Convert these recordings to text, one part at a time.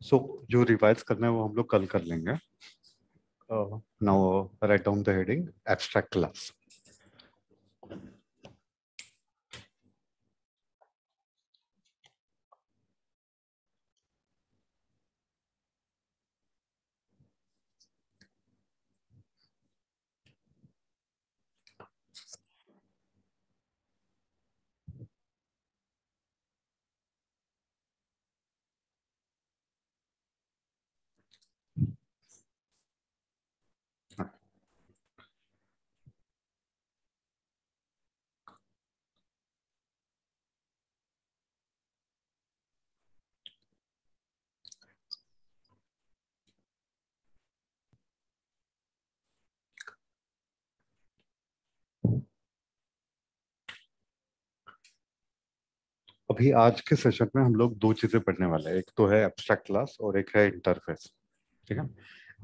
सो जो रिवाइज करना है वो हम लोग कल कर लेंगे. Now write down the heading abstract class. अभी आज के सेशन में हम लोग दो चीजें पढ़ने वाले हैं. एक तो है एब्स्ट्रैक्ट क्लास और एक है इंटरफेस. ठीक है.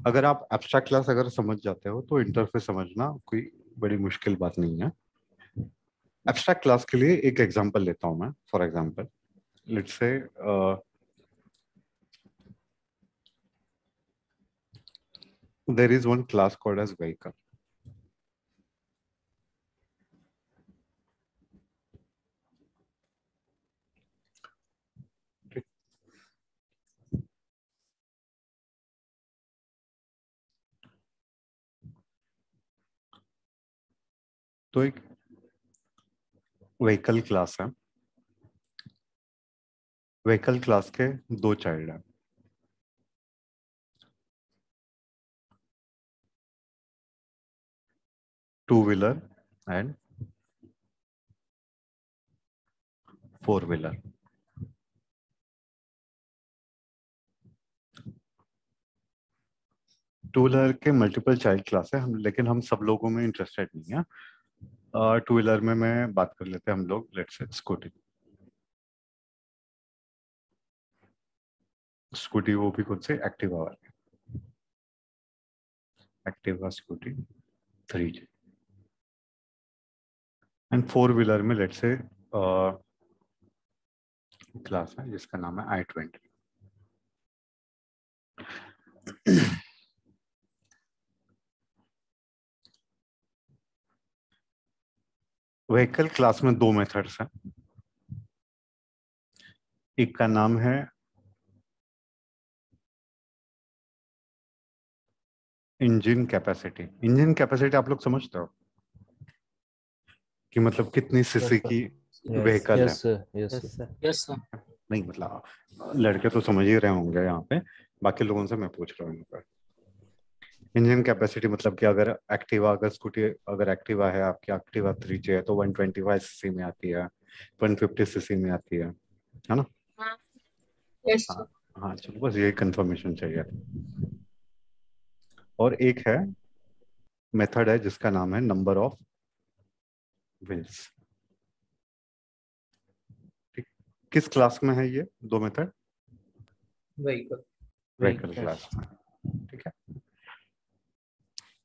अगर आप एब्स्ट्रैक्ट क्लास अगर समझ जाते हो तो इंटरफेस समझना कोई बड़ी मुश्किल बात नहीं है. एब्स्ट्रैक्ट क्लास के लिए एक एग्जांपल लेता हूं मैं. For example let's say there is one class called as vehicle. तो एक व्हीकल क्लास है. व्हीकल क्लास के दो चाइल्ड हैं. Two wheeler and four wheeler. Two wheeler के मल्टीपल चाइल्ड क्लास है हम, लेकिन हम सब लोगों में इंटरेस्टेड नहीं है. टू व्हीलर में मैं बात कर लेते हैं हम लोग. Let's say scooty. स्कूटी वो भी खुद से एक्टिवा वाली. Activa scooty 3G. And four wheeler में लेट्स से क्लास है जिसका नाम है i20. व्हीकल क्लास में दो मेथड्स हैं. एक का नाम है इंजन कैपेसिटी. इंजन कैपेसिटी आप लोग समझते हो कि मतलब कितनी यस सीसी सर। की यस व्हीकल है. Yes sir. Yes yes sir. Sir. Yes sir. नहीं मतलब लड़के तो समझ ही रहे होंगे यहाँ पे. बाकी लोगों से मैं पूछ रहा हूँ यहाँ पर. इंजन कैपेसिटी मतलब कि अगर एक्टिवा अगर स्कूटी अगर एक्टिवा है आपकी एक्टिवा 3G है तो 125 सीसी में आती है, 150 सीसी में आती है ना. यस हाँ. सर। हाँ चलो बस ये कंफर्मेशन चाहिए. और एक है मेथड है जिसका नाम है नंबर ऑफ व्हील्स. ठीक. किस क्लास में है ये दो method? Vehicle. Vehicle vehicle. Class में. ठीक है.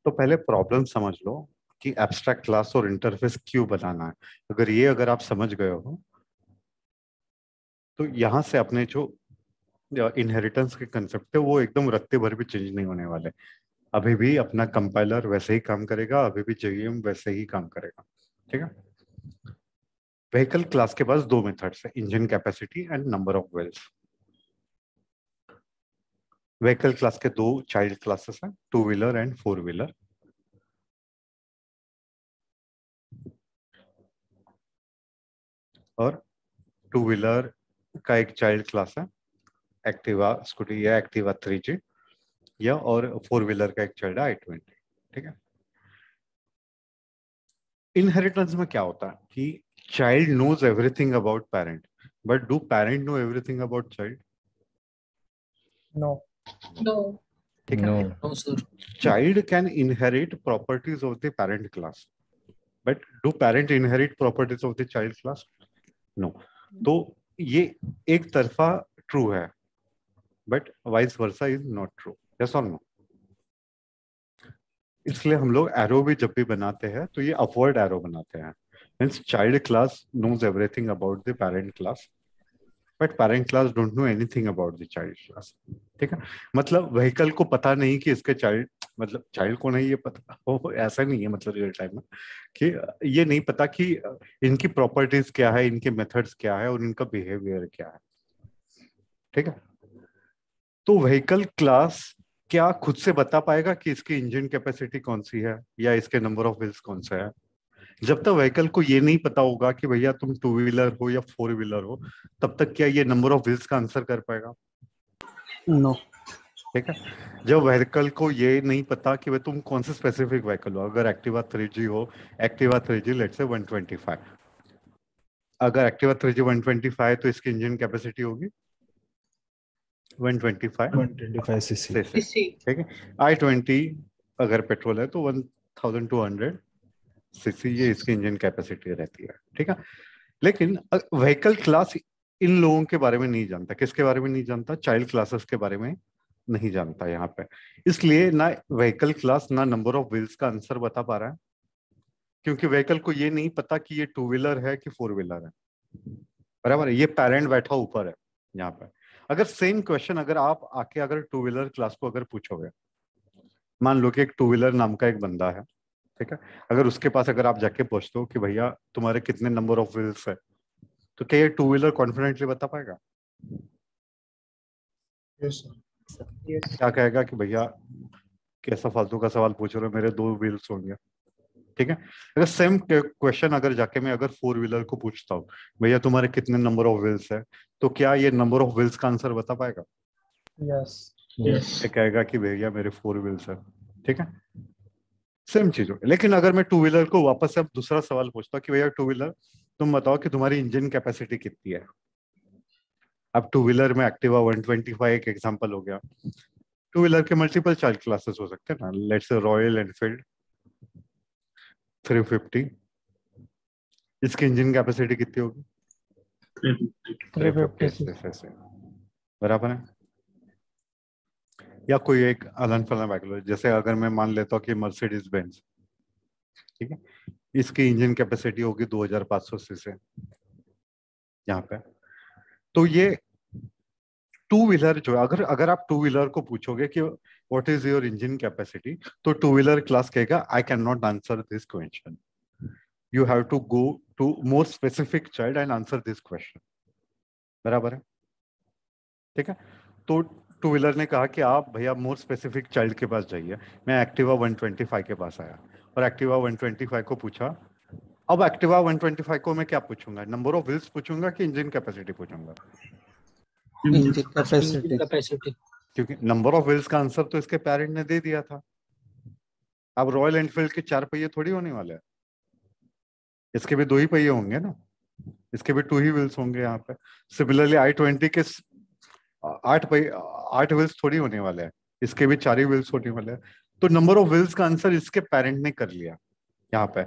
तो पहले प्रॉब्लम समझ लो कि एब्स्ट्रैक्ट क्लास और इंटरफेस क्यों बनाना है. अगर आप समझ गए हो तो यहाँ से अपने जो इनहेरिटेंस के कंसेप्ट है वो एकदम रत्ते भर भी चेंज नहीं होने वाले. अभी भी अपना कंपाइलर वैसे ही काम करेगा, अभी भी जेवीएम वैसे ही काम करेगा. ठीक है. व्हीकल क्लास के पास दो मेथड्स है, engine capacity and number of wheels. Vehicle class के दो चाइल्ड क्लासेस हैं, two wheeler and four wheeler. और टू व्हीलर का एक चाइल्ड क्लास है एक्टिवा स्कूटी या एक्टिवा 3G, या और फोर व्हीलर का एक चाइल्ड है i20. ठीक है. इनहेरिटेंस में क्या होता है कि child knows everything about parent, but do parent know everything about child? No. No. ठीक है. No. No sir. Child can inherit properties of the parent class, but do parent inherit properties of the child class? No. तो ये एक तरफा true है, but vice versa is not true. Yes और no? इसलिए हम लोग एरो भी जब भी बनाते हैं तो ये अपवर्ड एरो बनाते हैं. Means child class knows everything about the parent class, but parent class don't know anything about the child class. ठीक है, मतलब व्हीकल को पता नहीं कि इसके चाइल्ड, मतलब चाइल्ड कौन है ये पता हो, ऐसा नहीं है मतलब रियल टाइम में कि ये नहीं पता कि इनकी प्रॉपर्टीज क्या है, इनके मेथड्स क्या है और इनका बिहेवियर क्या है। ठीक है, तो व्हीकल क्लास क्या खुद से बता पाएगा कि इसकी इंजन कैपेसिटी कौन सी है या इसके नंबर ऑफ व्हील्स कौन सा है? जब तक व्हीकल को ये नहीं पता होगा कि भैया तुम टू व्हीलर हो या फोर व्हीलर हो, तब तक क्या ये नंबर ऑफ व्हील्स का आंसर कर पाएगा? नो। ठीक है, जब व्हीकल को ये नहीं पता कि भाई तुम कौन से स्पेसिफिक व्हीकल हो, अगर एक्टिवा 3G हो, एक्टिवा 3G लेट्स से 125, अगर एक्टिवा 3G 125 तो इसकी इंजन कैपेसिटी होगी 125 सीसी। सीसी। ठीक है, i20 अगर पेट्रोल है तो 1200 सीसी ये इसकी इंजन कैपेसिटी रहती है। ठीक है, लेकिन व्हीकल क्लास इन लोगों के बारे में नहीं जानता। किसके बारे में नहीं जानता? चाइल्ड क्लासेस के बारे में नहीं जानता यहाँ पे। इसलिए ना व्हीकल क्लास ना नंबर ऑफ व्हील्स का आंसर बता पा रहा है, क्योंकि व्हीकल को ये नहीं पता कि ये टू व्हीलर है कि फोर व्हीलर है। बराबर है, ये पेरेंट बैठा ऊपर है यहाँ पे। अगर सेम क्वेश्चन अगर आप आके अगर टू व्हीलर क्लास को अगर पूछोगे, मान लो कि एक टू व्हीलर नाम का एक बंदा है, ठीक है, अगर उसके पास अगर आप जाके पूछते हो कि भैया तुम्हारे कितने नंबर ऑफ व्हील्स है, तो क्या ये टू व्हीलर कॉन्फिडेंटली बता पाएगा? Yes yes. क्या कहेगा कि भैया कैसा फालतू का सवाल पूछ रहे हो, मेरे दो व्हील्स होंगे। ठीक है, अगर सेम क्वेश्चन अगर जाके मैं अगर फोर व्हीलर को पूछता हूँ, भैया तुम्हारे कितने नंबर ऑफ व्हील्स है, तो क्या ये नंबर ऑफ व्हील्स का आंसर बता पाएगा? Yes yes. ये कहेगा कि भैया मेरे फोर व्हील्स है। ठीक है, सेम चीज होगी। लेकिन अगर मैं टू व्हीलर को वापस से अब दूसरा सवाल पूछता हूँ कि भैया टू व्हीलर तुम बताओ कि तुम्हारी इंजन कैपेसिटी कितनी है। अब टू व्हीलर में एक्टिवा 125 एक एग्जांपल हो गया। टू व्हीलर के मल्टीपल चाइल्ड क्लासेस हो सकते हैं ना, लेट्स से रॉयल एनफील्ड 350, इसकी इंजन कैपेसिटी कितनी होगी? 350 350 बराबर है। या कोई एक अलन फलन व्हीकल, जैसे अगर मैं मान लेता हूँ कि मर्सिडीज बेंज, ठीक है, इसकी इंजन कैपेसिटी होगी 2500 सीसी यहाँ पे। तो ये टू व्हीलर जो है, अगर अगर आप टू व्हीलर को पूछोगे कि what is your engine capacity, तो टू व्हीलर क्लास कहेगा I can not answer this question, you have to go to more specific child and answer this question. बराबर है, ठीक है। तो टू व्हीलर ने कहा कि आप भैया मोर स्पेसिफिक चाइल्ड के पास जाइए। मैं एक्टिवा 125 के पास आया और एक्टिवा 125 को पूछा। अब एक्टिवा 125 को मैं क्या पूछूंगा? नंबर ऑफ व्हील्स पूछूंगा कि इंजन कैपेसिटी पूछूंगा? Engine capacity. कैपेसिटी। क्योंकि नंबर ऑफ व्हील्स का आंसर तो इसके पेरेंट ने दे दिया था। अब रॉयल एनफील्ड के 4 पहिए थोड़ी होने वाले हैं, इसके भी 2 ही पहिए होंगे ना, इसके भी 2 ही व्हील्स होंगे यहाँ पे। सिमिलरली i20 के 8 व्हील्स थोड़ी होने वाले हैं, इसके भी 4 ही व्हील्स होने वाले हैं। तो नंबर ऑफ व्हील्स का आंसर इसके पेरेंट ने कर लिया यहाँ पे।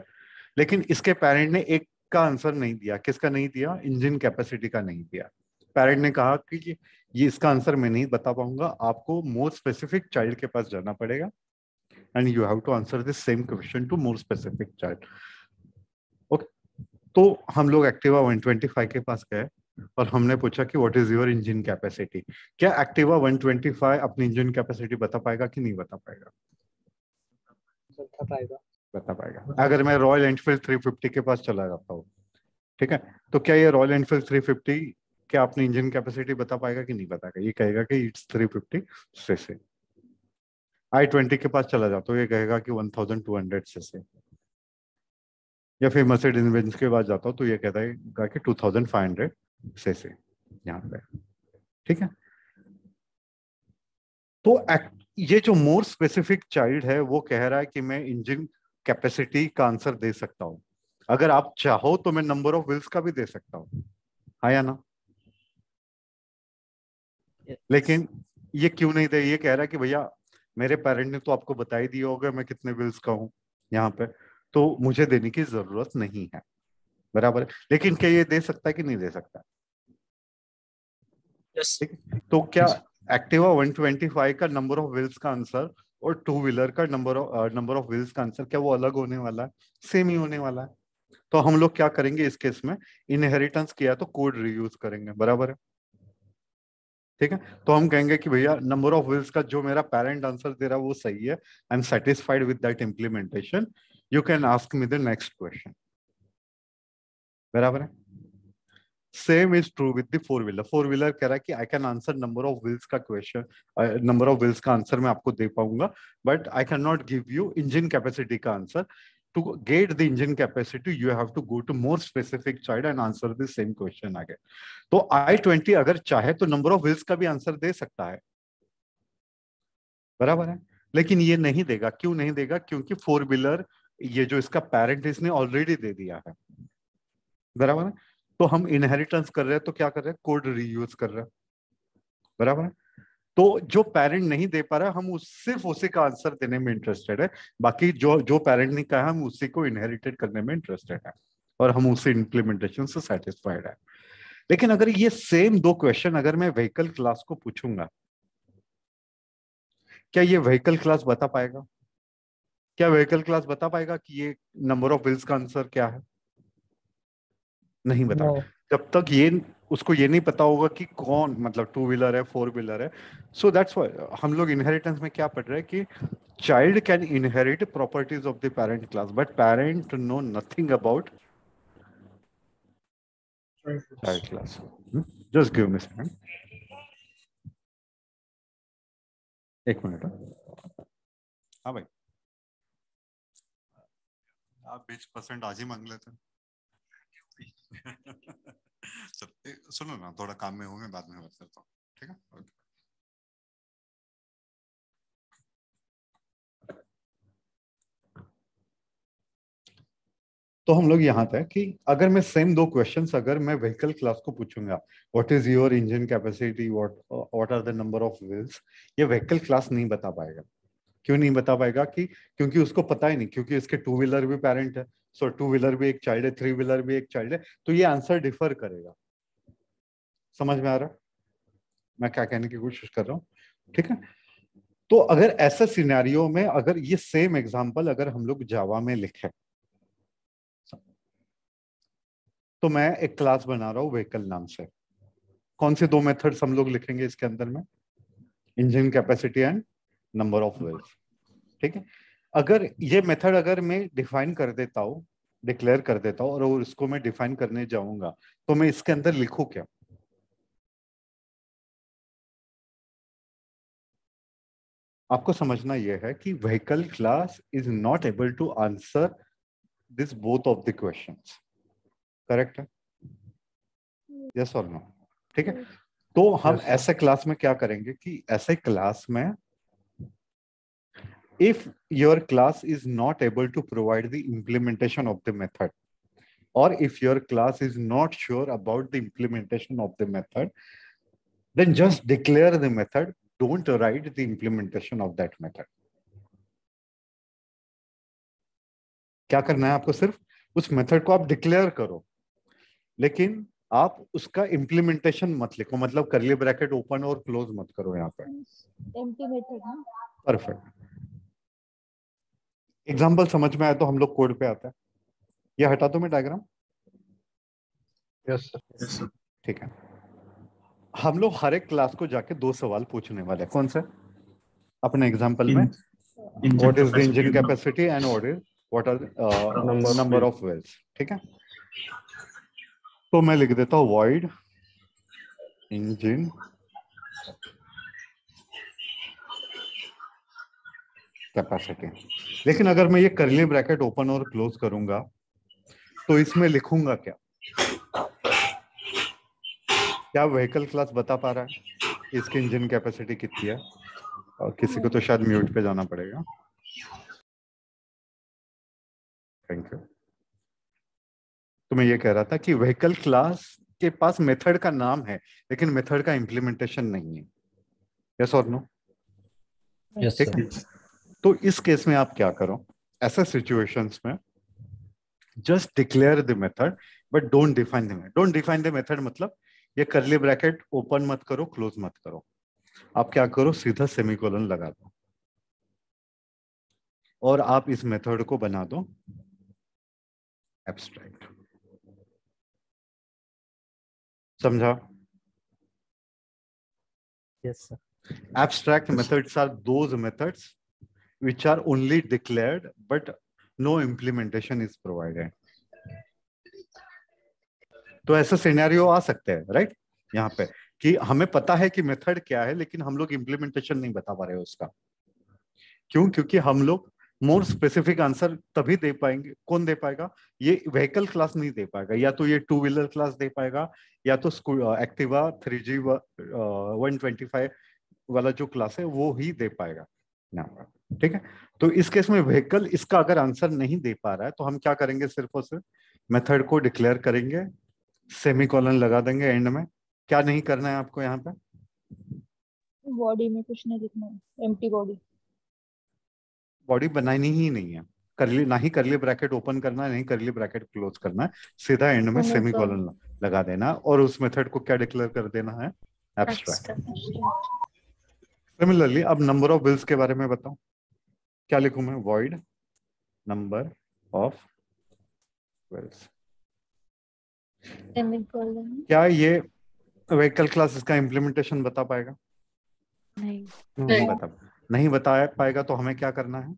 लेकिन इसके पेरेंट ने एक का आंसर नहीं दिया। किसका नहीं दिया? इंजन कैपेसिटी का नहीं दिया। पेरेंट ने कहा कि ये इसका आंसर मैं नहीं बता पाऊंगा, आपको मोर स्पेसिफिक चाइल्ड के पास जाना पड़ेगा and you have to answer this same question to more specific child. Okay, तो हम लोग एक्टिवा 125 के पास गए और हमने पूछा कि what is your engine capacity. क्या एक्टिवा 125 अपनी इंजन कैपेसिटी बता पाएगा कि नहीं बता पाएगा? बता पाएगा। बता पाएगा। अगर मैं रॉयल एनफील्ड 350 के पास चला जाता हूँ, ठीक है, तो क्या ये रॉयल एनफील्ड 350 क्या अपनी इंजन कैपेसिटी बता पाएगा कि नहीं बताएगा? ये कहेगा कि इट्स 350 सीसी। i20 के पास चला जाता हूँ, ये कहेगा कि 1200 सीसी। या फिर मर्सिडीज बेंज के पास जाता हूँ तो ये कहता है कि 2500 सीसी यहाँ पे। ठीक है, तो ये जो मोर स्पेसिफिक चाइल्ड है वो कह रहा है कि मैं इंजन कैपेसिटी का आंसर दे सकता हूं। अगर आप चाहो तो मैं नंबर ऑफ व्हील्स का भी दे सकता हूं, हाँ या ना? लेकिन ये क्यों नहीं दे? ये कह रहा है कि भैया मेरे पेरेंट ने तो आपको बता ही दिया होगा मैं कितने व्हील्स का हूं यहाँ पे, तो मुझे देने की जरूरत नहीं है। बराबर है, लेकिन क्या ये दे सकता है कि नहीं दे सकता? यस। ठीक है, तो क्या एक्टिवा 125 का नंबर ऑफ व्हील्स का आंसर और टू व्हीलर का नंबर ऑफ व्हील्स का आंसर क्या वो अलग होने वाला है? सेम ही होने वाला है। तो हम लोग क्या करेंगे इस केस में? इनहेरिटेंस किया तो कोड रीयूज करेंगे। बराबर है, ठीक है, तो हम कहेंगे कि भैया नंबर ऑफ व्हील्स का जो मेरा पेरेंट आंसर दे रहा है वो सही है, I am satisfied with that implementation, you can ask me the next question. बराबर है। Same is true with the four wheeler. Four wheeler कह रहा है कि I can answer number of wheels का क्वेश्चन, नंबर ऑफ व्हील्स का answer मैं आपको दे पाऊंगा, but I can not give you engine capacity का answer. To get the engine capacity you have to go to more specific child and answer the same question आगे। तो I-20 अगर चाहे तो नंबर ऑफ व्हील्स का भी answer दे सकता है, बराबर है, लेकिन ये नहीं देगा। क्यों नहीं देगा? क्योंकि फोर व्हीलर ये जो इसका पेरेंट है इसने ऑलरेडी दे दिया है, बराबर है। तो हम इनहेरिटेंस कर रहे हैं तो क्या कर रहे हैं? कोड रीयूज कर रहे हैं, बराबर है। तो जो पेरेंट नहीं दे पा रहा हम सिर्फ उसी का आंसर देने में इंटरेस्टेड है, बाकी जो जो पेरेंट ने कहा हम उसी को इनहेरिटेड करने में इंटरेस्टेड है और हम उसी इम्प्लीमेंटेशन से सेटिस्फाइड है। लेकिन अगर ये सेम दो क्वेश्चन अगर मैं व्हीकल क्लास को पूछूंगा, क्या ये व्हीकल क्लास बता पाएगा? क्या व्हीकल क्लास बता पाएगा कि ये नंबर ऑफ व्हील्स का आंसर क्या है? नहीं बता। नो। जब तक ये उसको ये नहीं पता होगा कि कौन, मतलब टू व्हीलर है फोर व्हीलर है। सो दैट्स व्हाई हम लोग इनहेरिटेंस में क्या पढ़ रहे हैं कि child can inherit properties of the parent class but parent know nothing about child class. Just give me second, एक मिनट। हाँ भाई, आप 20% आज ही मांग लेते हैं। सुनो ना, थोड़ा काम में हूँ मैं, बाद में बात करता हूँ, ठीक है? Okay. तो हम लोग यहाँ थे कि अगर मैं सेम दो क्वेश्चंस अगर मैं व्हीकल क्लास को पूछूंगा, what is your engine capacity, what are the number of wheels, ये व्हीकल क्लास नहीं बता पाएगा। क्यों नहीं बता पाएगा? कि क्योंकि उसको पता ही नहीं, क्योंकि इसके टू व्हीलर भी पेरेंट है, सो टू व्हीलर भी एक चाइल्ड है, थ्री व्हीलर भी एक चाइल्ड है, तो ये आंसर डिफर करेगा। समझ में आ रहा है मैं क्या कहने की कोशिश कर रहा हूँ? ठीक है। तो अगर ऐसा सिनेरियो में अगर ये सेम एग्जांपल अगर हम लोग जावा में लिखे, तो मैं एक क्लास बना रहा हूँ व्हीकल नाम से। कौन से दो मेथड्स हम लोग लिखेंगे इसके अंदर में? Engine capacity and number of wheels. ठीक है। अगर ये मेथड अगर मैं डिफाइन कर देता हूँ, डिक्लेयर कर देता हूँ और इसको मैं डिफाइन करने जाऊंगा, तो मैं इसके अंदर लिखूं क्या? आपको समझना यह है कि vehicle class is not able to answer this both of the questions. Correct है? यस और नो? ठीक है। तो हम Yes. ऐसे क्लास में क्या करेंगे कि ऐसे क्लास में if your class is not able to provide the implementation of the method, or if your class is not sure about the implementation of the method, then just declare the method, don't write the implementation of that method. क्या करना है आपको? सिर्फ उस method को आप declare करो, लेकिन आप उसका इम्प्लीमेंटेशन मत लिखो, मतलब करली ब्रैकेट ओपन और क्लोज मत करो यहाँ पे। एम्प्टी मेथड ना। परफेक्ट। एग्जाम्पल समझ में आया तो हम लोग कोड पे आते हैं। ये हटा दो मैं diagram. Yes, sir. Yes, sir. ठीक है। हम लोग हर एक क्लास को जाके दो सवाल पूछने वाले हैं। कौन से? अपने एग्जाम्पल में In engine what is the capacity engine and capacity and what are Number of number wheels. Of wheels. ठीक है। तो मैं लिख देता हूँ वॉइड इंजन कैपेसिटी। लेकिन अगर मैं ये करली ब्रैकेट ओपन और क्लोज करूंगा तो इसमें लिखूंगा क्या? क्या व्हीकल क्लास बता पा रहा है इसकी इंजन कैपेसिटी कितनी है? और किसी को तो शायद म्यूट पे जाना पड़ेगा। Thank you. तो मैं ये कह रहा था कि व्हीकल क्लास के पास मेथड का नाम है लेकिन मेथड का इम्प्लीमेंटेशन नहीं है। यस और नो? Yes, ठीक sir. है। तो इस केस में आप क्या करो? ऐसे सिचुएशंस में just declare the method but don't define the method. Don't define the method मतलब ये करली ब्रैकेट ओपन मत करो, क्लोज मत करो। आप क्या करो? सीधा सेमीकोलन लगा दो और आप इस मेथड को बना दो एब्स्ट्रैक्ट। समझा? Yes, sir. Abstract methods are those methods which are only declared but no implementation is provided. तो ऐसा सिनेरियो आ सकते हैं, राइट, यहाँ पे कि हमें पता है कि मेथड क्या है लेकिन हम लोग इम्प्लीमेंटेशन नहीं बता पा रहे उसका। क्यों? क्योंकि हम लोग मोर स्पेसिफिक आंसर तभी दे पाएंगे, कौन दे पाएगा? ये व्हीकल क्लास नहीं दे पाएगा, या तो ये टू व्हीलर क्लास दे पाएगा या तो एक्टिवा 3G 125 वाला जो क्लास है वो ही दे पाएगा ना। ठीक है, तो इस केस में व्हीकल इसका अगर आंसर नहीं दे पा रहा है तो हम क्या करेंगे? सिर्फ और सिर्फ मेथड को डिक्लेयर करेंगे, सेमीकोलन लगा देंगे एंड में। क्या नहीं करना है आपको यहाँ पे? बॉडी में कुछ नहीं लिखना है, एम्प्टी बॉडी। बॉडी बनानी ही नहीं है, करली ना ही करली ब्रैकेट ओपन करना है, नहीं करली ब्रैकेट क्लोज करना है, सीधा एंड में सेमीकोलन लगा देना और उस मेथड को क्या डिक्लेयर कर देना है? एब्स्ट्रैक्ट। सिमिलरली अब नंबर ऑफ व्हील्स के बारे में बताओ, क्या लिखूं मैं? Void number of wheels. क्या ये व्हीकल क्लास इसका इम्प्लीमेंटेशन बता पाएगा? नहीं बता पाएगा तो हमें क्या करना है?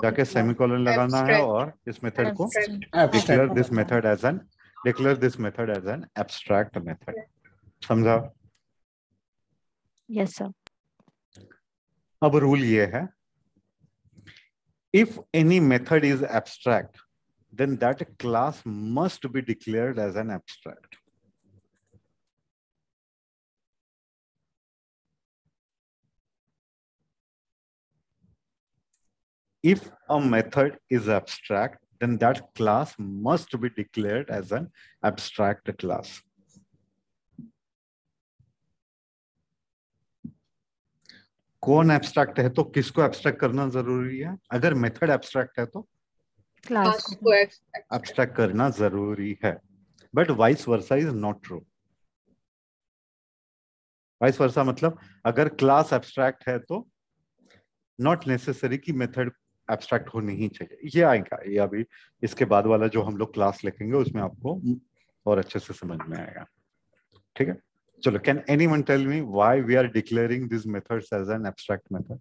जाके सेमीकोलन लगाना है और इस मेथड को declare this method as an abstract method. समझा? Yes sir. अब रूल ये है, if any method is abstract then that class must be declared as an abstract. If a method is abstract, then that class must be declared as an abstract class. कौन abstract है तो किसको abstract करना जरूरी है? अगर method abstract है तो क्लास को एब्स्ट्रैक्ट करना जरूरी है, but vice versa is not true. Vice versa मतलब अगर क्लास एब्स्ट्रैक्ट है तो नॉट नेसेसरी कि मेथड एब्स्ट्रैक्ट होनी ही चाहिए। ये आएगा, ये अभी इसके बाद वाला जो हम लोग क्लास लिखेंगे उसमें आपको और अच्छे से समझ में आएगा। ठीक है, चलो, can anyone tell me why we are declaring this methods as an abstract method?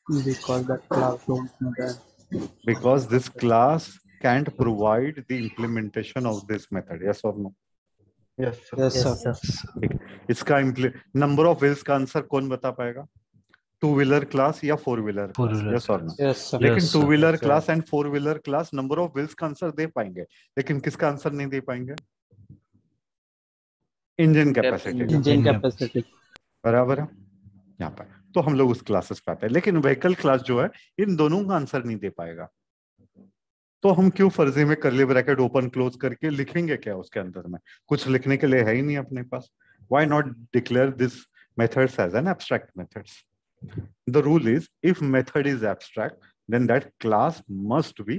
Because that class don't know that. Because this class can't provide the implementation of this method. Yes or no? Yes, sir. Yes, sir. ठीक है, इसका number of wheels का answer कौन बता पाएगा? To wheeler class या four wheeler class? Yes और no? Yes, sir. लेकिन to wheeler class and four wheeler class number of wheels का आंसर दे पाएंगे, लेकिन किसका आंसर नहीं दे पाएंगे? Engine capacity. Engine capacity. बराबर है यहाँ पर, तो हम लोग उस क्लासेस पे आते हैं, लेकिन व्हीकल क्लास जो है इन दोनों का आंसर नहीं दे पाएगा। तो हम क्यों फर्जी में करली ब्रैकेट ओपन क्लोज करके लिखेंगे? क्या उसके अंदर में कुछ लिखने के लिए है ही नहीं अपने पास। Why not declare this methods as an abstract methods? The rule is if method is abstract then that class must be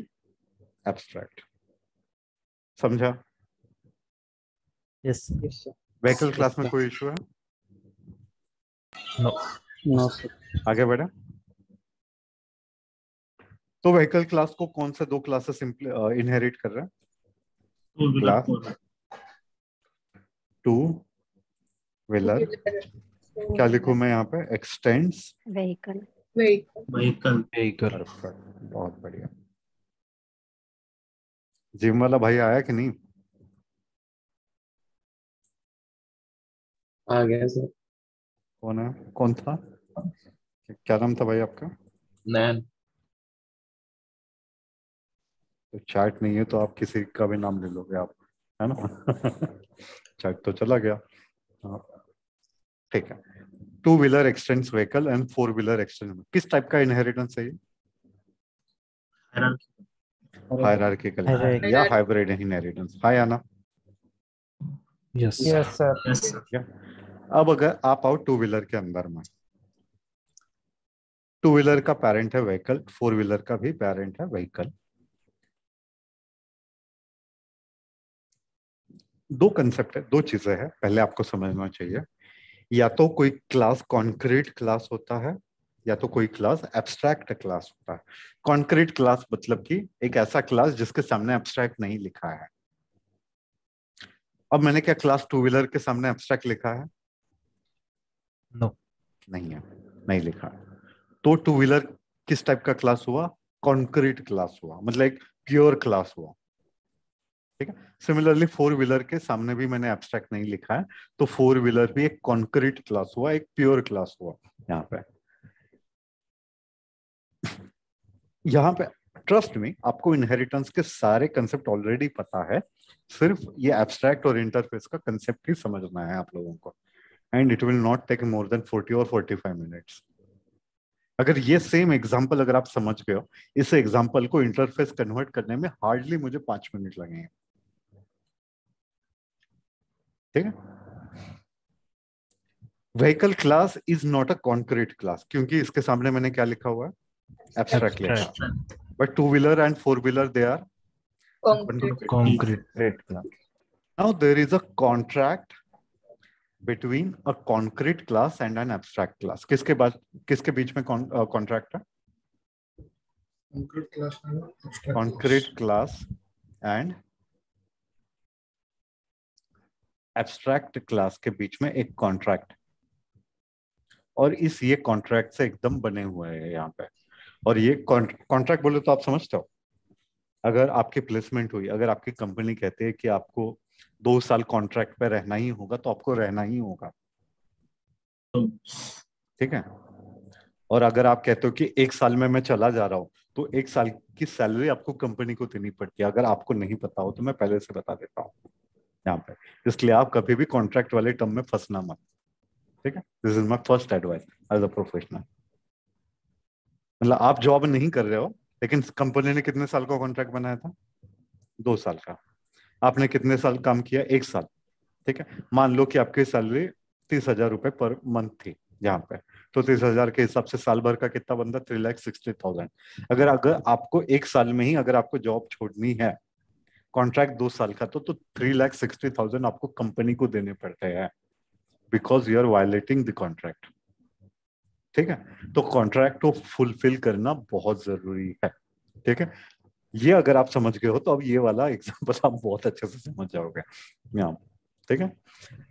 abstract. समझा? Yes. Yes, sir. Vehicle class में कोई इशू है? No. No, sir. आगे बढ़े। तो vehicle class को कौन से दो क्लासेस इनहेरिट कर रहे हैं? क्लास टू व्हीलर, क्या लिखूं मैं यहाँ पे? X tends vehicle. Vehicle. बहुत बढ़िया। जिम वाला भाई आया कि नहीं? आ गया सर। कौन है? कौन था? क्या नाम था भाई आपका? नैन। तो चैट नहीं है तो आप किसी का भी नाम ले लोगे आप, है ना? चैट तो चला गया। हाँ, ठीक है। Two wheeler x tends vehicle and four wheeler x tends, किस टाइप का इनहेरिटेंस है ये? हायरार्किकल या हाइब्रिड इनहेरिटेंस? हाय आना। Yes. Yes, sir. अब अगर आप आओ टू व्हीलर के अंदर में, टू व्हीलर का पेरेंट है व्हीकल, फोर व्हीलर का भी पेरेंट है व्हीकल। दो कंसेप्ट है, दो चीजें हैं, पहले आपको समझना चाहिए। या तो कोई क्लास कॉन्क्रीट क्लास होता है या तो कोई क्लास एब्स्ट्रैक्ट क्लास होता है। कॉन्क्रीट क्लास मतलब कि एक ऐसा क्लास जिसके सामने एब्स्ट्रैक्ट नहीं लिखा है। अब मैंने क्या क्लास टू व्हीलर के सामने एब्स्ट्रैक्ट लिखा है? नो, नहीं है, नहीं लिखा। तो टू व्हीलर किस टाइप का क्लास हुआ? कॉन्क्रीट क्लास हुआ, मतलब एक प्योर क्लास हुआ। ठीक है। सिमिलरली फोर व्हीलर के सामने भी मैंने एब्स्ट्रैक्ट नहीं लिखा है, तो फोर व्हीलर भी एक कॉन्क्रीट क्लास हुआ, एक प्योर क्लास हुआ। यहाँ पे ट्रस्ट में आपको इनहेरिटेंस के सारे कंसेप्ट ऑलरेडी पता है, सिर्फ ये एब्स्ट्रैक्ट और इंटरफेस का कंसेप्ट ही समझना है आप लोगों को। And it will not take more than 40 और 45 मिनट्स। अगर ये सेम एग्जांपल अगर आप समझ गए हो, इस एग्जांपल को इंटरफेस कन्वर्ट करने में हार्डली मुझे 5 मिनट लगेंगे। ठीक है। Vehicle class is not a concrete class, क्योंकि इसके सामने मैंने क्या लिखा हुआ है? एब्स्ट्रैक्ट लिखा। But two wheeler and four wheeler they are concrete class. Now there is a contract between a concrete class and an abstract class. किसके बीच में कॉन्ट्रैक्ट है? concrete class and abstract class के बीच में एक कॉन्ट्रैक्ट, और ये कॉन्ट्रैक्ट से एकदम बने हुए हैं यहाँ पे। और ये कॉन्ट्रैक्ट बोले तो आप समझते हो, अगर आपकी प्लेसमेंट हुई, अगर आपकी कंपनी कहती है कि आपको 2 साल कॉन्ट्रैक्ट पे रहना ही होगा, तो आपको रहना ही होगा। ठीक है। और अगर आप कहते हो कि 1 साल में मैं चला जा रहा हूं, तो 1 साल की सैलरी आपको कंपनी को देनी पड़ती है। अगर आपको नहीं पता हो तो मैं पहले से बता देता हूँ यहाँ पे, इसलिए आप कभी भी कॉन्ट्रैक्ट वाले टर्म में फंसना मत। ठीक है। This is my first advice as a professional. मतलब आप जॉब नहीं कर रहे हो, लेकिन कंपनी ने कितने साल का कॉन्ट्रैक्ट बनाया था? 2 साल का। आपने कितने साल काम किया? 1 साल। ठीक है। मान लो कि आपकी सैलरी 30,000 रुपए पर मंथ थी यहाँ पे, तो 30,000 के हिसाब से साल भर का कितना बनता? 3,60,000। अगर आपको 1 साल में ही अगर आपको जॉब छोड़नी है, कॉन्ट्रैक्ट 2 साल का, तो 3,60,000 आपको कंपनी को देने पड़ते हैं, because you are violating the contract. ठीक है। तो कॉन्ट्रैक्ट को फुलफिल करना बहुत जरूरी है। ठीक है। ये अगर आप समझ गए हो तो अब ये वाला एग्जांपल आप बहुत अच्छे से समझ जाओगे यहाँ। ठीक है।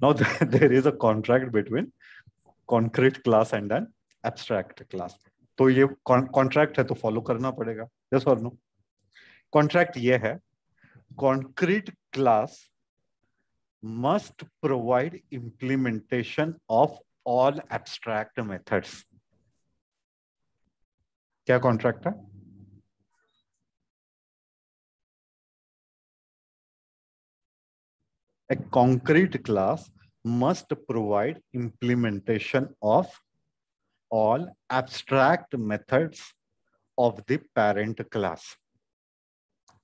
Now there is a contract between concrete class and an abstract class. तो ये कॉन्ट्रैक्ट है तो फॉलो करना पड़ेगा, यस और नो? कॉन्ट्रैक्ट ये है, concrete class must provide implementation of all abstract methods। क्या कॉन्ट्रैक्ट है? A concrete class must provide implementation of all abstract methods of the parent class।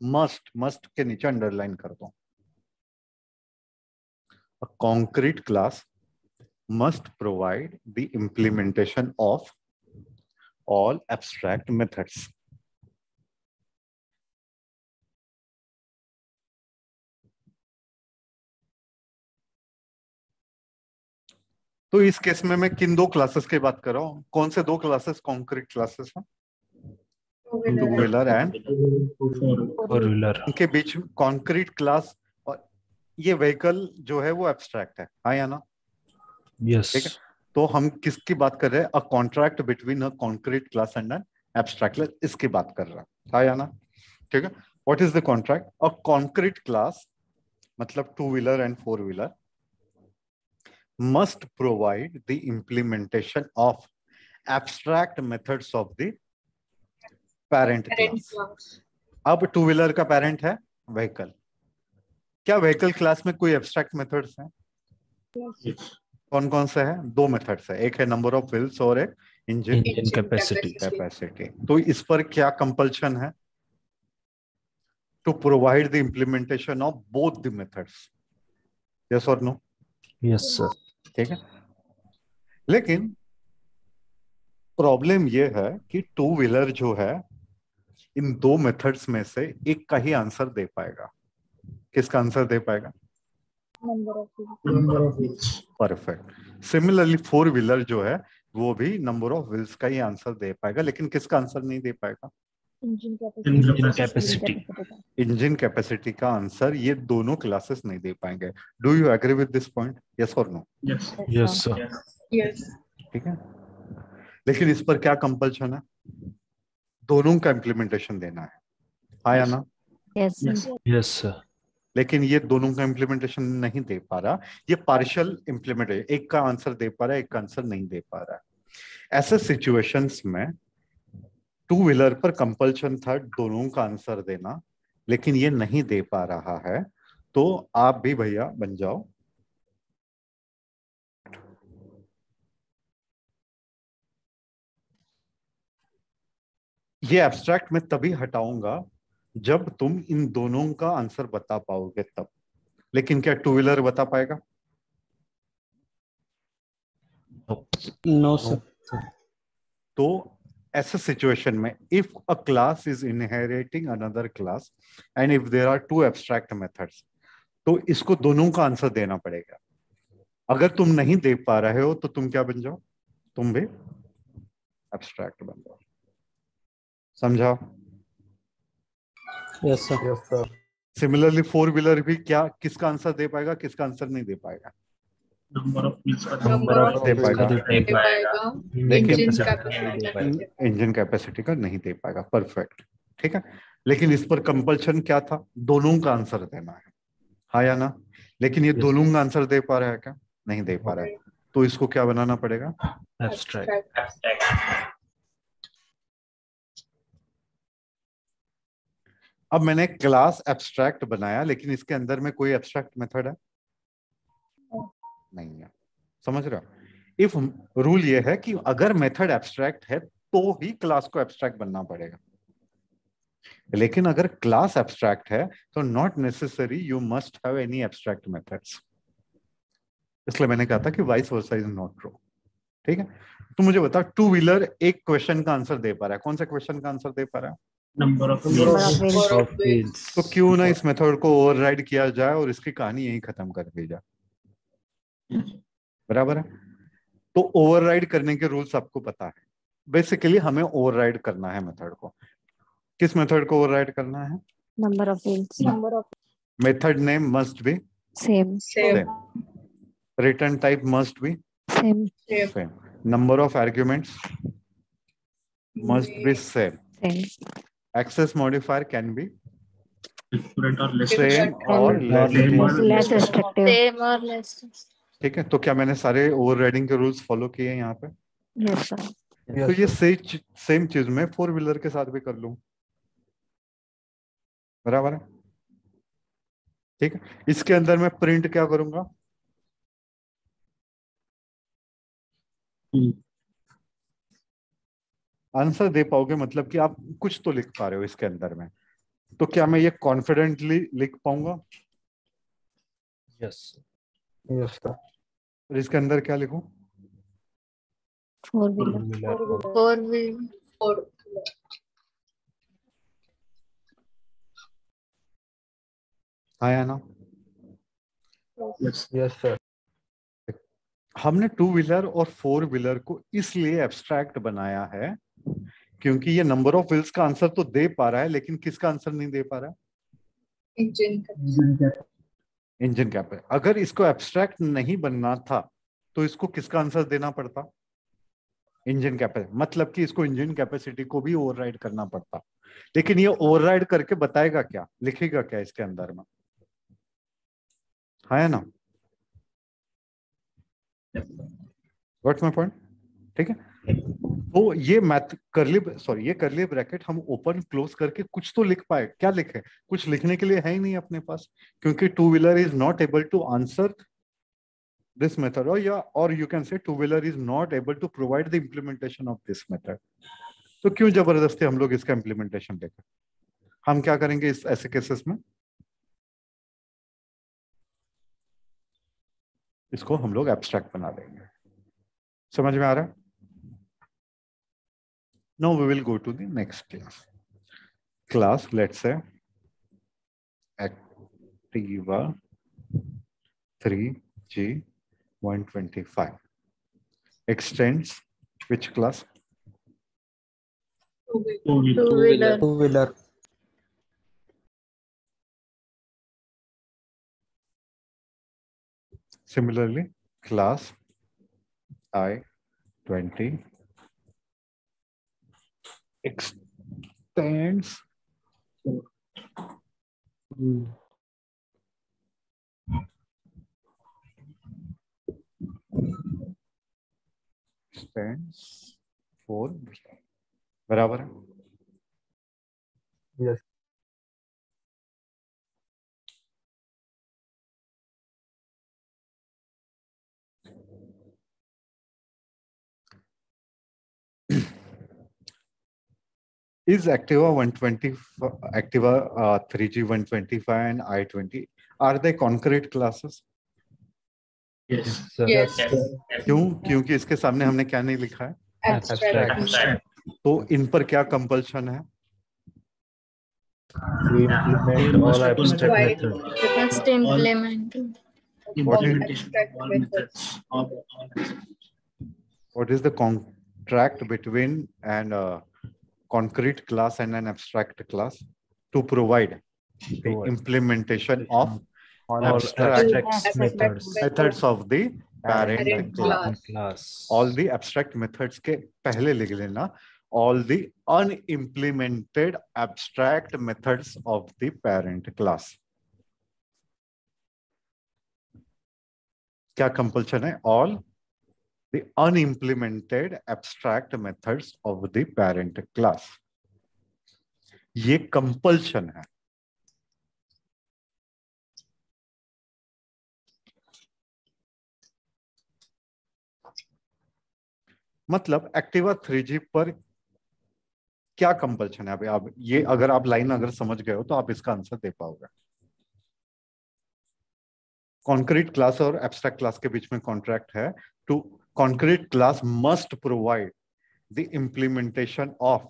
must के नीचे अंडरलाइन कर दो। A concrete class must provide the implementation of all abstract methods। तो इस case में मैं किन 2 क्लासेस की बात कर रहा हूँ? कौन से 2 क्लासेस कॉन्क्रीट क्लासेस हैं? Two wheeler and four wheeler. इनके बीच कॉन्क्रीट क्लास और ये व्हीकल जो है वो एब्स्ट्रैक्ट है, हाँ या ना? यस। ठीक है। तो हम किसकी बात कर रहे हैं? अ contract between a concrete class and an abstract class, इसकी बात कर रहा है, हाँ या ना? ठीक है। What is the contract? A concrete class मतलब two wheeler and four wheeler must provide the implementation of abstract methods of the parent class। अब टू व्हीलर का पेरेंट है व्हीकल। क्या व्हीकल क्लास में कोई एब्स्ट्रैक्ट मेथड्स हैं? कौन कौन से हैं? 2 मेथड्स है, एक है नंबर ऑफ व्हील्स और एक इंजन कैपेसिटी। तो इस पर क्या कंपल्शन है? To provide the implementation of both the methods, yes और नो? Yes sir. ठीक है। लेकिन प्रॉब्लम यह है कि टू व्हीलर जो है इन 2 मेथड्स में से एक का ही आंसर दे पाएगा। किसका आंसर दे पाएगा? Number of perfect. Similarly four wheeler जो है वो भी नंबर ऑफ व्हील्स का ही आंसर दे पाएगा, लेकिन किसका आंसर नहीं दे पाएगा? Engine Engine capacity capacity. Engine capacity का आंसर ये दोनों क्लासेस नहीं दे पाएंगे। Do you agree with this point? Yes और नो? Yes. Yes, sir. ठीक है, लेकिन इस पर क्या कंपल्शन है? दोनों का इम्प्लीमेंटेशन देना है, हाँ या ना? Yes, Yes. sir. Yes, sir. लेकिन ये दोनों का इम्प्लीमेंटेशन नहीं दे पा रहा, ये पार्शियल इम्प्लीमेंटेशन, एक का आंसर दे पा रहा है, एक का आंसर नहीं दे पा रहा है। ऐसे सिचुएशंस में टू व्हीलर पर कंपल्शन था दोनों का आंसर देना, लेकिन ये नहीं दे पा रहा है, तो आप भी भैया बन जाओ ये एब्स्ट्रैक्ट मैं तभी हटाऊंगा जब तुम इन दोनों का आंसर बता पाओगे तब। लेकिन क्या टू व्हीलर बता पाएगा? No, sir. तो ऐसे सिचुएशन में if a class is inheriting another class and if there are two abstract methods, तो इसको दोनों का आंसर देना पड़ेगा। अगर तुम नहीं दे पा रहे हो तो तुम क्या बन जाओ? तुम भी एब्स्ट्रैक्ट बन जाओ। समझा? Yes, sir. Yes, sir. Similarly four wheeler भी क्या किसका आंसर दे पाएगा, किसका आंसर नहीं दे पाएगा? Number of wheels का Number of दे wheels पाएगा, का दे पाएगा. लेकिन Engine capacity नहीं दे पाएगा. इंजन कैपेसिटी का नहीं दे पाएगा। परफेक्ट, ठीक है। लेकिन इस पर कंपल्शन क्या था? दोनों का आंसर देना है, हाँ या ना? लेकिन ये Yes. दोनों का आंसर दे पा रहा है क्या? नहीं दे पा रहा है, तो इसको क्या बनाना पड़ेगा? Abstract. अब मैंने क्लास एब्स्ट्रैक्ट बनाया, लेकिन इसके अंदर में कोई एब्स्ट्रैक्ट मेथड है नहीं है। समझ रहे हो? इफ रूल ये है कि अगर मेथड एब्स्ट्रैक्ट है तो ही क्लास को एब्स्ट्रैक्ट बनना पड़ेगा, लेकिन अगर क्लास एब्स्ट्रैक्ट है तो not necessary you must have any abstract methods. इसलिए मैंने कहा था कि vice versa is not true. ठीक है, तो मुझे बता, टू व्हीलर एक क्वेश्चन का आंसर दे पा रहा है, कौन सा क्वेश्चन का आंसर दे पा रहा है? Number of Number wheels. of wheels. Of wheels. तो क्यों ना इस मेथड को ओवरराइड किया जाए और इसकी कहानी यही खत्म कर दी जाए। बराबर है? तो ओवरराइड करने के रूल्स आपको पता है। बेसिकली हमें ओवरराइड करना है मेथड को। किस मेथड को ओवरराइड करना है? Number of wheels. Method name must be Same. Same, return type must be Same. Same, number of arguments must be same, Same. access modifier can be Different or less. same or less Same or Less restrictive. Same और less. ठीक है, तो क्या मैंने सारे overriding के rules follow किए यहाँ पे? Yes, sir. तो ये सेम चीज मैं फोर व्हीलर के साथ भी कर लूं, बराबर है? ठीक है, इसके अंदर मैं प्रिंट क्या करूंगा? आंसर दे पाओगे मतलब कि आप कुछ तो लिख पा रहे हो इसके अंदर में, तो क्या मैं ये कॉन्फिडेंटली लिख पाऊंगा? Yes. Yes, sir. और इसके अंदर क्या लिखूं? Four wheeler. Four wheel. हाँ या ना? Yes. Yes, sir. हमने टू व्हीलर और फोर व्हीलर को इसलिए एब्स्ट्रैक्ट बनाया है क्योंकि ये नंबर ऑफ व्हील्स का आंसर तो दे पा रहा है, लेकिन किसका आंसर नहीं दे पा रहा है? Engine capacity. अगर इसको एब्स्ट्रैक्ट नहीं बनना था तो इसको किसका आंसर देना पड़ता? Engine capacity. मतलब कि इसको इंजन कैपेसिटी को भी ओवरराइड करना पड़ता, लेकिन ये ओवरराइड करके बताएगा क्या, लिखेगा क्या इसके अंदर में? हाँ या ना? What's my point? ठीक है, तो ये मैथ ये करली ब्रैकेट हम ओपन क्लोज करके कुछ तो लिख पाए। क्या लिखे? कुछ लिखने के लिए है ही नहीं अपने पास, क्योंकि two wheeler is not able to answer this method, और you can say two wheeler is not able to provide the implementation of this method. तो क्यों जबरदस्ती हम लोग इसका इम्प्लीमेंटेशन लेकर? हम क्या करेंगे इस ऐसे केसेस में? इसको हम लोग एब्स्ट्रैक्ट बना देंगे। समझ में आ रहा है? Now we will go to the next class. Class, let's say Activa 3G125 extends which class? Two-wheeler. Two-wheeler. Similarly, class I-20 extends extends 4 बराबर है. Yes. Is Activa 120, Activa 3G 125 and I-20, are they concrete classes? Yes. Sir. Yes. क्यों? क्योंकि इसके सामने हमने क्या नहीं लिखा है. Abstract. Abstract. तो इन पर क्या कंपल्शन है? We implement all abstract Why? methods. Must implement. What is- Implementation of all methods. All What is the contract between an concrete class and an abstract class? To provide the Provide. implementation of All abstract abstract methods. methods of the parent Parent class. Class. All the abstract methods के पहले लिख लेना. All the unimplemented abstract methods of the parent class. क्या compulsion है? All the unimplemented abstract methods of the parent class. ये compulsion है. मतलब Activa 3G पर क्या कंपल्शन है? अभी आप ये अगर आप लाइन अगर समझ गए हो तो आप इसका आंसर दे पाओगे. कॉन्क्रीट क्लास और एब्स्ट्रैक्ट क्लास के बीच में कॉन्ट्रैक्ट है. To concrete class must provide the implementation of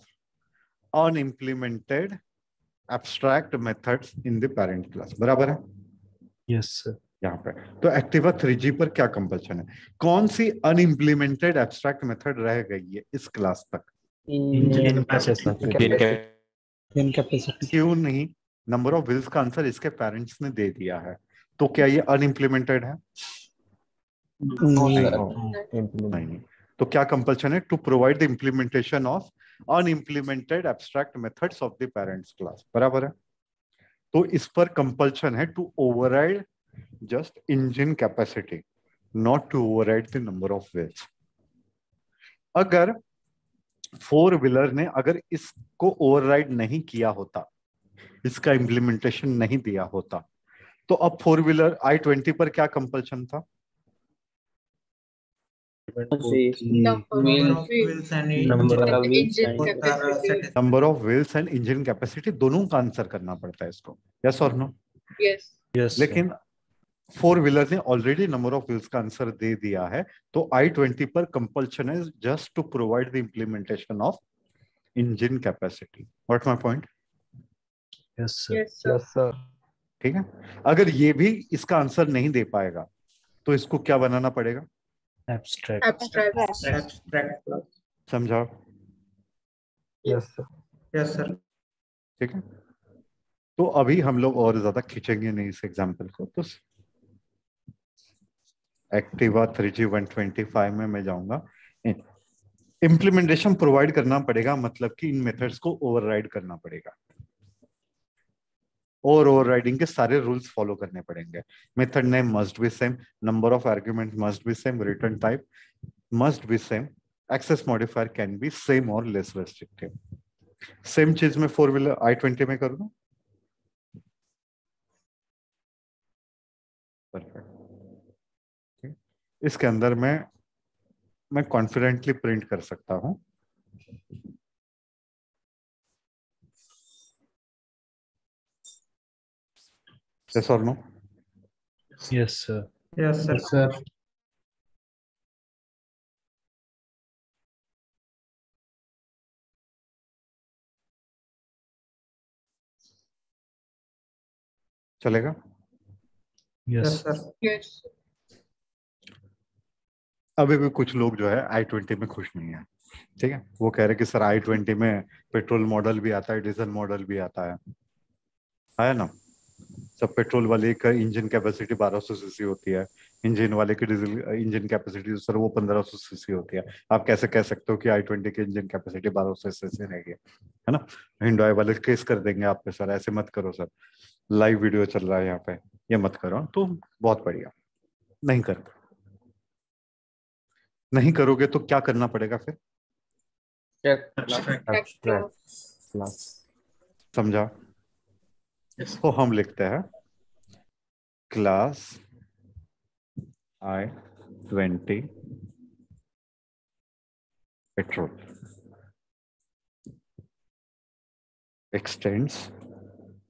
unimplemented abstract methods in the parent class. बराबर है Yes, sir. यहाँ पे. तो एक्टिवा 3G पर क्या कंपल्शन है? कौन सी अनइम्प्लीमेंटेड एब्स्ट्रैक्ट मेथड रह गई है इस क्लास तक? Incapacity. क्यों नहीं? नंबर ऑफ व्हील्स का आंसर इसके पेरेंट्स ने दे दिया है. तो क्या ये अनइम्प्लीमेंटेड है? नहीं. तो क्या कंपल्शन है? To provide the implementation of unimplemented abstract methods of the parents class. बराबर है. तो इस पर कंपल्शन है to override just engine capacity, not to override the number of wheels. अगर 4 व्हीलर ने अगर इसको ओवरराइड नहीं किया होता, इसका इम्प्लीमेंटेशन नहीं दिया होता, तो अब 4 व्हीलर I-20 पर क्या कंपल्शन था? Number of wheels and engine capacity दोनों का आंसर करना पड़ता है इसको. यस और नो? Yes. लेकिन 4 व्हीलर ने ऑलरेडी नंबर ऑफ व्हील्स का आंसर दे दिया है. तो I-20 पर कंपल्शन है just to provide the implementation of engine capacity. What my point? Yes, sir. Yes, sir. ठीक है. अगर ये भी इसका आंसर नहीं दे पाएगा तो इसको क्या बनाना पड़ेगा? Abstract. Abstract. समझाओ. Yes, sir. Yes, sir. ठीक है. तो अभी हम लोग और ज्यादा खींचेंगे नहीं इस एग्जाम्पल को. तो एक्टिवा 3G 125 में मैं जाऊंगा. इम्प्लीमेंटेशन प्रोवाइड करना पड़ेगा, मतलब कि इन मेथड्स को ओवरराइड करना पड़ेगा और ओवरराइडिंग के सारे रूल्स फॉलो करने पड़ेंगे. Method name must be same, number of argument must be same, return type must be same, access modifier can be same और लेस रेस्ट्रिक्टिव. सेम चीज में 4 व्हीलर I-20 में करूंगा. परफेक्ट. इसके अंदर मैं कॉन्फिडेंटली प्रिंट कर सकता हूं. Yes or no? Yes, sir. Yes, sir. Yes, sir. चलेगा? Yes. Yes, sir. अभी भी कुछ लोग जो है I-20 में खुश नहीं है. ठीक है, वो कह रहे कि सर i20 में पेट्रोल मॉडल भी आता है, डीजल मॉडल भी आता है ना। सब पेट्रोल वाले का इंजन कैपेसिटी 1200 सीसी होती है, इंजन वाले की डीजल इंजन कैपेसिटी सर वो 1500 सीसी होती है। आप कैसे कह सकते हो कि i20 की इंजन कैपेसिटी 1200 सीसी रहेगी, है ना। हिंडोई वाले केस कर देंगे आप पे, सर ऐसे मत करो सर, लाइव वीडियो चल रहा है यहाँ पे, ये मत करो। तो बहुत बढ़िया, नहीं कर, नहीं करोगे तो क्या करना पड़ेगा फिर? Abstract. एब्स्ट्रैक्ट क्लास, समझा। Yes. तो हम लिखते हैं class i20 petrol extends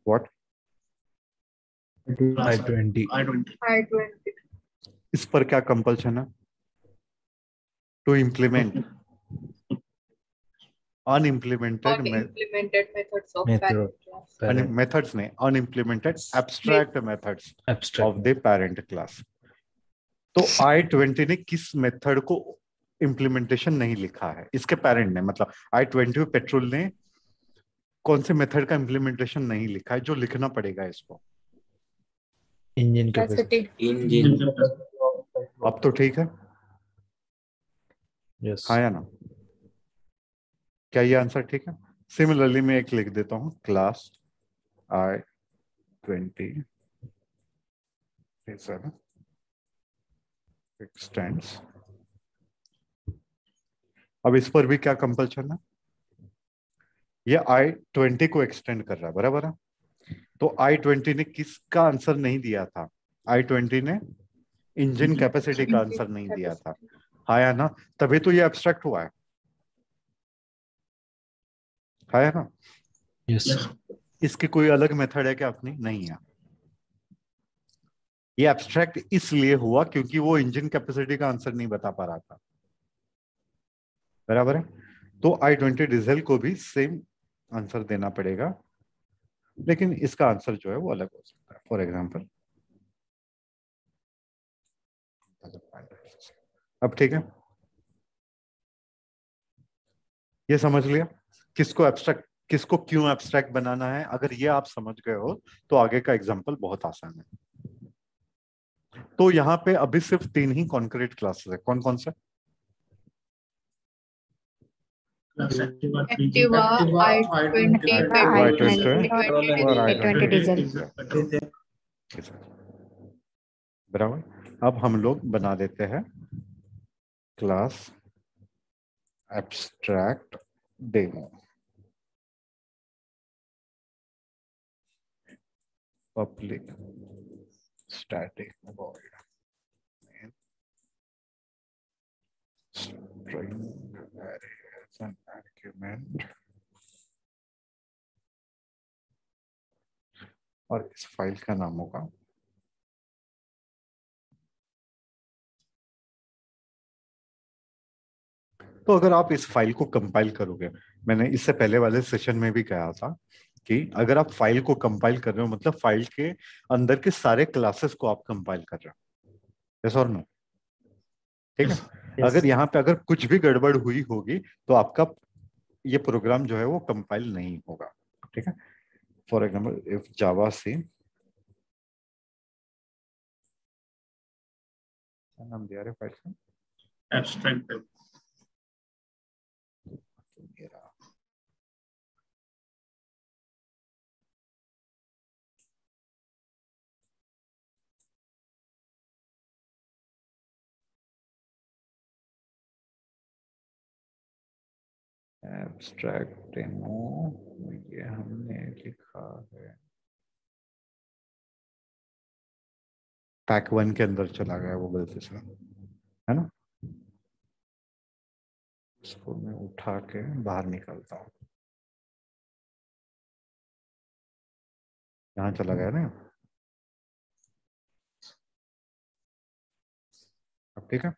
what? I20. I20. इस पर क्या कंपल्शन है? To implement unimplemented Unimplemented methods of Method. parent class. Methods नहीं, unimplemented abstract methods of Abstract. The parent class. तो i20 ने किस मेथड को इम्प्लीमेंटेशन नहीं लिखा है? इसके पेरेंट ने, मतलब i20 पेट्रोल ने कौन से मेथड का इम्प्लीमेंटेशन नहीं लिखा है, जो लिखना पड़ेगा इसको? Engine capacity. Capacity. अब तो ठीक है, Yes. हाँ या ना? क्या ये आंसर ठीक है? सिमिलरली मैं एक लिख देता हूं, क्लास i20 एक्सटेंड्स। अब इस पर भी क्या कंपल्शन है? ये i20 को एक्सटेंड कर रहा है, बराबर है। तो i20 ने किसका आंसर नहीं दिया था? i20 ने इंजन कैपेसिटी का आंसर नहीं दिया था, हाँ या ना? तभी तो ये एब्स्ट्रैक्ट हुआ है ना? Yes. इसकी कोई अलग मेथड है क्या अपनी? नहीं है। ये एब्स्ट्रैक्ट इसलिए हुआ क्योंकि वो इंजन कैपेसिटी का आंसर नहीं बता पा रहा था, बराबर है। तो i20 डीजल को भी सेम आंसर देना पड़ेगा, लेकिन इसका आंसर जो है वो अलग हो सकता है। फॉर एग्जाम्पल, अब ठीक है, ये समझ लिया किसको एब्स्ट्रैक्ट, किसको क्यों एब्स्ट्रैक्ट बनाना है। अगर ये आप समझ गए हो तो आगे का एग्जाम्पल बहुत आसान है। तो यहाँ पे अभी सिर्फ 3 ही कॉन्क्रीट क्लासेस है, कौन कौन से? Activa, I20, I20 और I20 डीजल। बराबर। अब हम लोग बना देते हैं class abstract demo. Public static void main string array as an argument, और इस फाइल का नाम होगा तो अगर आप इस फाइल को कंपाइल करोगे, मैंने इससे पहले वाले सेशन में भी कहा था कि अगर आप फाइल को कंपाइल कर रहे हो मतलब फाइल के अंदर के सारे क्लासेस को आप कंपाइल कर रहे हो, यस और नो? ठीक है। अगर यहाँ पे अगर कुछ भी गड़बड़ हुई होगी तो आपका ये प्रोग्राम जो है वो कंपाइल नहीं होगा, ठीक है। फॉर एग्जाम्पल, इफ जावा सी, नाम दिया रे फाइल का, Abstract. एब्स्ट्रैक्ट डेमो, ये हमने लिखा है पैक 1 के अंदर, चला गया वो गलती से, है ना। इसको मैं उठा के बाहर निकालता हूँ, यहाँ चला गया ना। अब ठीक है।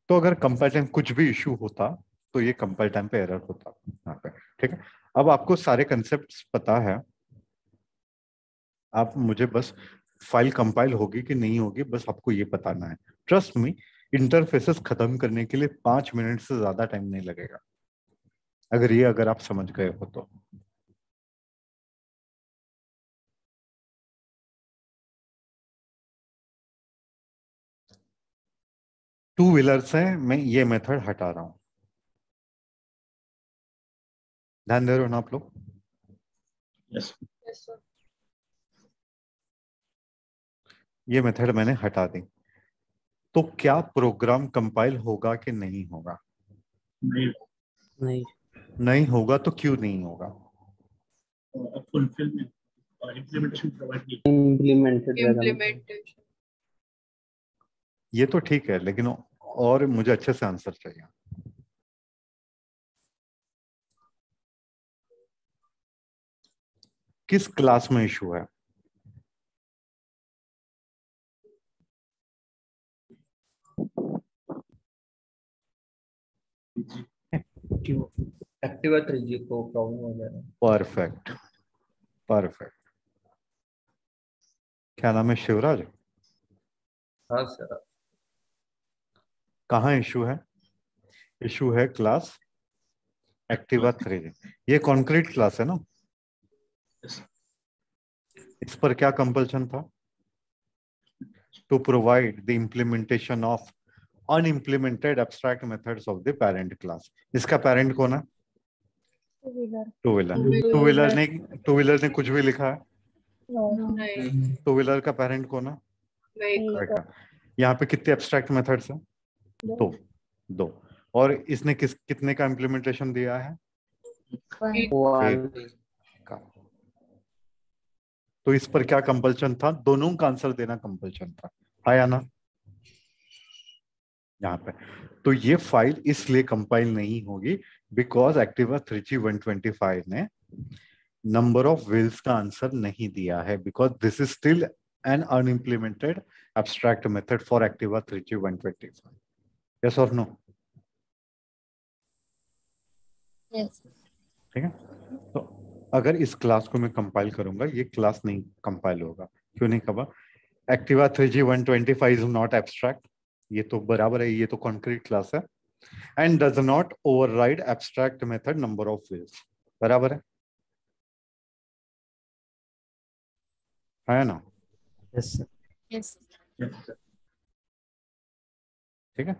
तो अगर कंपाइल टाइम कुछ भी इशू होता तो ये कंपाइल टाइम पे एरर होता यहाँ पे, ठीक है। अब आपको सारे कंसेप्ट्स पता है, आप मुझे बस फाइल कंपाइल होगी कि नहीं होगी, बस आपको ये बताना है। ट्रस्ट मी, इंटरफेसेस खत्म करने के लिए 5 मिनट से ज्यादा टाइम नहीं लगेगा, अगर आप समझ गए हो तो। टू व्हीलर्स है, मैं ये मेथड हटा रहा हूं, ध्यान दे रहे हो ना आप लोग? Yes. Yes, sir. ये मेथड मैंने हटा दी, तो क्या प्रोग्राम कंपाइल होगा कि नहीं होगा? नहीं, नहीं। नहीं होगा तो क्यों नहीं होगा? fulfillment implementation provide नहीं। Implementation. ये तो ठीक है, लेकिन और मुझे अच्छे से आंसर चाहिए। किस क्लास में इशू है? एक्टिवा 3G को प्रॉब्लम हो जाएगा। Perfect perfect. क्या नाम है? शिवराज। हाँ सर। कहाँ इशू है? इशू है क्लास एक्टिवा 3G। ये कॉन्क्रीट क्लास है ना? Yes. इस पर क्या कंपल्शन था? To provide the implementation of unimplemented abstract methods of the parent class. इसका पेरेंट कौन है? Two-wheeler. Two wheeler. Two-wheeler. Two wheeler ने कुछ भी लिखा है? No. नहीं टू व्हीलर का पेरेंट कौन है? Vehicle. यहाँ पे कितने एब्स्ट्रैक्ट मेथड्स हैं? दो. दो। और इसने कितने का इम्प्लीमेंटेशन दिया है? One. एक का। तो इस पर क्या कंपल्शन था? दोनों का आंसर देना कंपल्शन था, है या ना? यहाँ पे तो ये फाइल इसलिए कंपाइल नहीं होगी बिकॉज एक्टिवा 3G 125 ने नंबर ऑफ व्हील्स का आंसर नहीं दिया है, because this is still an unimplemented abstract method for Activa 3G 125। Yes और नो? Yes. ठीक है, तो अगर इस क्लास को मैं कंपाइल करूंगा, ये क्लास नहीं कंपाइल होगा। क्यों नहीं कहा? Activa 3G 125 is not abstract, ये तो बराबर है, ये तो कॉन्क्रीट क्लास है, and does not override abstract method number of wheels, बराबर है ना? Yes sir. Yes. Yes. ठीक है,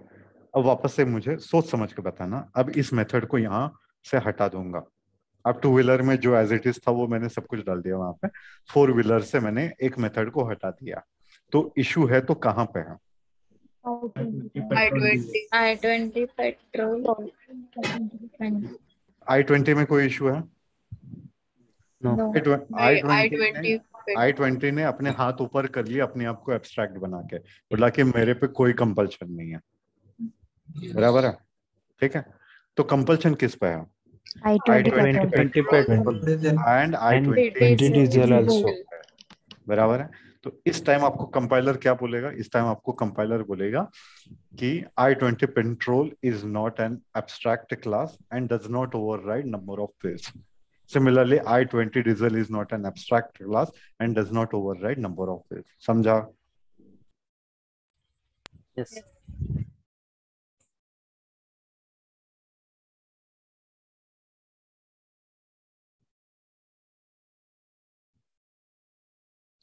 अब वापस से मुझे सोच समझ के बताना। अब इस मेथड को यहाँ से हटा दूंगा। अब टू व्हीलर में जो एज इट इज था वो मैंने सब कुछ डाल दिया वहां पे। फोर व्हीलर से मैंने एक मेथड को हटा दिया, तो इशू है तो कहाँ पे है? I-20 petrol. I-20 में कोई इशू है? No. No. I-20 ने अपने हाथ ऊपर कर लिया अपने आप को एब्स्ट्रैक्ट बना के, बोला कि मेरे पे कोई कंपल्शन नहीं है, बराबर है? ठीक है, तो कंपल्शन किस पे है? I-20 20 petrol. And I-20 diesel also. बराबर है। तो इस टाइम आपको कंपाइलर क्या बोलेगा? इस टाइम आपको कंपाइलर बोलेगा कि I-20 petrol is not an abstract class and does not override number of wheels. Similarly, I-20 diesel is not an abstract class and does not override number of wheels. समझा? Yes.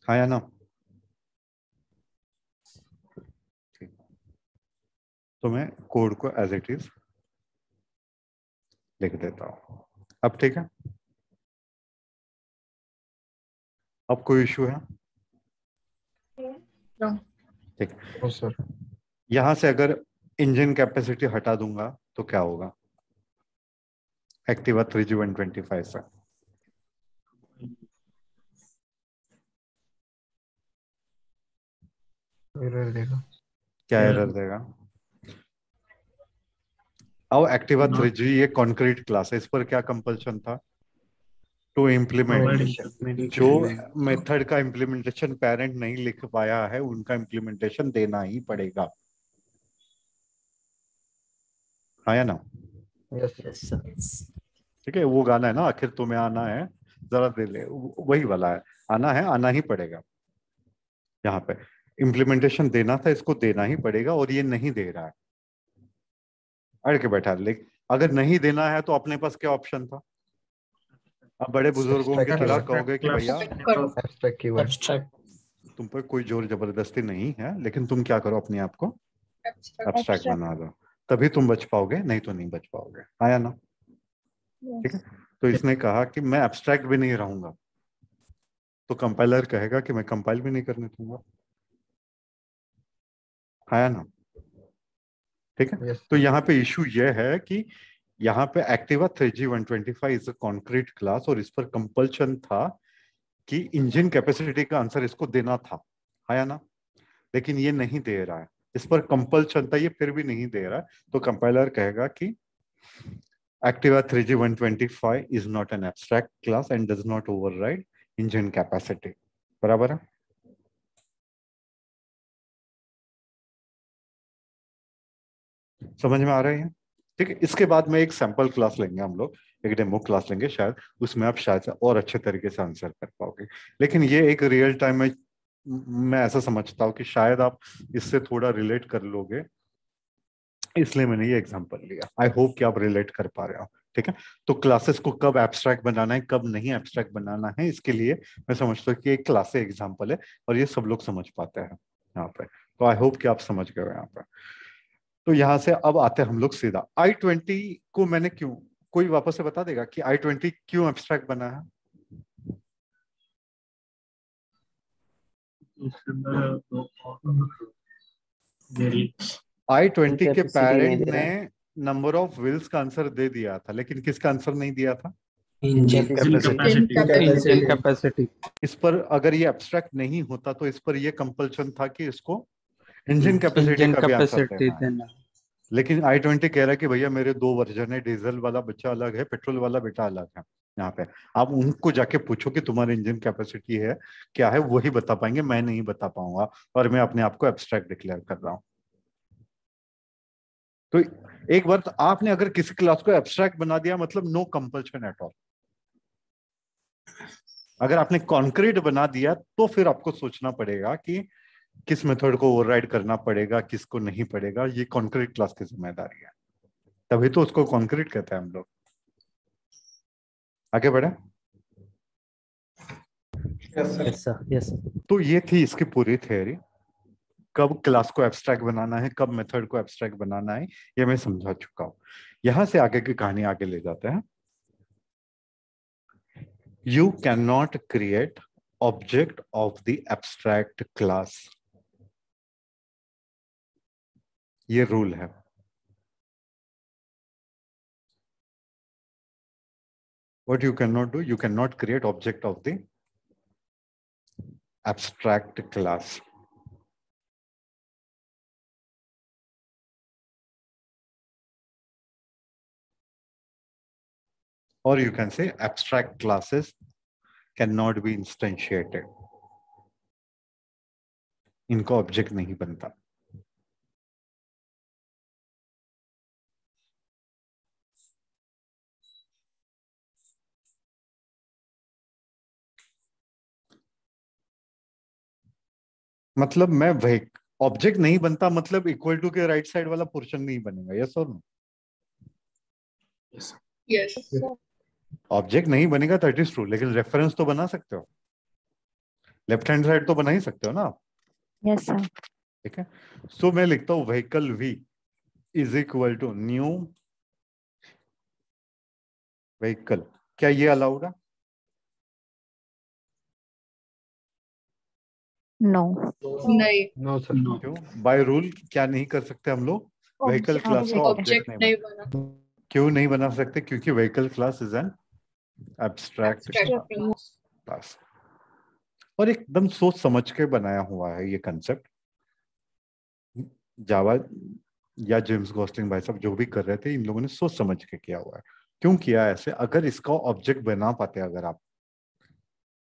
हाँ या ना? ठीक, तो मैं code को as it is लिख देता हूं। अब ठीक है, अब कोई इशू है? No. ठीक, नो सर। यहां से अगर इंजन कैपेसिटी हटा दूंगा तो क्या होगा? एक्टिवा 3G 125 से एरर देगा। क्या एरर देगा? अब एक्टिवा 3G ये कॉन्क्रीट क्लास है, इस पर क्या कंपल्शन था? To implement. जो मेथड का इम्प्लीमेंटेशन पेरेंट नहीं लिख पाया है उनका इम्प्लीमेंटेशन देना ही पड़ेगा, हाँ या ना? Yes, sir. ठीक है, वो गाना है ना, आखिर तुम्हें आना है जरा दे ले, वही वाला है, आना है, आना ही पड़ेगा। यहाँ पे इम्प्लीमेंटेशन देना था, इसको देना ही पड़ेगा और ये नहीं दे रहा है, अड़ के बैठा। लेकिन अगर नहीं देना है तो अपने पास क्या ऑप्शन था? अब बड़े बुजुर्गों की तरह कहोगे कि भैया एब्स्ट्रैक्ट कीवर्ड, एब्स्ट्रैक्ट तुम पर कोई जोर जबरदस्ती नहीं है, लेकिन तुम क्या करो, अपने आप को एब्स्ट्रैक्ट बना दो, तभी तुम बच पाओगे, नहीं तो नहीं बच पाओगे। आया ना? ठीक है। तो इसने कहा कि मैं एब्स्ट्रैक्ट भी नहीं रहूंगा, तो कंपाइलर कहेगा कि मैं कंपाइल भी नहीं करने दूंगा। आया ना? ठीक है। तो यहाँ पे इशू यह है कि यहाँ पे Activa 3G125 is a concrete class और इस पर कंपल्शन था कि इंजन कैपेसिटी का आंसर इसको देना था। आया ना? लेकिन ये नहीं दे रहा है, इस पर कंपल्शन था, ये फिर भी नहीं दे रहा है। तो कंपाइलर कहेगा कि Activa 3G125 is not an abstract class and does not override engine capacity. बराबर है? समझ में आ रहे हैं? ठीक है। इसके बाद में एक सैंपल क्लास लेंगे हम लोग, एक डेमो क्लास लेंगे, शायद उसमें आप शायद से और अच्छे तरीके से आंसर कर पाओगे। लेकिन ये एक रियल टाइम में मैं ऐसा समझता हूँ कि शायद आप इससे थोड़ा रिलेट कर लोगे, इसलिए मैंने ये एग्जांपल लिया। आई होप कि आप रिलेट कर पा रहे हो। ठीक है। तो क्लासेस को कब एब्स्ट्रैक्ट बनाना है, कब नहीं एब्स्ट्रैक्ट बनाना है, इसके लिए मैं समझता हूँ कि एक क्लास एग्जांपल है और ये सब लोग समझ पाते हैं यहाँ पे। तो आई होप कि आप समझ गए हो यहाँ पे। तो यहाँ से अब आते हैं हम लोग सीधा I-20 को मैंने क्यों, कोई वापस से बता देगा कि I-20 क्यों एब्स्ट्रैक्ट बना है? I-20 के पेरेंट ने नंबर ऑफ व्हील्स का आंसर दे दिया था, लेकिन किसका आंसर नहीं दिया था? Engine capacity. इस पर अगर ये एब्स्ट्रैक्ट नहीं होता तो इस पर ये कंपल्शन था कि इसको इंजन कैपेसिटी का भी आंसर देना है। लेकिन I-20 कह रहा है कि भैया मेरे दो वर्जन है, डीजल वाला बच्चा अलग है, पेट्रोल वाला बेटा अलग है। यहाँ पे आप उनको जाके पूछो कि तुम्हारी इंजन कैपेसिटी है क्या है, वही बता पाएंगे, मैं नहीं बता पाऊंगा, और मैं अपने आप को एब्स्ट्रैक्ट डिक्लेयर कर रहा हूं। तो एक बार तो आपने अगर किसी क्लास को एब्स्ट्रैक्ट बना दिया, मतलब नो कंपल्शन एट ऑल। अगर आपने कॉन्क्रीट बना दिया तो फिर आपको सोचना पड़ेगा कि किस मेथड को ओवरराइड करना पड़ेगा, किसको नहीं पड़ेगा। ये कॉन्क्रीट क्लास की जिम्मेदारी है, तभी तो उसको कॉन्क्रीट कहते हैं हम लोग। आगे बढ़े? Yes sir. तो ये थी इसकी पूरी थ्योरी। कब क्लास को एब्स्ट्रैक्ट बनाना है, कब मेथड को एब्स्ट्रैक्ट बनाना है, ये मैं समझा चुका हूं। यहां से आगे की कहानी आगे ले जाते हैं। You can not create object of the abstract class, ये रूल है। What you cannot do, you cannot create object of the abstract class. Or you can say abstract classes cannot be instantiated. इनका object नहीं बनता। मतलब मैं वही object नहीं बनता, मतलब इक्वल टू के राइट साइड वाला पोर्शन नहीं बनेगा। यस और नो? यस ऑब्जेक्ट नहीं बनेगा, दैट इज ट्रू, लेकिन रेफरेंस तो बना सकते हो, लेफ्ट हैंड साइड तो बना ही सकते हो ना। Yes sir. ठीक है। सो मैं लिखता हूं vehicle v is equal to new vehicle. क्या ये अलाउड है? नो नहीं, नो सर, क्यों? बाय रूल क्या नहीं कर सकते हम लोग? व्हीकल क्लास का ऑब्जेक्ट नहीं बना। क्यों नहीं बना सकते? क्योंकि vehicle class is an abstract class, और एकदम सोच समझ के बनाया हुआ है ये कंसेप्ट। जावा या जेम्स गॉसलिंग भाई साहब जो भी कर रहे थे, इन लोगों ने सोच समझ के किया हुआ है। क्यों किया ऐसे? अगर इसका ऑब्जेक्ट बना पाते, अगर आप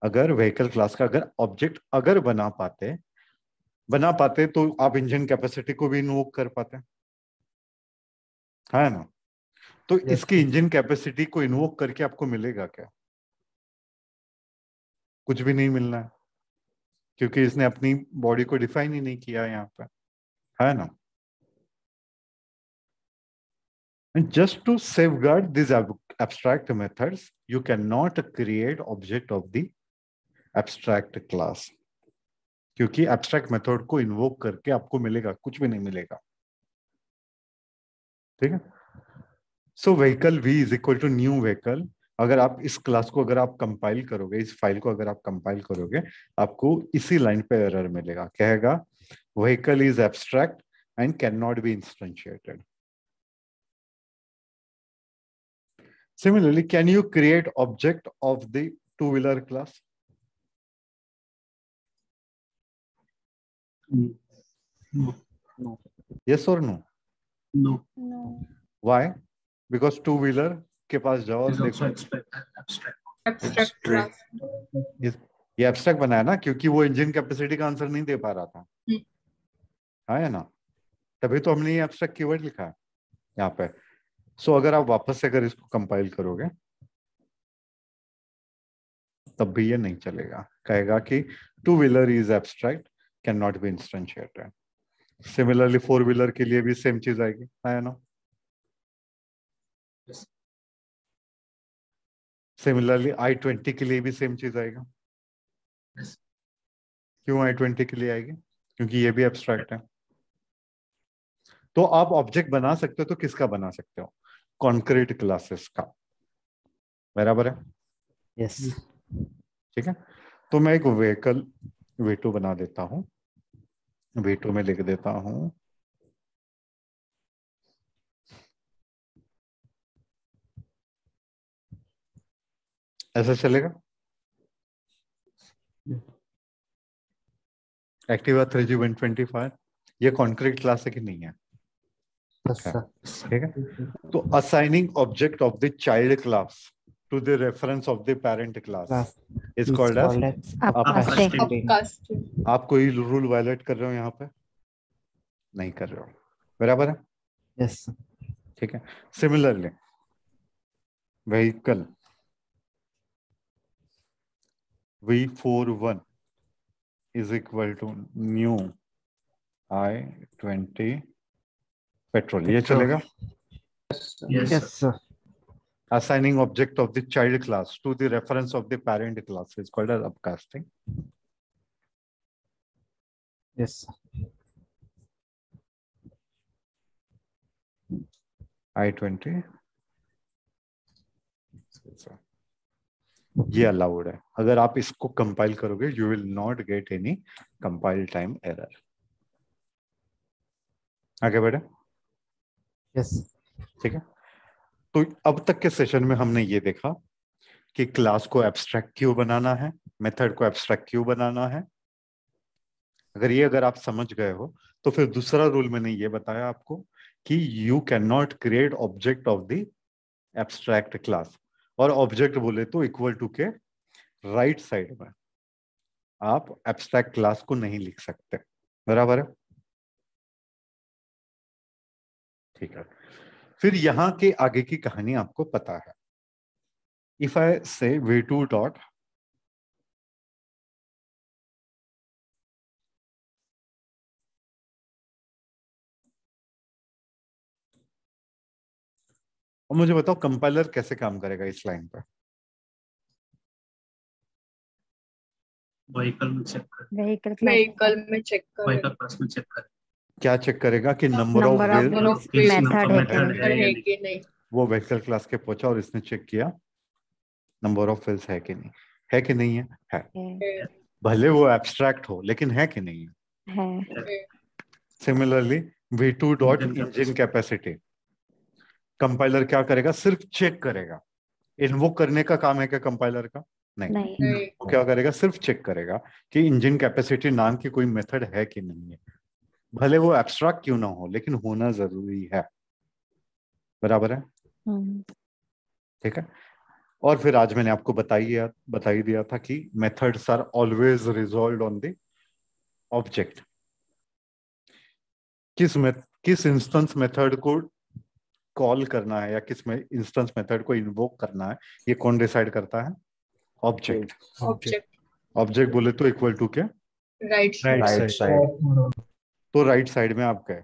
अगर व्हीकल क्लास का अगर ऑब्जेक्ट अगर बना पाते तो आप इंजन कैपेसिटी को भी इन्वोक कर पाते, है ना? तो इसकी इंजन कैपेसिटी को इन्वोक करके आपको मिलेगा क्या? कुछ भी नहीं मिलना है। क्योंकि इसने अपनी बॉडी को डिफाइन ही नहीं किया यहाँ पे, है ना। And just to safeguard these abstract methods, you cannot create object of the abstract class. क्योंकि abstract method को invoke करके आपको मिलेगा कुछ भी नहीं मिलेगा, ठीक है। So vehicle v is equal to new vehicle. अगर आप इस क्लास को अगर आप कंपाइल करोगे, इस फाइल को अगर आप कंपाइल करोगे, आपको इसी लाइन पे एरर मिलेगा, कहेगा vehicle is abstract and cannot be instantiated. Similarly, can you create object of the two-wheeler class? No. No. Yes or no? No. No. Why? Because two-wheeler के पास जाओ और It's also देखो, abstract. Abstract class. ये abstract बनाया ना, क्योंकि वो engine capacity का आंसर नहीं दे पा रहा था, है ना, तभी तो हमने ये एब्स्ट्रैक्ट कीवर्ड लिखा है यहाँ पे। सो अगर आप वापस से अगर इसको कंपाइल करोगे तब भी ये नहीं चलेगा, कहेगा कि two wheeler is abstract, can not be instantiated. Similarly four wheeler के लिए भी सेम चीज आएगी, है ना। Yes. सिमिलरली I-20 के लिए भी सेम चीज आएगा। Yes. क्यों I-20 के लिए आएगी? क्योंकि ये भी एब्स्ट्रैक्ट है। तो आप ऑब्जेक्ट बना सकते हो, तो किसका बना सकते हो? कॉन्क्रीट क्लासेस का, बराबर है। यस ठीक है, तो मैं एक व्हीकल V2 बना देता हूं, V2 में लिख देता हूं ऐसा चलेगा। एक्टिवा 3G 125 ये कॉन्क्रीट क्लास है कि नहीं है? ठीक है, तो assigning object of the child class to the reference of the parent class is called as Upcasting. Upcasting. आप कोई रूल वायलेट कर रहे हो यहाँ पे? नहीं कर रहे हो, बराबर है। यस ठीक है, similarly vehicle V41 is equal to new I-20 petrol, ये चलेगा। Yes. Yes sir Assigning object of the child class to the reference of the parent class is called as upcasting. Yes I-20 ये allowed है। अगर आप इसको compile करोगे you will not get any compile time error. आगे बढ़े। Yes ठीक है, तो अब तक के सेशन में हमने ये देखा कि क्लास को एब्स्ट्रैक्ट क्यों बनाना है, मेथड को एब्स्ट्रैक्ट क्यों बनाना है। अगर आप समझ गए हो तो फिर दूसरा रूल मैंने ये बताया आपको कि you can not create object of the abstract class. और ऑब्जेक्ट बोले तो इक्वल टू के राइट साइड में आप एब्स्ट्रैक्ट क्लास को नहीं लिख सकते, बराबर है। ठीक है, फिर यहां के आगे की कहानी आपको पता है। इफ आई से V2 डॉट और मुझे बताओ कंपाइलर कैसे काम करेगा इस लाइन पर? व्हीकल में चेक कर, Vehicle में check करें. व्हीकल क्लास में चेक कर, क्या चेक करेगा कि number of Number of wheel Number of wheels wheels method है method क्या? है या है नहीं। कि नहीं. वो व्हीकल क्लास के पहुंचा और इसने चेक किया नंबर ऑफ व्हील्स है कि नहीं, है कि नहीं है, है। भले वो एब्स्ट्रैक्ट हो लेकिन है कि नहीं है। है। Similarly V2 dot Engine engine capacity, compiler क्या करेगा? सिर्फ चेक करेगा। इन्वोक करने का काम है क्या कंपाइलर का? नहीं, नहीं। वो क्या करेगा? सिर्फ चेक करेगा कि इंजन कैपेसिटी नाम की कोई मेथड है कि नहीं है। भले वो एब्स्ट्रैक्ट क्यों ना हो लेकिन होना जरूरी है, बराबर है। ठीक है, और फिर आज मैंने आपको बताई दिया था कि methods are always resolved on the object. किस इंस्टेंस मेथड को कॉल करना है या किस में इंस्टेंस मेथड को इन्वोक करना है, ये कौन डिसाइड करता है? ऑब्जेक्ट। Object. ऑब्जेक्ट बोले तो इक्वल टू क्या? Right Right right side. Side, तो राइट साइड में आप गए।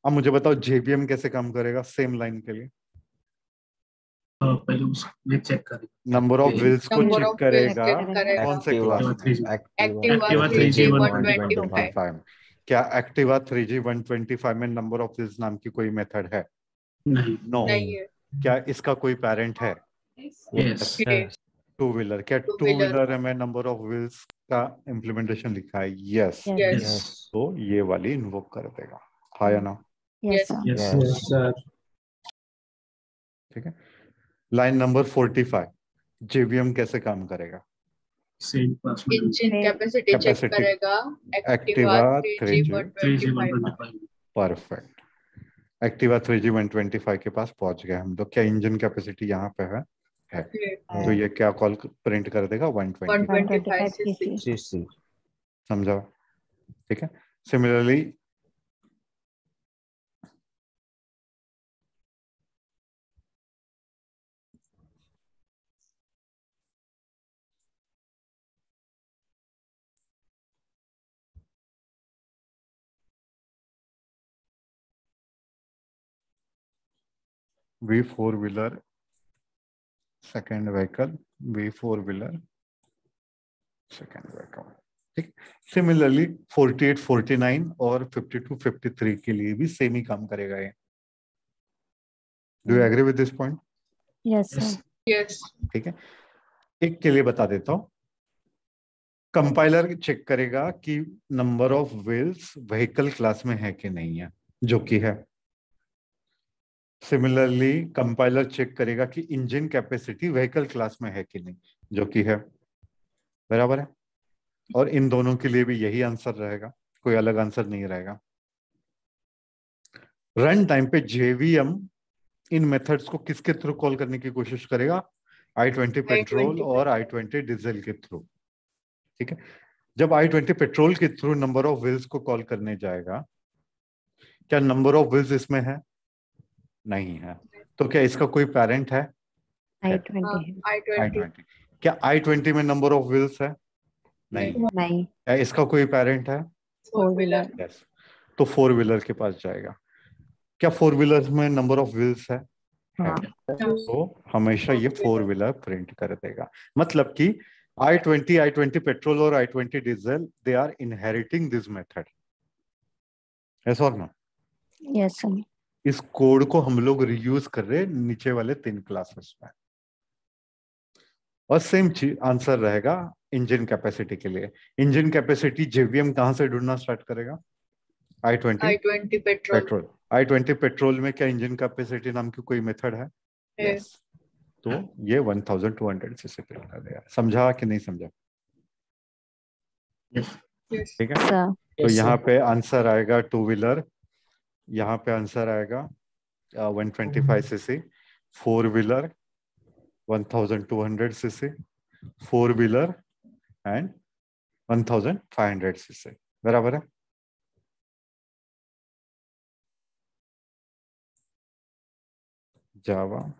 अब मुझे बताओ जेबीएम कैसे काम करेगा सेम लाइन के लिए? पहले उसमें चेक करें। नंबर ऑफ व्हील्स को नंबर चेक ऑफ करेगा करेगा कौन से क्लास में? एक्टिवा 3G 125 125 में। क्या एक्टिवा 3G 125 में नंबर ऑफ व्हील्स नाम की कोई मेथड है? नहीं। नो। नहीं है। क्या इसका कोई पेरेंट है? यस। Yes. Two wheeler. क्या टू व्हीलर में नंबर ऑफ व्हील्स का इम्प्लीमेंटेशन लिखा है? यस। यस। तो ये वाली इन्वोक कर देगा, हाँ या ना? यस। Yes sir. ठीक है। लाइन नंबर 45, जेबीएम कैसे काम करेगा? सेम क्लास में इंजन कैपेसिटी चेक Capacity. करेगा Activa Activa 3G 3G 125 125 perfect. Activa 3G 125 के पास पहुंच गए हम लोग। क्या इंजन कैपेसिटी यहाँ पे है? तो ये क्या कॉल प्रिंट कर देगा? 120। 125 cc। CC. समझा? ठीक है। Similarly V4 wheeler second vehicle, V4 wheeler second vehicle. ठीक। सिमिलरली 48, 49 और 52, 53 के लिए भी सेम ही काम करेगा ये। Do you agree with this point? Yes yes. Sir. Yes. ठीक है। एक के लिए बता देता हूं, कंपाइलर चेक करेगा कि number of wheels vehicle class में है कि नहीं है, जो कि है। सिमिलरली कंपाइलर चेक करेगा कि इंजन कैपेसिटी व्हीकल क्लास में है कि नहीं, जो कि है। बराबर है। और इन दोनों के लिए भी यही आंसर रहेगा, कोई अलग आंसर नहीं रहेगा। रन टाइम पे जेवीएम इन मेथड्स को किसके थ्रू कॉल करने की कोशिश करेगा? I-20 पेट्रोल और I-20 डीजल के थ्रू। ठीक है। जब I-20 पेट्रोल के थ्रू नंबर ऑफ व्हील्स को कॉल करने जाएगा, क्या नंबर ऑफ व्हील्स इसमें है? नहीं है। तो क्या इसका कोई पेरेंट है? I-20 I-20। क्या I-20 में नंबर ऑफ व्हील्स है? नहीं। नहीं। क्या इसका कोई पेरेंट है? 4 व्हीलर। यस। तो फोर व्हीलर के पास जाएगा। क्या फोर व्हीलर में नंबर ऑफ व्हील्स है? हाँ। तो हमेशा ये फोर व्हीलर प्रिंट कर देगा। मतलब कि I-20 पेट्रोल और I-20 diesel, they are inheriting this method. Yes और नो? Yes sir. इस कोड को हम लोग रियूज कर रहे हैं नीचे वाले 3 क्लासेस में। और सेम चीज आंसर रहेगा इंजन कैपेसिटी के लिए। इंजन कैपेसिटी जेवीएम कहां से ढूंढना स्टार्ट करेगा? I-20 petrol. I-20 पेट्रोल में क्या इंजन कैपेसिटी नाम की कोई मेथड है? यस। तो ये 1200 से प्रिंट कर देगा। समझा कि नहीं समझा? यस। ठीक है। सर। तो यहाँ पे आंसर आएगा टू व्हीलर, यहाँ पे आंसर आएगा 125 CC, four wheeler 1200 CC, four wheeler and 1500 CC. बराबर है। जावा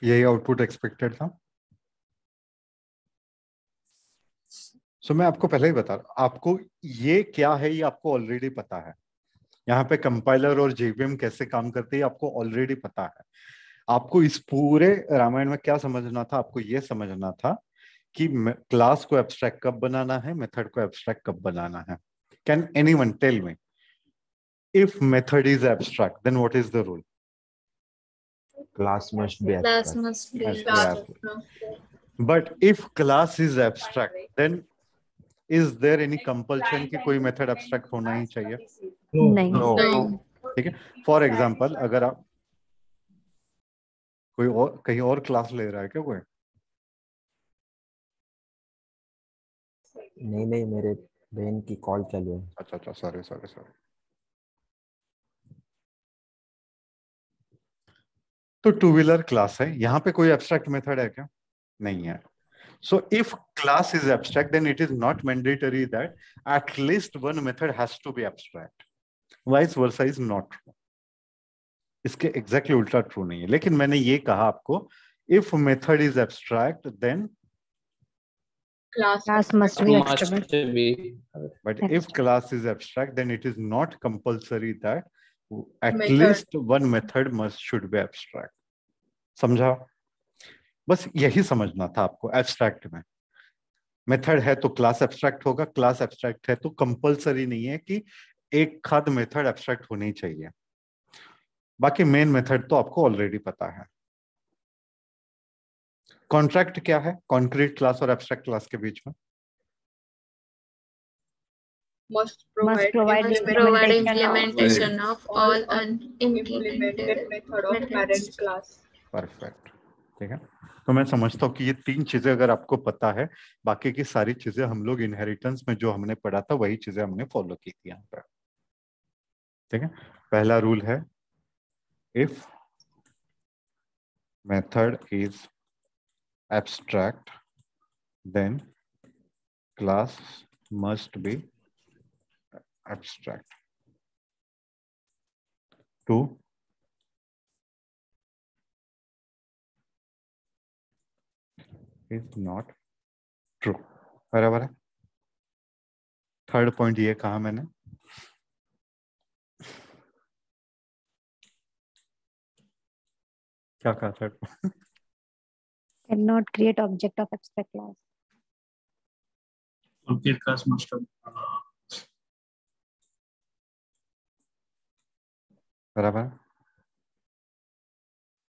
यही आउटपुट एक्सपेक्टेड था। सो मैं आपको पहले ही बता रहा हूं, आपको ये क्या है ये आपको ऑलरेडी पता है। यहाँ पे कंपाइलर और जेवीएम कैसे काम करते हैं आपको ऑलरेडी पता है। आपको इस पूरे रामायण में क्या समझना था? आपको ये समझना था कि क्लास को एब्स्ट्रैक्ट कब बनाना है, मेथड को एब्स्ट्रैक्ट कब बनाना है। Can anyone tell me, if method is abstract then what is the rule? Class must be Class abstract. must be Must be abstract. But if class is abstract, then is there any compulsion कि कोई method abstract होना ही चाहिए? नहीं। No. ठीक है। For example अगर आप कोई और कहीं और क्लास ले रहा है क्या कोई? नहीं नहीं, मेरे बहन की कॉल चालू है। अच्छा अच्छा, सॉरी सॉरी सॉरी। तो टू व्हीलर क्लास है, यहाँ पे कोई एब्स्ट्रैक्ट मेथड है क्या? नहीं है। So if class is abstract, then it is not mandatory that at least one method has to be abstract. Vice versa is not true. इसके exactly उल्टा true नहीं है. लेकिन मैंने ये कहा आपको, if method is abstract, then Class must be abstract. but if class is abstract, then it is not compulsory that at Method. least one method should be abstract. समझा? बस यही समझना था आपको एब्स्ट्रैक्ट में. मेथड है तो क्लास एब्स्ट्रैक्ट होगा, क्लास एब्स्ट्रैक्ट है तो कंपलसरी नहीं है कि एक खाद मेथड एब्स्ट्रैक्ट होनी चाहिए. बाकी मेन मेथड तो आपको ऑलरेडी पता है. कॉन्ट्रैक्ट क्या है कॉन्क्रीट क्लास और एब्स्ट्रैक्ट क्लास के बीच में? Must provide implementation of all unimplemented method of parent class. Perfect. ठीक है, तो मैं समझता हूँ कि ये तीन चीजें अगर आपको पता है, बाकी की सारी चीजें हम लोग इनहेरिटेंस में जो हमने पढ़ा था वही चीजें हमने फॉलो की थी यहाँ पर. ठीक है, पहला रूल है if method is abstract then class must be abstract. 2, is not true. बराबर है. थर्ड पॉइंट ये कहा मैंने, क्या कहा third? Cannot create object of abstract class. Complete class must have बराबर.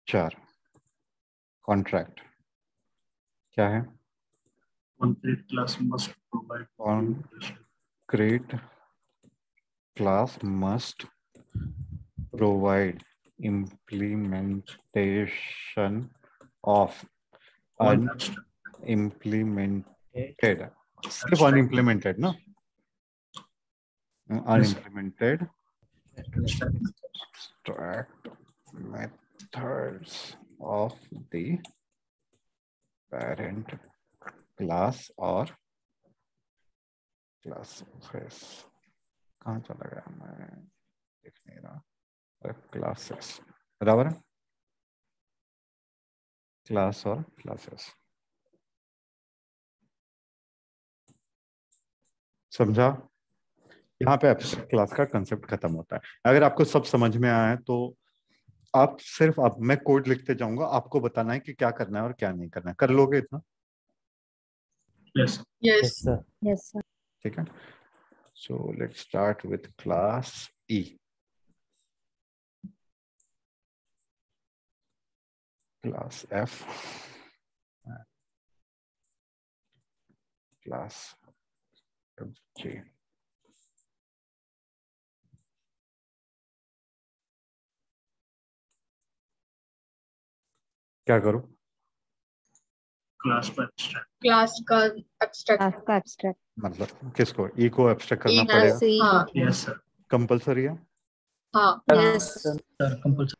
4, कॉन्ट्रैक्ट क्या है? complete class must provide Concrete class must provide implementation of one abstract. unimplemented. सिर्फ unimplemented ना? Unimplemented abstract methods of the parent class or classes. कहाँ चला गया मैं, देख नहीं रहा. क्लासेस बराबर है, क्लास और क्लासेस. समझा? यहाँ पे एब्स्ट्रैक्ट क्लास का कंसेप्ट खत्म होता है. अगर आपको सब समझ में आया है तो आप सिर्फ मैं कोड लिखते जाऊंगा, आपको बताना है कि क्या करना है और क्या नहीं करना है. कर लोगे इतना? Yes. Yes. sir. Yes, sir. ठीक है. So let's start with class E. Class F. Class G. क्या करूं? Class का abstract. Class का abstract. Class का abstract. मतलब किसको? ई को एब्स्ट्रैक्ट करना E पड़ेगा. हाँ Yes sir. कंपलसरी है. हाँ. Yes. Sir, compulsory.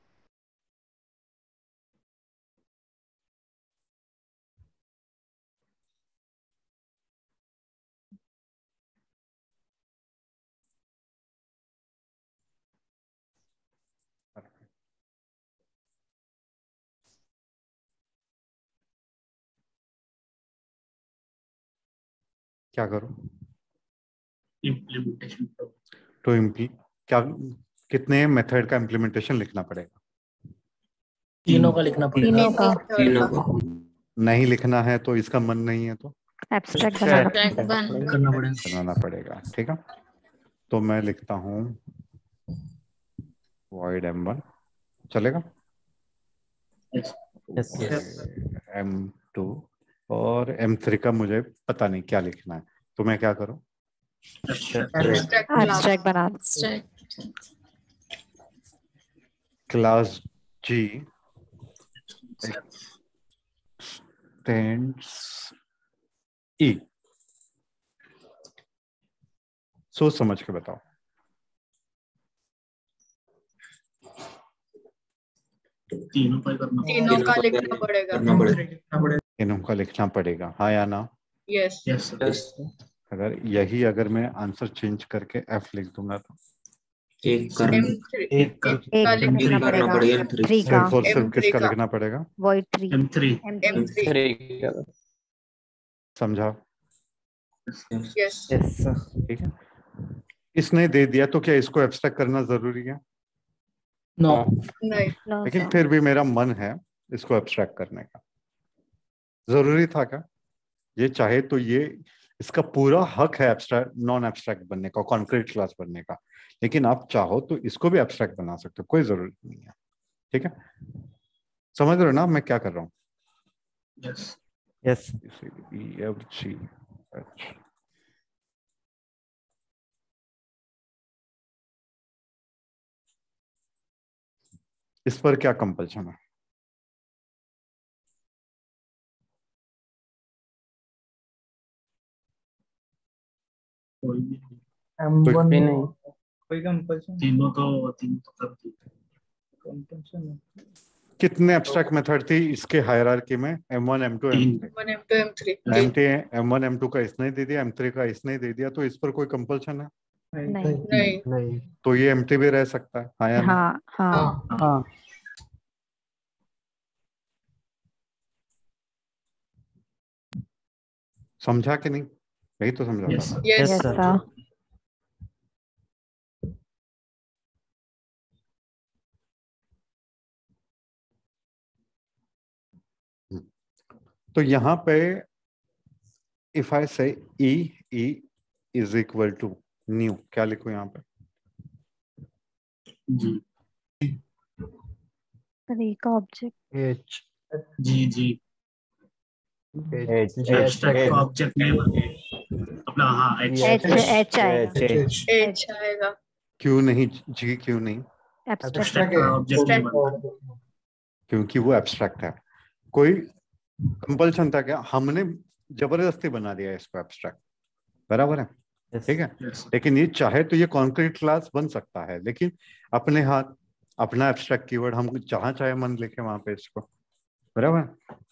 क्या करूं? Implementation. तो क्या कितने मेथड का इम्प्लीमेंटेशन लिखना पड़ेगा? तीनों का लिखना पड़ेगा. तीनों का. नहीं लिखना है तो इसका मन नहीं है तो Abstract बनाना. Abstract बन. करना पड़ेगा. बनाना पड़ेगा. ठीक है, तो मैं लिखता हूं void m1 चलेगा. Yes. Yes. m2 और m3 का मुझे पता नहीं क्या लिखना है, तो मैं क्या करूं? Abstract. Abstract class. Abstract बनाना. Abstract. Class G extends E. सोच समझ के बताओ. तीनों का ही करना तीनों का लिखना पड़ेगा. पड़ेगा. इन्हों का लिखना पड़ेगा, हाँ या ना? Yes. Yes, sir. Yes. अगर मैं आंसर चेंज करके एफ लिख दूंगा तो एक करना M3 एक का एक का लिखना करना पड़ेगा पड़ेगा M3 3 का सिर्फ और सिर्फ M3 किसका का लिखना पड़ेगा? वॉइड 3 M3 M3 समझा? Yes. यस सर ठीक है, इसने दे दिया तो क्या इसको एब्स्ट्रैक्ट करना जरूरी है? No. नहीं नो लेकिन सर फिर भी मेरा मन है इसको एब्स्ट्रैक्ट करने का, जरूरी था क्या? ये चाहे तो ये इसका पूरा हक है एब्स्ट्रैक्ट नॉन एब्स्ट्रैक्ट बनने का, कॉन्क्रीट क्लास बनने का, लेकिन आप चाहो तो इसको भी एब्स्ट्रैक्ट बना सकते हो, कोई जरूरत नहीं है। ठीक है, समझ रहे हो ना मैं क्या कर रहा हूँ? Yes. यस इस पर क्या कंपल्शन है? कोई भी नहीं। M1 भी नहीं तीनों तो कर दी। कितने एब्स्ट्रैक्ट मेथड थी इसके हायरार्की में? M1 M2 M3। 1 M2 M3 M1 M2 का इसने दे दिया, M3 का इसने दे दिया, तो इस पर कोई कंपल्शन है? नहीं नहीं नहीं तो ये M3 भी रह सकता है, हाँ या ना? हाँ हाँ हाँ समझा कि नहीं? यही तो समझा Yes, था। sir. Yes. Yes yes sir sir तो यहाँ पे if I say E is equal to new, क्या लिखो यहाँ पे? जी सर का ऑब्जेक्ट H जी H एब्स्ट्रैक्ट ऑब्जेक्ट नेम अपना, हाँ H एच एच आएगा H आएगा क्यों नहीं G, क्यों नहीं? एब्स्ट्रैक्ट एब्स्ट्रैक्ट ऑब्जेक्ट नेम क्योंकि वो एब्स्ट्रैक्ट है। कोई कंपल्शन था क्या? हमने जबरदस्ती बना दिया इसको एब्स्ट्रैक्ट, बराबर है? ठीक है, Yes. लेकिन ये चाहे तो ये कॉन्क्रीट क्लास बन सकता है, लेकिन अपने हाथ अपना एब्स्ट्रैक्ट कीवर्ड हम जहां चाहे मन लिखे वहां पे इसको, बराबर?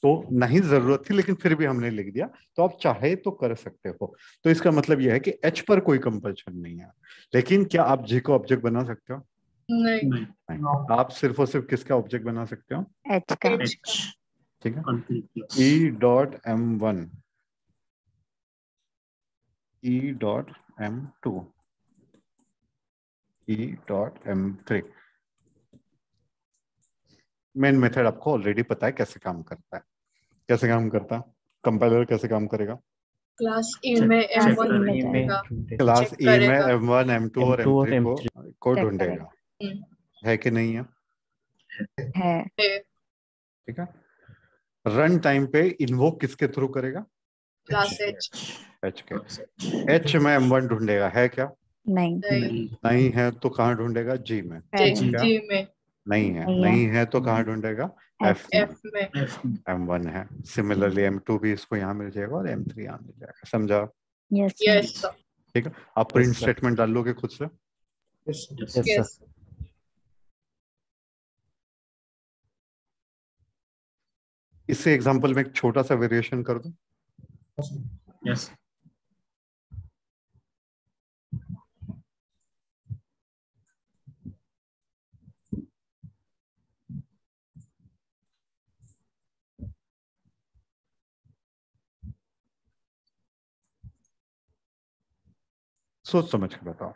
तो नहीं जरूरत थी लेकिन फिर भी हमने लिख दिया, तो आप चाहे तो कर सकते हो। तो इसका मतलब यह है कि एच पर कोई कंपल्शन नहीं है, लेकिन क्या आप जी को ऑब्जेक्ट बना सकते हो? नहीं नहीं नहीं। आप सिर्फ और सिर्फ किसका ऑब्जेक्ट बना सकते हो? एच का H H ठीक है, complete E.M1 E.M2 E.M3 main method आपको ऑलरेडी पता है कैसे काम करता है। कैसे काम करता है? कंपाइलर कैसे काम करेगा? क्लास E में M1 E में ढूंढेगा क्लास check E में करेगा। M1 M2 और M2 और M3 को Check ढूंढेगा, हम्म, है कि नहीं है? है है ठीक है, रन टाइम पे इन्वोक किसके थ्रू करेगा? क्लास H एच के। एच में M1 ढूंढेगा, है क्या? नहीं नहीं नहीं है तो कहाँ ढूंढेगा? जी में। है G क्या? G में नहीं है, नहीं है। नहीं है तो कहाँ ढूंढेगा? F F में। F में F M1 है, सिमिलरली M2 भी इसको यहाँ मिल जाएगा और M3 यहाँ मिल जाएगा, समझा? यस yes sir ठीक है, आप प्रिंट स्टेटमेंट डाल लोगे खुद से? यस yes सर इससे एग्जांपल में एक छोटा सा वेरिएशन कर दूं। yes सोच समझ के बताओ।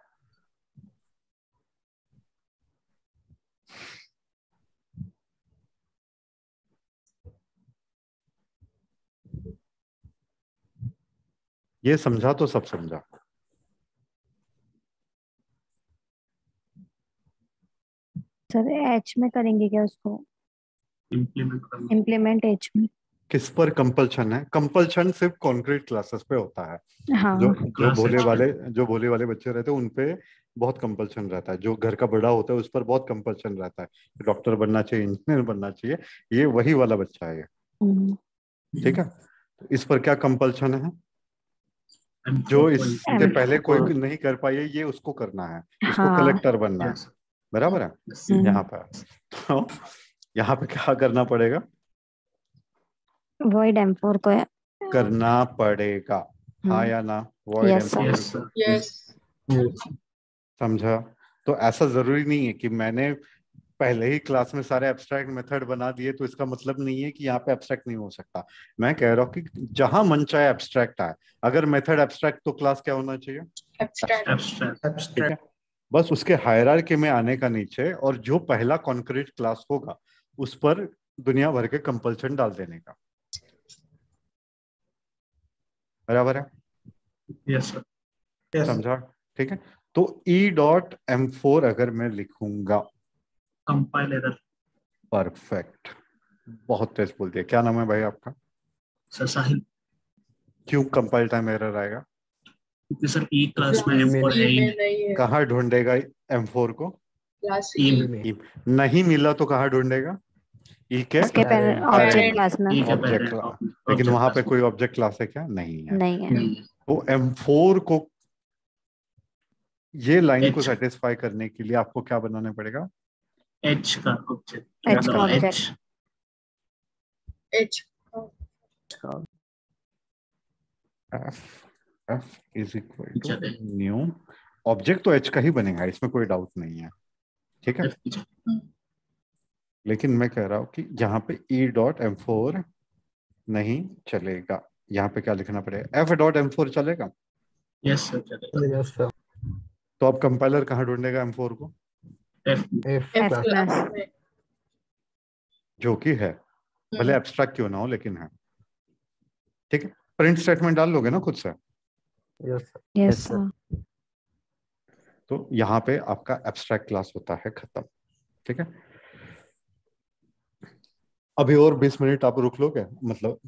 ये समझा तो सब समझा। सर एच में करेंगे क्या उसको? इम्प्लीमेंट करना इम्प्लीमेंट एच में। किस पर कंपल्शन है? कंपल्शन सिर्फ कॉन्क्रीट क्लासेस पे होता है। हाँ जो Class भोले वाले बच्चे रहते हैं उन पे बहुत कंपल्शन रहता है। जो घर का बड़ा होता है उस पर बहुत कंपल्शन रहता है, डॉक्टर बनना चाहिए, इंजीनियर बनना चाहिए। ये वही वाला बच्चा है ये, ठीक है? तो इस पर क्या कंपल्शन है? जो इसके पहले कोई नहीं कर पाए ये उसको करना है, इसको हाँ कलेक्टर बनना है, Yes. बराबर है? हम्म। यहाँ पर तो यहाँ पे क्या करना पड़ेगा? void M4 को करना पड़ेगा, हाँ या ना? Void Yes, sir. Yes, sir. Yes. समझा? तो ऐसा जरूरी नहीं है कि मैंने पहले ही क्लास में सारे एब्स्ट्रैक्ट मेथड बना दिए तो इसका मतलब नहीं है कि यहाँ पे एब्स्ट्रैक्ट नहीं हो सकता। मैं कह रहा हूँ कि जहां मन चाहे एब्स्ट्रैक्ट आए, अगर मेथड एब्स्ट्रैक्ट तो क्लास क्या होना चाहिए? Abstract. Abstract. ठीक है, बस उसके हायरार्की में आने का नीचे, और जो पहला कॉन्क्रीट क्लास होगा उस पर दुनिया भर के कंपल्शन डाल देने का। बराबर है? Yes, sir. Yes. समझा? ठीक है, तो E.M4 अगर मैं लिखूंगा, Compile error. परफेक्ट, बहुत तेज बोल दिया। क्या नाम है भाई आपका? Sir, साहिल. क्यों कंपाइल टाइम एरर आएगा? क्योंकि सर E क्लास में M4 है E ही में नहीं. नहीं है। कहाँ ढूंढेगा M4 को? क्लास E E में. E नहीं मिला तो कहाँ ढूंढेगा? E के उसके Parent. Object Parent. क्लास में E के ऑब्जेक्ट parent क्लास, object लेकिन वहां पे class कोई ऑब्जेक्ट क्लास है क्या? नहीं है। नहीं है। नहीं. तो M4 को, ये लाइन को H. सेटिस्फाई करने के लिए आपको क्या बनाना पड़ेगा? H का ऑब्जेक्ट. H का object. H. F is equal to चले. न्यू, ऑब्जेक्ट तो H का ही बनेगा, इसमें कोई डाउट नहीं है। ठीक है, F की जगह. लेकिन मैं कह रहा हूं कि यहाँ पे E.M4 नहीं चलेगा, यहाँ पे क्या लिखना पड़ेगा? F.M4 चलेगा? Yes, sir, चलेगा. Yes, sir. तो अब कंपाइलर कहाँ ढूंढेगा M4 को? F. F F class. Class में। जो कि है, भले एब्स्ट्रैक्ट क्यों ना हो, लेकिन है। ठीक है, प्रिंट स्टेटमेंट डाल लोगे ना खुद से? Yes, sir. Yes Yes, sir. तो यहाँ पे आपका एब्स्ट्रैक्ट क्लास होता है खत्म। ठीक है, अभी और 20 मिनट आप रुक लोगे, मतलब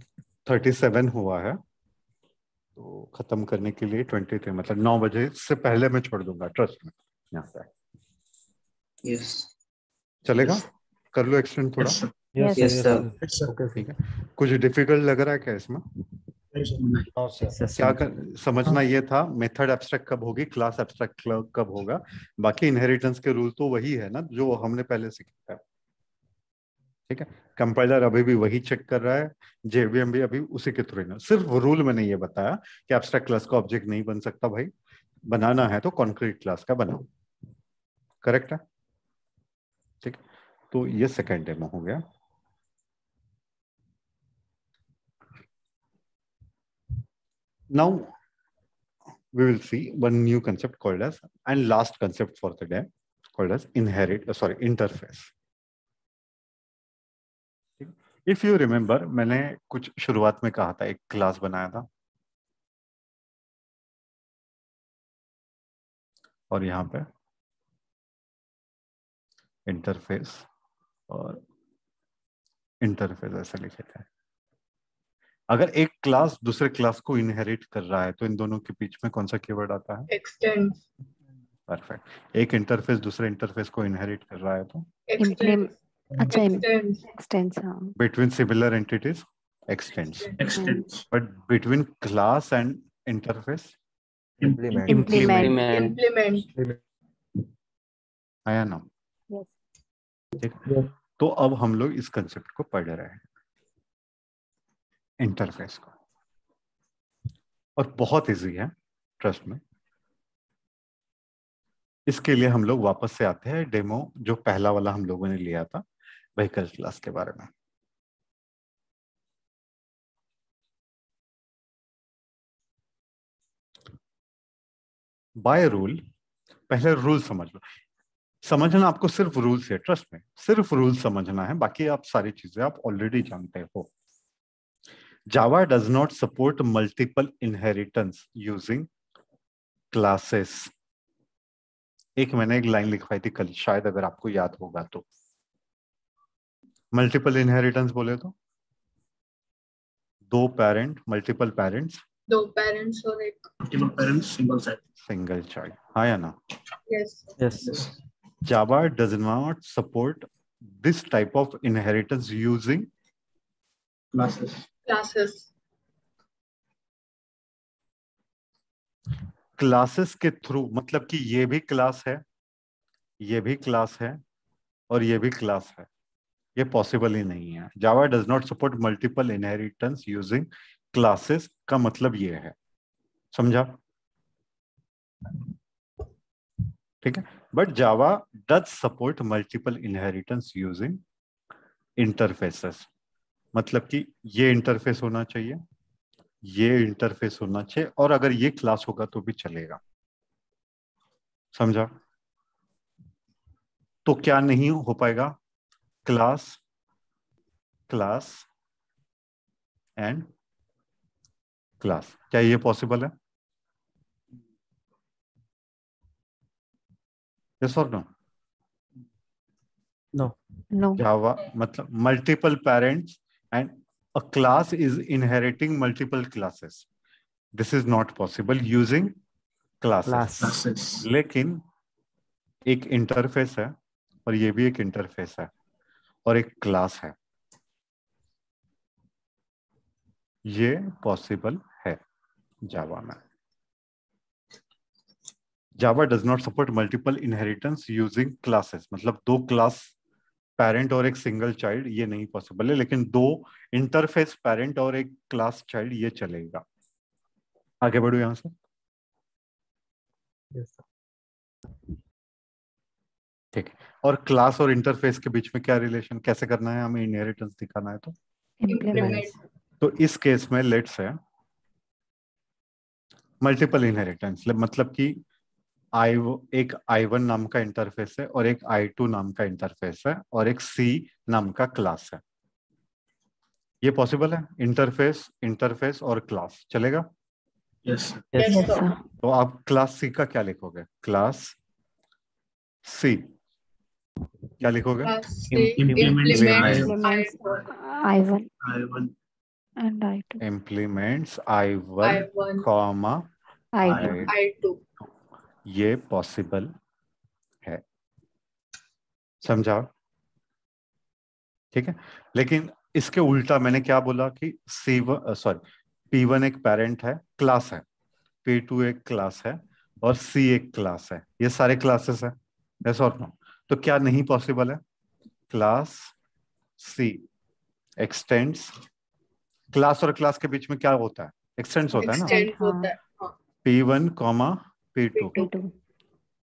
37 हुआ है, तो खत्म करने के लिए 23, मतलब 9 बजे से पहले मैं छोड़ दूंगा, ट्रस्ट में। यहाँ पे Yes. चलेगा? कर लो एक्सटेंड थोड़ा। Yes, sir. Yes, Yes, sir. sir. Yes, sir. Okay, ठीक है, कुछ डिफिकल्ट लग रहा है क्या इसमें? नहीं. No, sir. क्या समझना ये था, मेथड एब्स्ट्रैक्ट कब होगी, क्लास एब्स्ट्रैक्ट कब होगा, बाकी इनहेरिटेंस के रूल तो वही है ना जो हमने पहले सीखा है। ठीक है, कंपाइलर अभी भी वही चेक कर रहा है, जेवीएम भी अभी उसी के थ्रू है। सिर्फ रूल मैंने ये बताया कि एब्स्ट्रैक्ट क्लास का ऑब्जेक्ट नहीं बन सकता भाई, बनाना है तो कॉन्क्रीट क्लास का बनाओ। करेक्ट है? ठीक, तो ये सेकेंड डेमो हो गया। Now we will see one new concept called as, and last concept for the day, called as interface. If you remember, मैंने कुछ शुरुआत में कहा था, एक क्लास बनाया था और यहाँ पे इंटरफेस और इंटरफेस ऐसे लिखे थे। अगर एक क्लास दूसरे क्लास को इनहेरिट कर रहा है तो इन दोनों के बीच में कौन सा कीवर्ड आता है? Extend. परफेक्ट। एक इंटरफेस दूसरे इंटरफेस को इनहेरिट कर रहा है तो Extend. अच्छा Extend. एक्सटेंस। हाँ between similar entities x tends, Extends. But between class and interface Implement. Implement. Implement. आया ना? Yes. ठीक, तो अब हम लोग इस कंसेप्ट को पढ़ रहे हैं, इंटरफेस को, और बहुत इजी है, ट्रस्ट में। इसके लिए हम लोग वापस से आते हैं डेमो जो पहला वाला हम लोगों ने लिया था व्हीकल क्लास के बारे में। बाय रूल, पहले रूल समझ लो। समझना आपको सिर्फ रूल से, ट्रस्ट में सिर्फ रूल समझना है, बाकी आप सारी चीजें आप ऑलरेडी जानते हो। Java does not support multiple inheritance using classes. एक मैंने एक लाइन लिखवाई थी कल, शायद अगर आपको याद होगा तो। मल्टीपल इनहेरिटेंस बोले तो दो पेरेंट, मल्टीपल पेरेंट्स, दो पेरेंट्स और एक। Multiple parents, single child. Single child, हाँ या ना? Yes. Yes, Yes. sir. Java does not support this type of inheritance using Classes. Classes. Classes के थ्रू, मतलब कि ये भी क्लास है, ये भी क्लास है, और ये भी क्लास है, ये पॉसिबल ही नहीं है। Java does not support multiple inheritance using classes का मतलब ये है, समझा? ठीक है, but Java does support multiple inheritance using interfaces. मतलब कि ये इंटरफेस होना चाहिए, ये इंटरफेस होना चाहिए, और अगर ये क्लास होगा तो भी चलेगा, समझा? तो क्या नहीं हो पाएगा? क्लास, क्लास एंड क्लास, क्या ये पॉसिबल है? यस और नो? No. No. जावा मतलब multiple parents and a class is inheriting multiple classes. This is not possible using classes. Class. Classes. लेकिन एक इंटरफेस है, और ये भी एक इंटरफेस है, और एक क्लास है, ये पॉसिबल है जावा में। Java does not support multiple inheritance using classes, मतलब दो क्लास पेरेंट और एक सिंगल चाइल्ड, ये नहीं पॉसिबल है, लेकिन दो इंटरफेस पेरेंट और एक क्लास चाइल्ड ये चलेगा। आगे बढ़ो यहां से। Yes, sir. ठीक है, और क्लास और इंटरफेस के बीच में क्या रिलेशन, कैसे करना है हमें? इनहेरिटेंस दिखाना है तो Implement. तो इस केस में लेट्स है मल्टीपल इनहेरिटेंस, मतलब कि एक I1 नाम का इंटरफेस है, और एक I2 नाम का इंटरफेस है, और एक C नाम का क्लास है। ये पॉसिबल है? इंटरफेस, इंटरफेस और क्लास चलेगा? Yes. Yes. Yes, sir. तो आप क्लास C का क्या लिखोगे? क्लास C क्या लिखोगे? Implements implements I1 I1 and I2. Implements I1 I1 comma I2. I2 ये पॉसिबल है, समझा? ठीक है, लेकिन इसके उल्टा मैंने क्या बोला कि P1 एक पेरेंट है, क्लास है, P2 एक क्लास है, और C एक क्लास है, ये सारे क्लासेस है, यस और नो? तो क्या नहीं पॉसिबल है? क्लास C एक्सटेंड्स, क्लास और क्लास के बीच में क्या होता है? एक्सटेंड्स होता है ना, extend होता है, हाँ, P1 कॉमा P2, P2.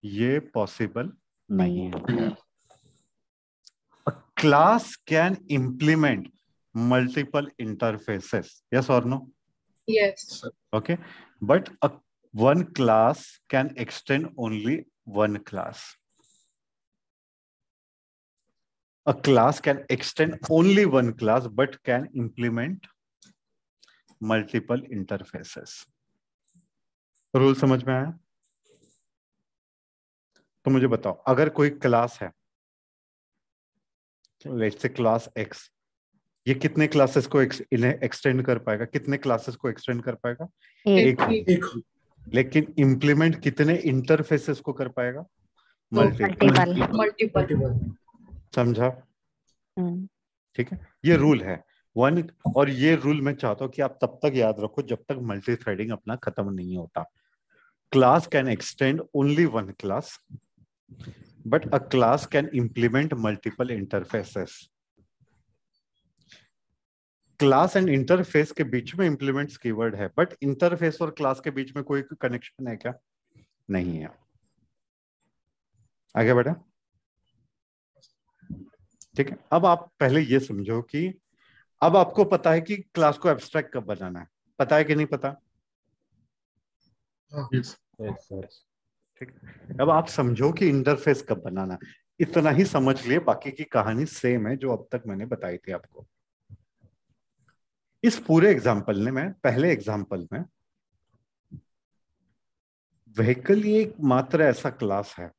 ये पॉसिबल नहीं नहीं है। है। Class can implement multiple interfaces, yes or no? yes, Okay, but one class can extend only one class. A class can extend only one class but can implement multiple interfaces. Rule समझ में आया? तो मुझे बताओ, अगर कोई class है, let's say class X, ये कितने क्लासेस को एक्सटेंड कर पाएगा? कितने क्लासेस को एक्सटेंड कर पाएगा? एक एक लेकिन इंप्लीमेंट कितने इंटरफेसेस को कर पाएगा? मल्टीपल। multiple समझा? ठीक है, ये रूल है वन, और ये रूल मैं चाहता हूं कि आप तब तक याद रखो जब तक मल्टी थ्रेडिंग अपना खत्म नहीं होता। Class can extend only one class, but a class can implement multiple interfaces. Class and interface के बीच में इंप्लीमेंट्स कीवर्ड है, बट इंटरफेस और क्लास के बीच में कोई कनेक्शन है क्या? नहीं है। आगे बढ़े। ठीक है, अब आप पहले ये समझो कि अब आपको पता है कि क्लास को एब्स्ट्रैक्ट कब बनाना है, पता है कि नहीं पता? Yes. Yes, sir. ठीक है, अब आप समझो कि इंटरफेस कब बनाना है, इतना ही समझ लिए, बाकी की कहानी सेम है जो अब तक मैंने बताई थी आपको। इस पूरे एग्जाम्पल ने, मैं पहले एग्जाम्पल में व्हीकल ही एक मात्र ऐसा क्लास है,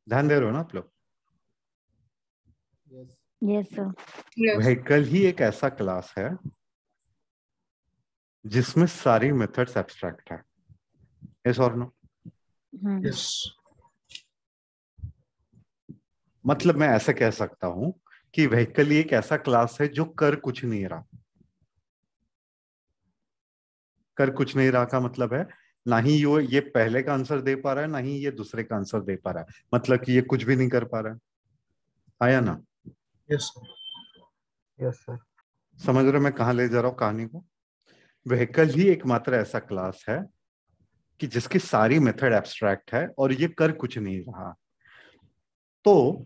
ध्यान दे रहे हो ना आप लोग? Yes sir. yes, व्हीकल ही एक ऐसा क्लास है जिसमें सारी मेथड्स एब्स्ट्रैक्ट है, यस और नो? Yes. मतलब मैं ऐसे कह सकता हूं कि व्हीकल ही एक ऐसा क्लास है जो कर कुछ नहीं रहा। कर कुछ नहीं रहा का मतलब है ना ही ये पहले का आंसर दे पा रहा है, ना ही ये दूसरे का आंसर दे पा रहा है, मतलब कि ये कुछ भी नहीं कर पा रहा है। आया ना? Yes, sir. Yes, sir. समझ रहे हो मैं कहाँ ले जा रहा हूँ कहानी को? व्हीकल ही एकमात्र ऐसा क्लास है कि जिसकी सारी मेथड एब्स्ट्रैक्ट है और ये कर कुछ नहीं रहा। तो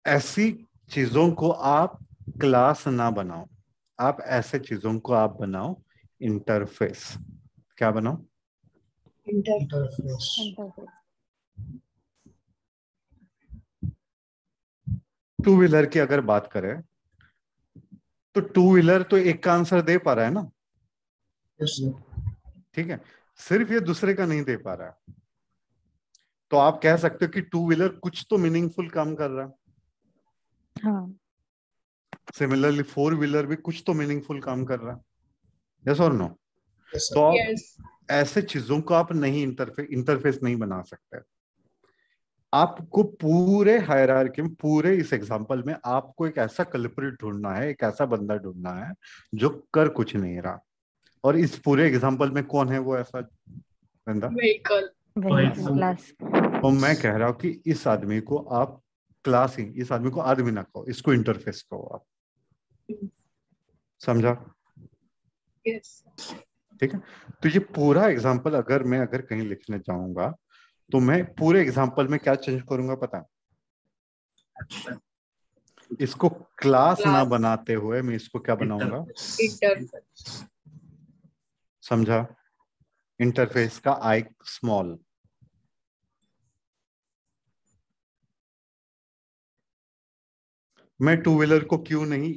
ऐसी चीजों को आप क्लास ना बनाओ, आप ऐसे चीजों को आप बनाओ इंटरफेस। क्या बनाओ? Interface. टू व्हीलर की अगर बात करें तो टू व्हीलर तो एक का आंसर दे पा रहा है ना, Yes, sir. ठीक है, सिर्फ ये दूसरे का नहीं दे पा रहा है। तो आप कह सकते हो कि टू व्हीलर कुछ तो मीनिंगफुल काम कर रहा है। हाँ, सिमिलरली फोर व्हीलर भी कुछ तो मीनिंगफुल काम कर रहा है। यस और नो? Yes, sir. तो आप Yes. ऐसे चीजों को आप नहीं इंटरफेस नहीं बना सकते। आपको पूरे हायरार्की में, पूरे इस एग्जांपल में आपको एक ऐसा कल्प्रिट ढूंढना है, एक ऐसा बंदा ढूंढना है जो कर कुछ नहीं रहा। और इस पूरे एग्जांपल में कौन है वो ऐसा बंदा? Vehicle. vehicle class. तो मैं कह रहा हूं कि इस आदमी को आप क्लास ही, इस आदमी को आदमी ना कहो, इसको इंटरफेस कहो आप। समझा? Yes. ठीक है। तो ये पूरा एग्जांपल अगर कहीं लिखने जाऊंगा तो मैं पूरे एग्जांपल में क्या चेंज करूंगा पता है? इसको क्लास ना Class. बनाते हुए मैं इसको क्या बनाऊंगा? Interface. समझा? इंटरफेस का आई स्मॉल। मैं टू व्हीलर को क्यों नहीं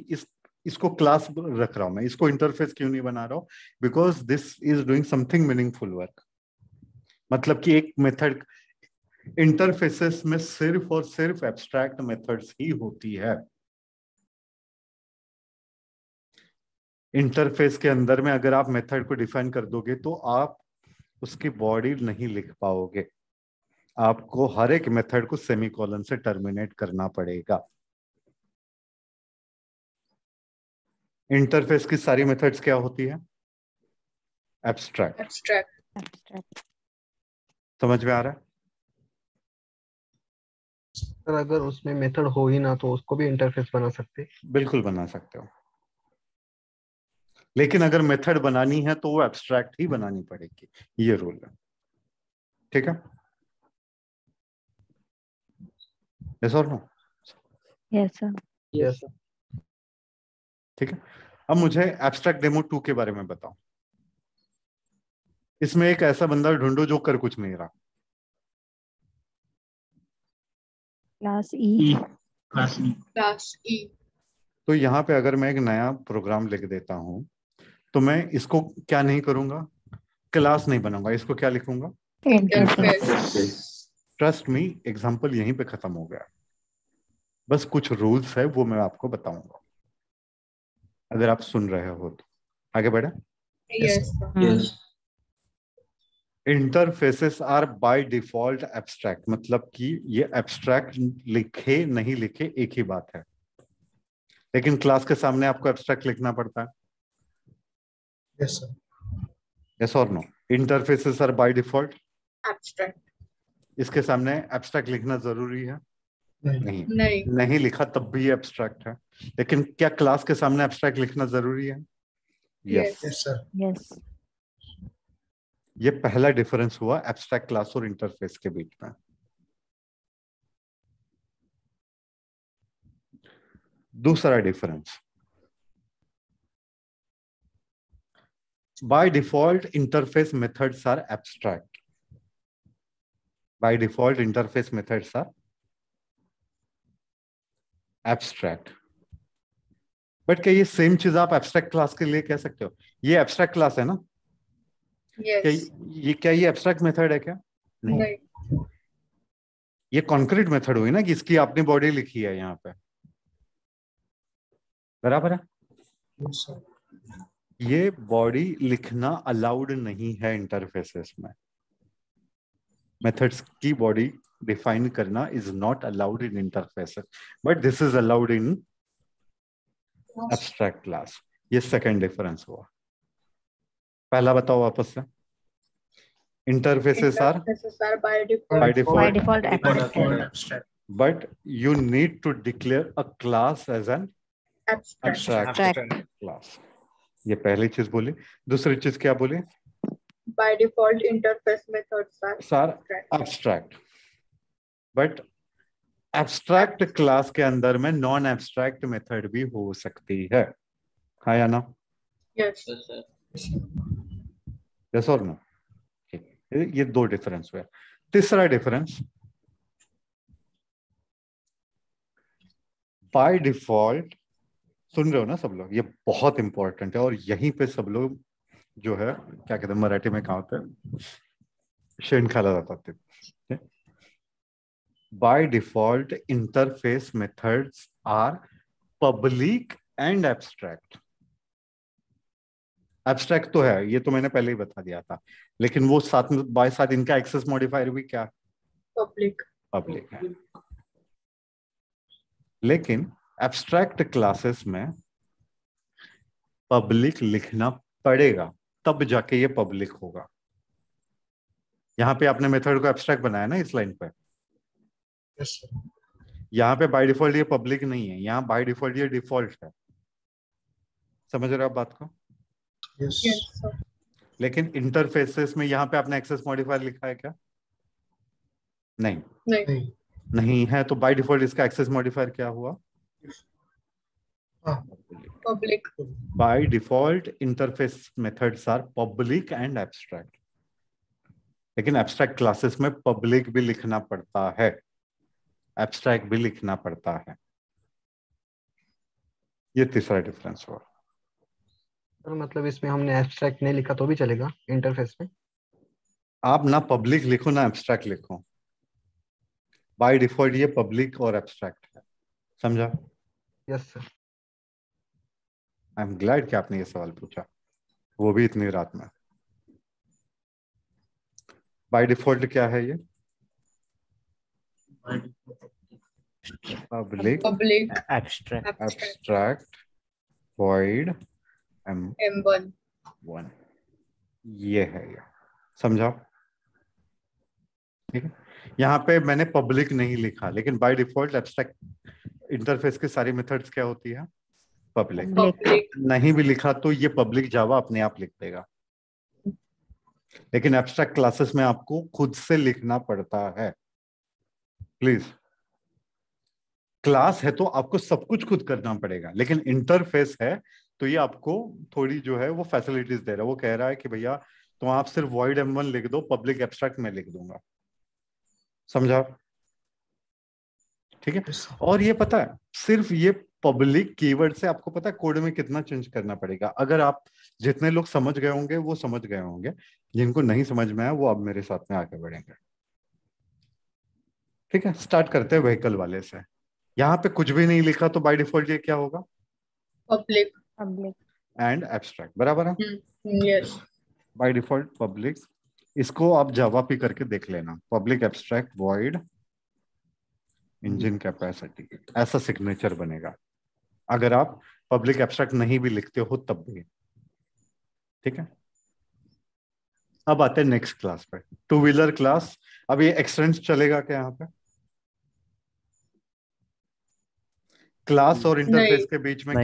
इसको क्लास रख रहा हूं, मैं इसको इंटरफेस क्यों नहीं बना रहा हूं? Because this is doing something meaningful work. मतलब कि एक मेथड, इंटरफेसेस में सिर्फ और सिर्फ एब्स्ट्रैक्ट मेथड्स ही होती है। इंटरफेस के अंदर में अगर आप मेथड को डिफाइन कर दोगे तो आप उसकी बॉडी नहीं लिख पाओगे। आपको हर एक मेथड को सेमीकोलन से टर्मिनेट करना पड़ेगा। इंटरफेस की सारी मेथड्स क्या होती है? एब्स्ट्रैक्ट। Abstract. Abstract. समझ में आ रहा है? सर अगर उसमें मेथड हो ही ना तो उसको भी इंटरफेस बना सकते। बिल्कुल बना सकते हो, लेकिन अगर मेथड बनानी है तो वो एब्स्ट्रैक्ट ही बनानी पड़ेगी, ये रूल है। ठीक है? यस और no? Yes, sir. Yes sir. ठीक है। अब मुझे एब्स्ट्रैक्ट डेमो 2 के बारे में बताओ। इसमें एक ऐसा बंदा ढूंढो जो कर कुछ नहीं रहा। Class E. क्लास ई। Class E. तो यहाँ पे अगर मैं एक नया प्रोग्राम लिख देता हूं तो मैं इसको क्या नहीं करूंगा? क्लास नहीं बनाऊंगा, इसको क्या लिखूंगा? Interface. ट्रस्ट मी, एग्जाम्पल यहीं पे खत्म हो गया। बस कुछ रूल्स है वो मैं आपको बताऊंगा, अगर आप सुन रहे हो तो। आगे बढ़े। Yes, sir. Yes. Interfaces are by default abstract, मतलब कि ये एब्स्ट्रैक्ट लिखे नहीं लिखे एक ही बात है, लेकिन क्लास के सामने आपको एब्स्ट्रैक्ट लिखना पड़ता है। Yes, sir. यस और no? Interfaces are by default, Abstract. इसके सामने एब्स्ट्रैक्ट लिखना जरूरी है? नहीं। नहीं. नहीं लिखा तब भी एब्स्ट्रैक्ट है, लेकिन क्या क्लास के सामने एब्स्ट्रैक्ट लिखना जरूरी है? यस। Yes, sir. Yes. ये पहला डिफरेंस हुआ एब्स्ट्रैक्ट क्लास और इंटरफेस के बीच में। दूसरा difference, by default interface methods are abstract. By default interface methods are abstract. But क्या ये सेम चीज आप एब्स्ट्रैक्ट क्लास के लिए कह सकते हो? ये एब्स्ट्रैक्ट क्लास है ना? Yes. क्या ये एब्स्ट्रैक्ट मेथड है क्या? नहीं. ये कॉन्क्रीट मेथड हुई ना कि इसकी आपने बॉडी लिखी है यहाँ पे, बराबर है? Yes, sir. ये बॉडी लिखना अलाउड नहीं है इंटरफेसेस में। मेथड्स की बॉडी डिफाइन करना is not allowed in interfaces, but this is allowed in abstract class. ये सेकंड डिफरेंस हुआ। पहला बताओ वापस से। Interfaces are Interfaces are by default. by default By default By abstract. default abstract. but you need to declare a class as an Abstract. abstract class. ये पहली चीज बोली. दूसरी चीज क्या बोली? By default, interface methods are abstract. But abstract class के अंदर में नॉन abstract मेथड भी हो सकती है. हाँ या ना? Yes. Yes or no? ये दो डिफरेंस हुए. तीसरा डिफरेंस, बाय डिफॉल्ट, सुन रहे हो ना सब लोग? ये बहुत इंपॉर्टेंट है और यहीं पे सब लोग जो है क्या कहते हैं मराठी में कहा होता है, शेण खाला जाता है. By default interface methods are public and abstract. Abstract तो है, ये तो मैंने पहले ही बता दिया था, लेकिन वो साथ में बाय साथ इनका एक्सेस मॉडिफायर भी क्या? पब्लिक है. लेकिन एब्स्ट्रैक्ट क्लासेस में पब्लिक लिखना पड़ेगा, तब जाके ये पब्लिक होगा. यहाँ पे आपने मेथड को एब्स्ट्रैक्ट बनाया ना इस लाइन पे. Yes, sir. यहाँ पे बाय डिफॉल्ट ये पब्लिक नहीं है, यहाँ बाय डिफॉल्ट ये डिफॉल्ट है. समझ रहे हो आप बात को? Yes. Yes, sir. लेकिन इंटरफेसेस में यहाँ पे आपने एक्सेस मॉडिफायर लिखा है क्या? नहीं. नहीं. नहीं है तो बाय डिफॉल्ट इसका एक्सेस मॉडिफायर क्या हुआ? हाँ. Public. By default interface methods are public and abstract. लेकिन एब्स्ट्रैक्ट क्लासेस में पब्लिक भी लिखना पड़ता है, एब्स्ट्रैक्ट भी लिखना पड़ता है. ये तीसरा डिफरेंस हुआ. सर मतलब इसमें हमने एब्स्ट्रैक्ट नहीं लिखा तो भी चलेगा इंटरफेस में? आप ना पब्लिक लिखो ना एब्स्ट्रैक्ट लिखो, बाय डिफॉल्ट ये पब्लिक और एब्स्ट्रैक्ट है. समझा? Yes sir. I am glad कि आपने ये सवाल पूछा, वो भी इतनी रात में. बाय डिफॉल्ट क्या है ये? Public abstract void M1. ये है ये. समझा? ठीक है. यहाँ पे मैंने पब्लिक नहीं लिखा, लेकिन बाय डिफॉल्ट एब्स्ट्रैक्ट इंटरफेस की सारी मेथड्स क्या होती है? पब्लिक. नहीं भी लिखा तो ये पब्लिक जावा अपने आप लिख देगा, लेकिन एब्स्ट्रैक्ट क्लासेस में आपको खुद से लिखना पड़ता है. प्लीज, क्लास है तो आपको सब कुछ खुद करना पड़ेगा, लेकिन इंटरफेस है तो ये आपको थोड़ी जो है वो फैसिलिटीज दे रहा है. वो कह रहा है कि भैया तो आप सिर्फ वॉइड M1 लिख दो, पब्लिक एब्स्ट्रैक्ट में लिख दूंगा. समझा? ठीक है. Yes, sir. और ये पता है सिर्फ ये पब्लिक कीवर्ड से आपको पता है कोड में कितना चेंज करना पड़ेगा. अगर आप जितने लोग समझ गए होंगे वो समझ गए होंगे, जिनको नहीं समझ में आया वो अब मेरे साथ में आगे बढ़ेंगे. ठीक है. स्टार्ट करते हैं व्हीकल वाले से. यहाँ पे कुछ भी नहीं लिखा तो बाय डिफॉल्ट ये क्या होगा? Public. And abstract. बराबर है? Yes. Bye default public. इसको आप जावा पे करके देख लेना, public abstract void engine capacity, ऐसा सिग्नेचर बनेगा. अगर आप पब्लिक एब्स्ट्रैक्ट नहीं भी लिखते हो तब भी. ठीक है. अब आते हैं नेक्स्ट क्लास पे, टू व्हीलर क्लास. अब ये एक्सटेंस चलेगा क्या यहाँ पे? क्लास और इंटरफेस के बीच में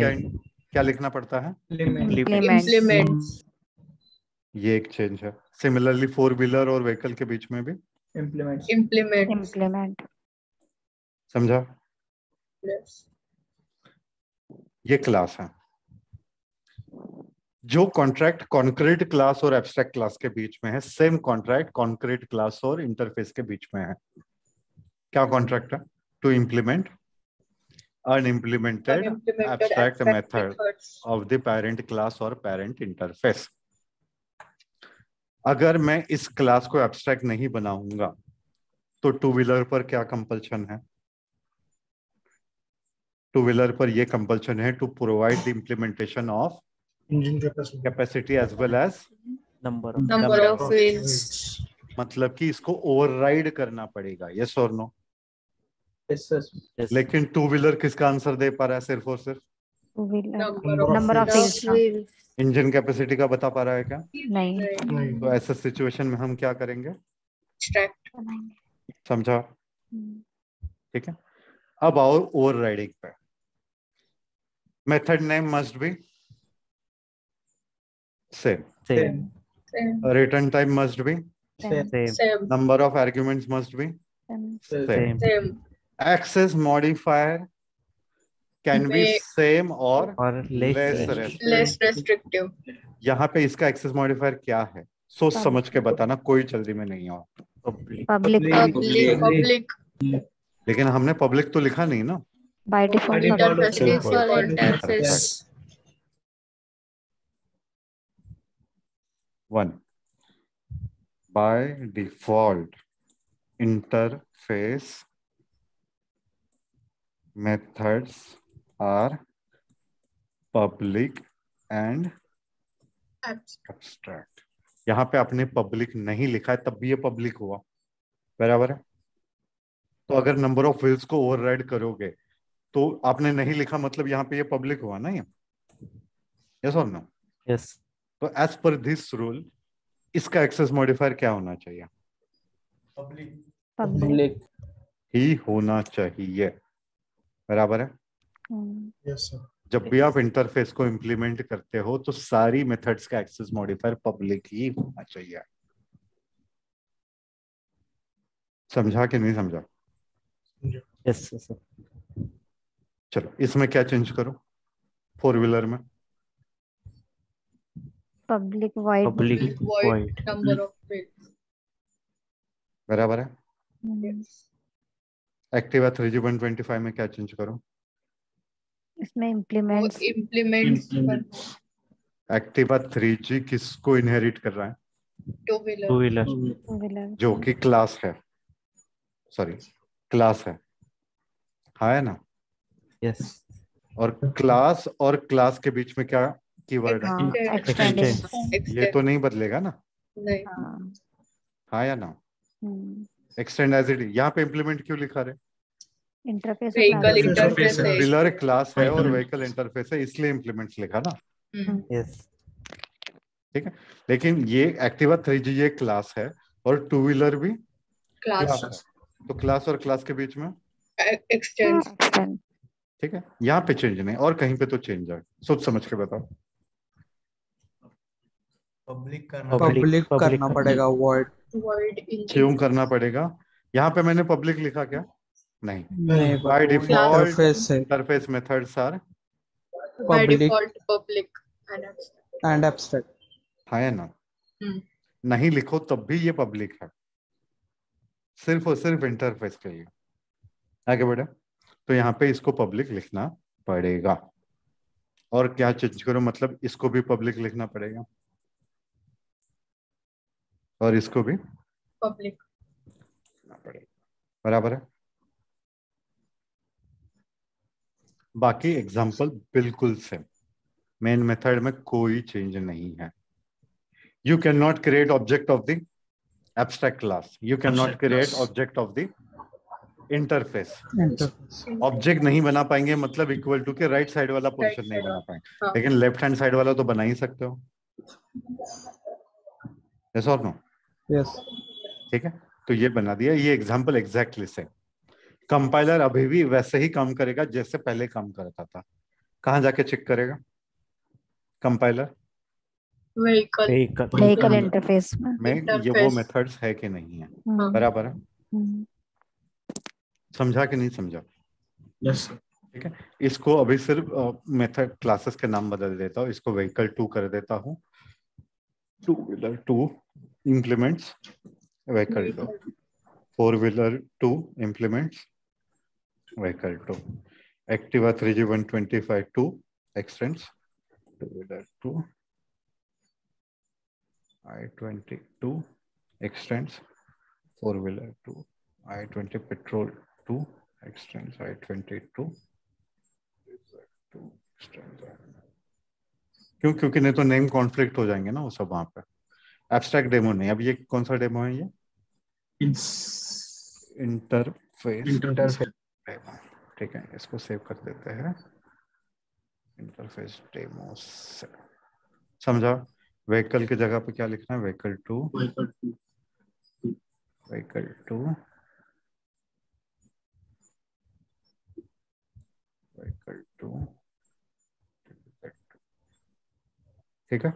क्या लिखना पड़ता है? Implements. ये एक चेंज है. सिमिलरली फोर व्हीलर और व्हीकल के बीच में भी Implement. समझा? Yes. ये क्लास है. जो कॉन्ट्रैक्ट कॉन्क्रीट क्लास और एब्स्ट्रैक्ट क्लास के बीच में है, सेम कॉन्ट्रैक्ट कॉन्क्रीट क्लास और इंटरफेस के बीच में है. क्या कॉन्ट्रैक्ट है? To implement unimplemented abstract method of the parent class or parent interface. अगर मैं इस क्लास को एब्स्ट्रैक्ट नहीं बनाऊंगा तो टू व्हीलर पर क्या कंपल्शन है? टू व्हीलर पर यह कंपल्शन है to provide the implementation of Engine capacity as well as Number of wheels. मतलब कि इसको ओवरराइड करना पड़ेगा. यस और नो? लेकिन टू व्हीलर किसका आंसर दे पा रहा है? सिर्फ और सिर्फ number of wheels. Engine capacity का बता पा रहा है क्या? नहीं. तो ऐसे सिचुएशन में हम क्या करेंगे? Abstract. समझा? ठीक है, अब आओ ओवरराइडिंग पे। Method name must be same, Same. Return type must be, Same. Number of arguments must be same, Same. Access modifier can be May- same और Or less less restrictive. less restrictive. यहाँ पे इसका access modifier क्या है, सोच समझ के बताना, कोई जल्दी में नहीं हो। Public. Public. Public. लेकिन हमने पब्लिक तो लिखा नहीं ना। By default. Interface public. default. Interface. 1 by default interface methods are public and abstract। यहाँ पे आपने पब्लिक नहीं लिखा है तब भी ये पब्लिक हुआ, बराबर है। तो अगर नंबर ऑफ व्हील्स को ओवरराइड करोगे तो आपने नहीं लिखा, मतलब यहाँ पे ये पब्लिक हुआ ना, ये यस और नो। Yes. तो एज पर दिस रूल इसका एक्सेस मॉडिफायर क्या होना चाहिए? Public. ही होना चाहिए, बराबर है। Yes, sir. जब भी आप इंटरफेस को इंप्लीमेंट करते हो तो सारी मेथड्स का एक्सेस मॉडिफायर पब्लिक ही होना चाहिए। समझा कि नहीं समझा? Yes, sir. चलो इसमें क्या चेंज करो, फोर व्हीलर में Public void. Public Void. void. Number of wheels. बराबर है। हम्म, एक्टिवा 3G125 में क्या चेंज करो? इसमें वो implements. implements एक्टिवा 3G किसको इनहेरिट कर रहा है? two wheeler. Two-wheeler. Two-wheeler. जो कि क्लास है, सॉरी क्लास है, हाँ है ना। Yes. और क्लास के बीच में क्या कीवर्ड है? हाँ, Extend. extended. ये तो नहीं बदलेगा ना, नहीं. हाँ, हाँ या ना। हम्म, एक्सटेंड एज इट, यहाँ पे इम्प्लीमेंट क्यों लिखा रहे? interface. Vehicle class. interface है. व्हीलर क्लास है और व्हीकल इंटरफेस है, इसलिए इम्प्लीमेंट्स लिखा ना, Yes. ठीक है। लेकिन ये एक्टिवा 3G ये क्लास है और टू व्हीलर भी क्लास Class. है, तो क्लास और क्लास के बीच में, Extends. Extend. ठीक है। यहाँ पे चेंज नहीं और कहीं पे तो चेंज है, सोच समझ के बताओ। Public पब्लिक करना पड़ेगा void। Void in. क्यों करना पड़ेगा? यहाँ पे मैंने पब्लिक लिखा क्या? नहीं, नहीं, बाय डिफॉल्ट interface है interface methods are, By public default public and abstract. and abstract। हाँ है ना। हम्म. नहीं लिखो तब भी ये पब्लिक है, सिर्फ और सिर्फ इंटरफेस के लिए। आगे बढ़े तो यहाँ पे इसको पब्लिक लिखना पड़ेगा, और क्या चेंज करो, मतलब इसको भी पब्लिक लिखना पड़ेगा और इसको भी Public. लिखना पड़ेगा, बराबर है। बाकी एग्जाम्पल बिल्कुल सेम, मेन मेथड में कोई चेंज नहीं है। You can not create object of the abstract class, you can not create object of the interface. Object नहीं बना पाएंगे मतलब इक्वल टू के राइट साइड वाला पोर्शन नहीं बना पाएंगे, हाँ. लेकिन लेफ्ट हैंड साइड वाला तो बना ही सकते हो, यस और नो। यस। ठीक है, तो ये बना दिया, ये एग्जाम्पल एग्जैक्टली सेम। कंपाइलर अभी भी वैसे ही काम करेगा जैसे पहले काम करता था। कहाँ जाके चेक करेगा कंपाइलर? Vehicle. Vehicle interface में. में ये वो Interface. मेथड्स है कि नहीं है, हम्म, बराबर है। हम्म, समझा कि नहीं समझा? Yes, sir. ठीक है, इसको अभी सिर्फ मेथड क्लासेस के नाम बदल देता हूँ, इसको व्हीकल 2 कर देता हूँ। Two wheeler 2 implements vehicle 2, four wheeler 2 implements vehicle 2, Activa 3G125 2 extends two wheeler 2, I-22 extends four wheeler 2, I-20 petrol 2 extends I-22 क्यों? क्योंकि नहीं तो नेम कॉन्फ्लिक्ट हो जाएंगे ना वो सब वहां पे। एब्स्ट्रैक्ट डेमो नहीं, अब ये कौन सा डेमो है? ये इंटरफेस डेमो, ठीक है, इसको सेव कर देते हैं। इंटरफेस डेमो से समझा? व्हीकल की जगह पे क्या लिखना है? व्हीकल 2 व्हीकल 2 इक्वल टू, ठीक है,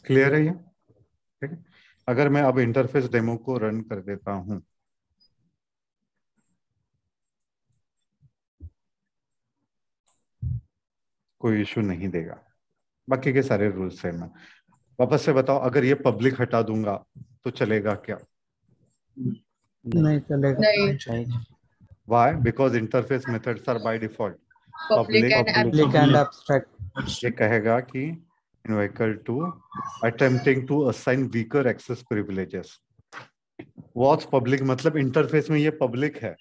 क्लियर है ये? ठीक है, अगर मैं अब इंटरफेस डेमो को रन कर देता हूं, कोई इशू नहीं देगा, बाकी के सारे रूल्स सेम है। वापस से बताओ, अगर ये पब्लिक हटा दूंगा तो चलेगा क्या? नहीं चलेगा। नहीं, नहीं। Why? Because interface methods are by default public and public and abstract. ये कहेगा कि equal to attempting to assign weaker access privileges. What's public मतलब इंटरफेस में ये पब्लिक है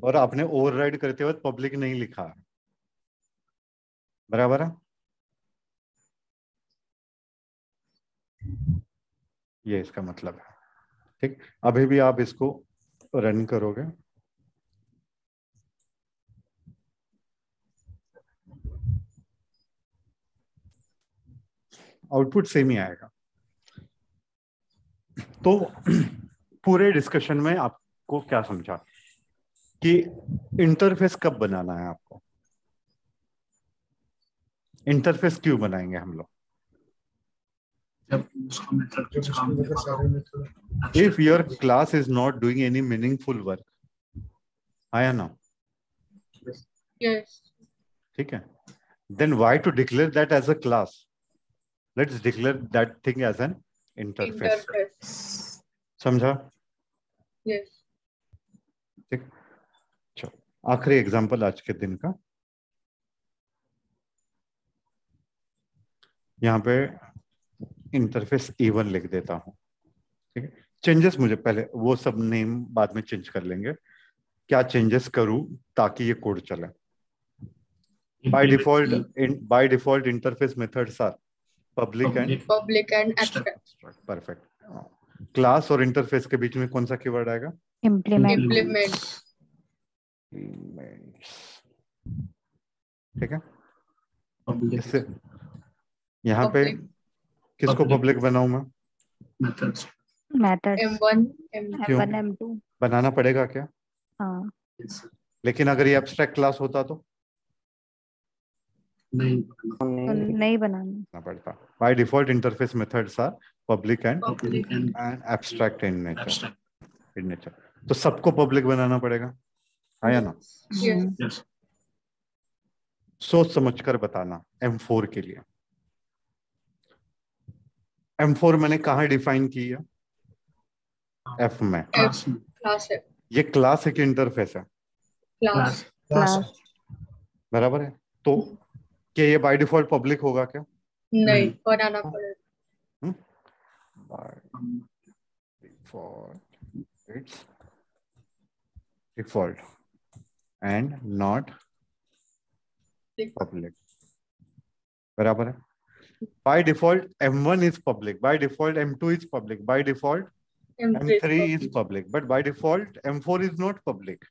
और आपने ओवरराइड करते वक्त पब्लिक नहीं लिखा है, बराबर है? ये इसका मतलब है। ठीक, अभी भी आप इसको रन करोगे, आउटपुट सेम ही आएगा। तो पूरे डिस्कशन में आपको क्या समझा कि इंटरफेस कब बनाना है आपको, इंटरफेस क्यों बनाएंगे हम लोग? जब उसका मेथड कुछ काम नहीं कर रहा सारे method If your class is not doing any meaningful work, आया ना? यस, ठीक है, then why to declare that as a class? Let's declare that thing as an interface. Interface, समझा? यस, ठीक, चलो आखिरी एग्जांपल आज के दिन का, यहाँ पे इंटरफेस E1 लिख देता हूँ। ठीक है, चेंजेस मुझे पहले वो सब नेम बाद में चेंज कर लेंगे, क्या चेंजेस करूं ताकि ये कोड चले। By default interface methods are public and abstract, perfect. Class और इंटरफेस के बीच में कौन सा कीवर्ड आएगा? इम्प्लीमेंट। इम्प्लीमेंट, ठीक है, पब्लिक इससे यहाँ पे किसको पब्लिक बनाऊं मैं? मेथड्स मेथड्स M1, क्यों? M1 M2। बनाना पड़ेगा क्या? हाँ, लेकिन अगर ये एब्स्ट्रैक्ट क्लास होता तो नहीं तो नहीं बनाना। पड़ता। By default interface methods are public and public and abstract in abstract. Nature, तो सबको पब्लिक बनाना पड़ेगा, है या ना? यस, यस सोच समझकर बताना। M4 के लिए M4 मैंने कहाँ डिफाइन की है? F में। क्लास में क्लास है, ये क्लास है कि इंटरफेस है? क्लास, क्लास बराबर है, तो क्या ये बाय डिफॉल्ट पब्लिक होगा क्या? नहीं, बनाना पड़ेगा। By default and not public, बराबर है। By default M1 is public, by default M2 is public, by default M3 is public, but by default M4 is not public.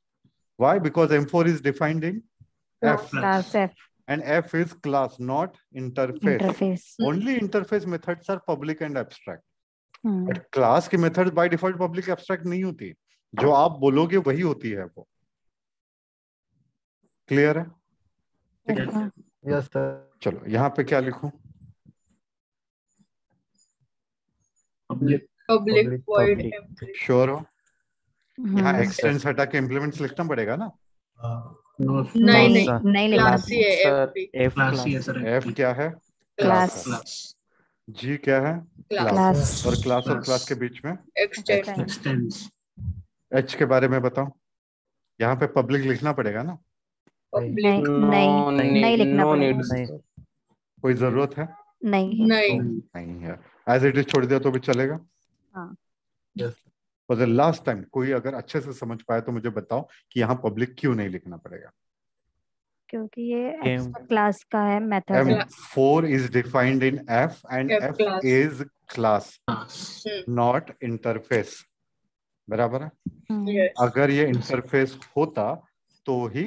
Why? Because M4 is defined in F, class F and F is class, not interface. Interface. Only interface methods are public and abstract. But class की methods by default public abstract नहीं होती, जो आप बोलोगे वही होती है वो। Clear है? Yes sir. चलो यहाँ पे क्या लिखूं? Public void public. M3। Sure हो? यहाँ एक्सटेंस हटा के इम्प्लीमेंट्स लिखना पड़ेगा ना? नहीं नहीं, नहीं लिखना। क्लास ही है सर M3। F क्लास ही है क्लास। सर। F क्या है? क्लास। क्लास G क्या है? क्लास। और क्लास के बीच में एक्सटेंड, एक्सटेंड्स H के बारे में बताओ। यहाँ पे पब्लिक लिखना पड़ेगा ना? पब्लिक नहीं लिखना नो पड़ेगा। नीड। नहीं कोई जरूरत है? नहीं। नहीं, नहीं है। एज इट इज छोड़ दिया तो भी चलेगा? हाँ। फॉर द लास्ट टाइम, कोई अगर अच्छे से समझ पाए तो मुझे बताओ कि यहाँ पब्लिक क्यों नहीं लिखना पड़ेगा? क्योंकि ये एक्स्ट्रा क्लास का है method. M4 is defined in F and F F class. is class, not interface. बराबर है? यस, अगर ये इंटरफेस होता तो ही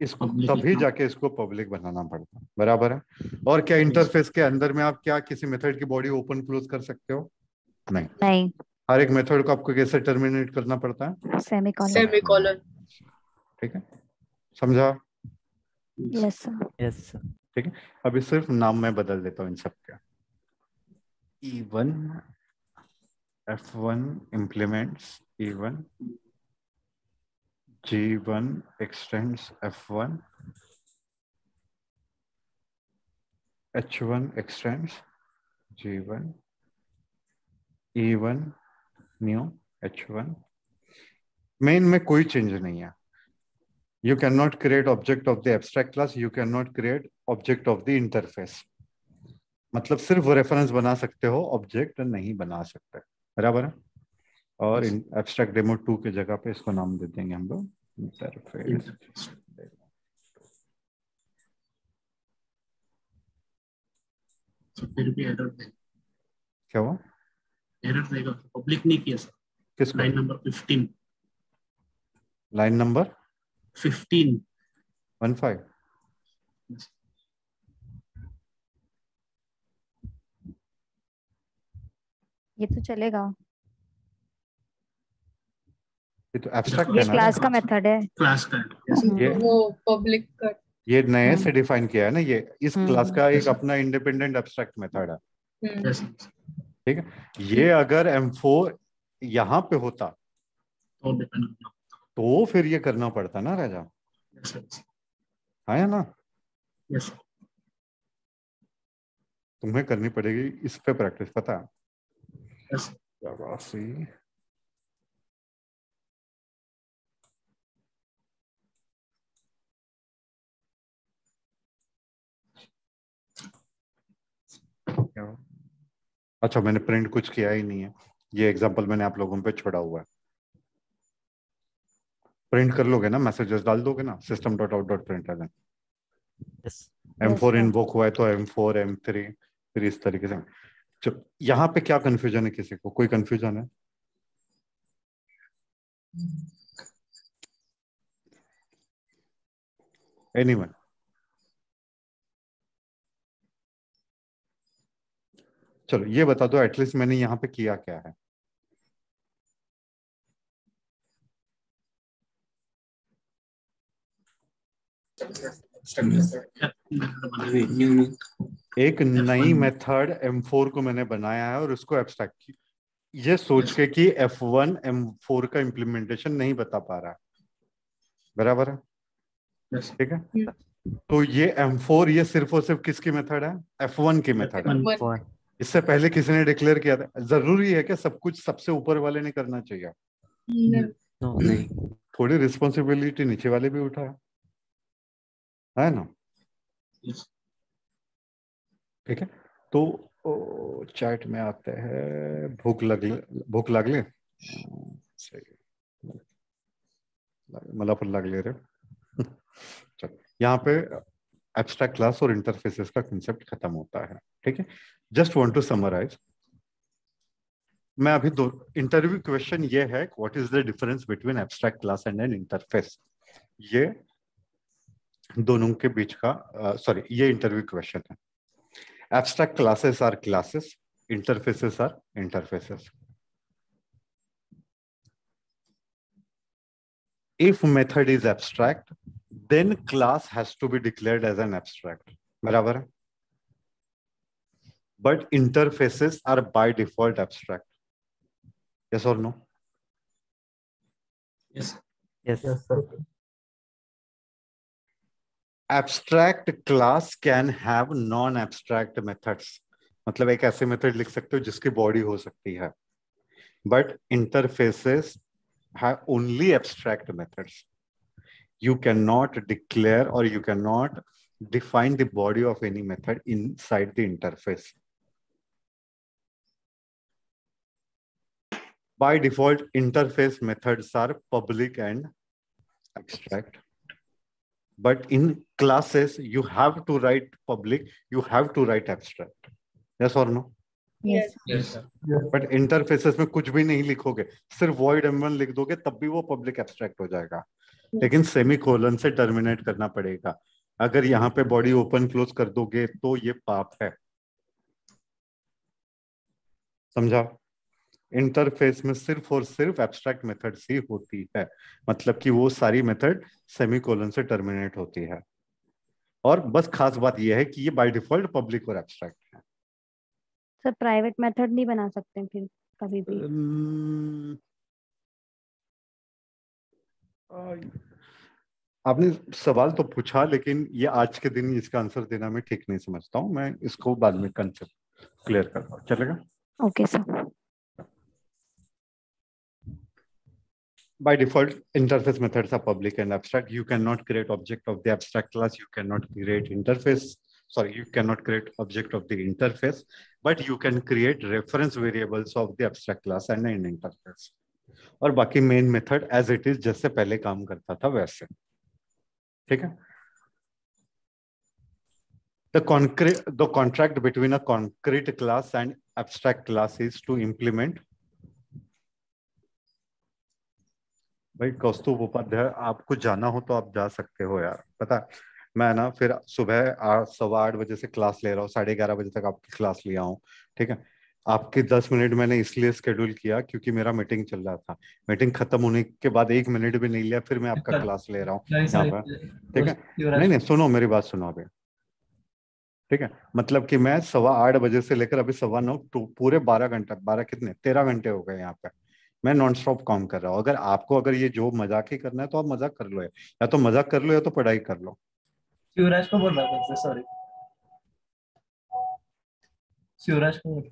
इसको Public तभी लिखना। जाके इसको पब्लिक बनाना पड़ता। बराबर है? और क्या इंटरफेस के अंदर में आप क्या किसी मेथड की बॉडी ओपन क्लोज कर सकते हो? नहीं। नहीं, हर एक मेथड को आपको कैसे टर्मिनेट करना पड़ता है? सेमीकोलन। सेमीकोलन। ठीक है, समझा? Yes sir. Yes sir. ठीक है, अभी सिर्फ नाम मैं बदल देता हूँ इन सब के। E1 F1 implements E1, G1 extends F1, H1 extends G1, E1 new H1। Main में कोई चेंज नहीं है। You cannot create object of the abstract class, you cannot create object of the interface। मतलब सिर्फ वो रेफरेंस बना सकते हो, ऑब्जेक्ट नहीं बना सकते। बराबर है? और एब्स्ट्रैक्ट डेमो 2 की जगह पे इसको नाम दे देंगे हम लोग इंटरफेस। तो फिर भी एरर देगा। क्या हुआ? एरर देगा, पब्लिक नहीं किया सर। किसको? Line number 15। Line number 15। 15। ये तो चलेगा, ये तो एब्स्ट्रैक्ट ये है ना? क्लास का मेथड है। क्लास का है। ये वो पब्लिक का ये नए से डिफाइन किया है ना, ये इस क्लास का एक Yes, sir. अपना इंडिपेंडेंट एब्स्ट्रैक्ट मेथड है। Yes, sir. ठीक है, ये अगर M4 यहाँ पे होता तो डिपेंड करता तो फिर ये करना पड़ता ना राजा, है। Yes, sir. हाँ या ना? Yes, sir. तुम्हें करनी पड़ेगी इस पे प्रैक्टिस, पता है? Yes, sir. शाबाशी। अच्छा, मैंने प्रिंट कुछ किया ही नहीं है, ये एग्जांपल मैंने आप लोगों पे छोड़ा हुआ है। प्रिंट कर लोगे ना, मैसेजेस डाल दोगे ना, system dot out dot println. Yes. M4 sir. Invoke हुआ है तो M4 M3 फिर इस तरीके से। यहाँ पे क्या कंफ्यूजन है? किसी को कोई कंफ्यूजन है? एनीवन? चलो ये बता दो एटलीस्ट मैंने यहाँ पे किया क्या है। एक नई मेथड M4 को मैंने बनाया है और उसको एब्स्ट्रैक्ट की, ये सोच के कि F1 M4 का इम्प्लीमेंटेशन नहीं बता पा रहा है। बराबर है? Yes. ठीक है, तो ये M4 ये सिर्फ और सिर्फ किसकी मेथड है? F1 की मेथड है। वन। इससे पहले किसी ने डिक्लेयर किया था? जरूरी है कि सब कुछ सबसे ऊपर वाले ने करना चाहिए? नो नहीं। थोड़ी रिस्पॉन्सिबिलिटी नीचे वाले भी उठाया है ना? Yes. ठीक है, तो चैट में आते हैं। भूख लागले सही, मला पण लागले रे। चलो यहाँ पे एब्स्ट्रैक्ट क्लास और इंटरफेसेस का कंसेप्ट खत्म होता है। ठीक है, जस्ट वांट टू समराइज। मैं अभी दो इंटरव्यू क्वेश्चन ये है, what is the difference between abstract class and an interface? ये दोनों के बीच का सॉरी ये इंटरव्यू क्वेश्चन है। Abstract classes are classes, interfaces are interfaces. If method is abstract, then class has to be declared as an abstract. बराबर है? But interfaces are by default abstract. Yes or no? Yes. Yes. Yes, sir. Abstract class can have non-abstract methods. मतलब एक ऐसे method लिख सकते हो जिसकी body हो सकती है, but interfaces have only abstract methods. You cannot declare or you cannot define the body of any method inside the interface. By default, interface methods are public and abstract. But in classes, you have to write public, you have to write abstract. Yes or no? Yes. Yes, sir. But interfaces में कुछ भी नहीं लिखोगे, सिर्फ void m1 लिख दोगे तब भी वो पब्लिक एब्स्ट्रैक्ट हो जाएगा, लेकिन सेमीकोलन से टर्मिनेट करना पड़ेगा। अगर यहाँ पे बॉडी ओपन क्लोज कर दोगे तो ये पाप है। समझा? इंटरफेस में सिर्फ और सिर्फ एब्स्ट्रैक्ट मेथड्स ही होती है, मतलब कि वो सारी मेथड सेमीकोलन से टर्मिनेट होती है। और बस खास बात यह है कि ये बाय डिफॉल्ट पब्लिक और एब्स्ट्रैक्ट है। सर प्राइवेट मेथड नहीं बना सकते हैं फिर कभी भी? आपने सवाल तो पूछा, लेकिन ये आज के दिन इसका आंसर देना मैं ठीक नहीं समझता हूँ। मैं इसको बाद में कंसेप्ट क्लियर करता हूँ, चलेगा? Okay sir. By default, interface methods are public and abstract. You cannot create object of the abstract class. You cannot create interface. Sorry, you cannot create object of the interface, but you can create reference variables of the abstract class and an interface. और बाकी main method as it is जैसे पहले काम करता था वैसे, ठीक है? The contract between a concrete class and abstract class is to implement. भाई कौस्तुभ उपाध्याय, आपको जाना हो तो आप जा सकते हो यार। पता है, मैं ना फिर सुबह 8:15 बजे से क्लास ले रहा हूँ, 11:30 बजे तक आपकी क्लास लिया हूँ, ठीक है? आपके 10 मिनट मैंने इसलिए शेड्यूल किया क्योंकि मेरा मीटिंग चल रहा था। मीटिंग खत्म होने के बाद 1 मिनट भी नहीं लिया, फिर मैं आपका क्लास ले रहा हूँ यहाँ पर, ठीक है? नहीं, सुनो मेरी बात, सुनो अभी, ठीक है? मतलब कि मैं 8:15 बजे से लेकर अभी 9:15 पूरे 12 घंटे, 12 कितने 13 घंटे हो गए यहाँ पे मैं नॉन स्टॉप काम कर रहा हूँ। अगर ये जो मजाक ही करना है तो आप मजाक कर लो, या तो मजाक कर लो या तो पढ़ाई कर लो। शिवराज को बोल रहा था, सॉरी, शिवराज को बोल।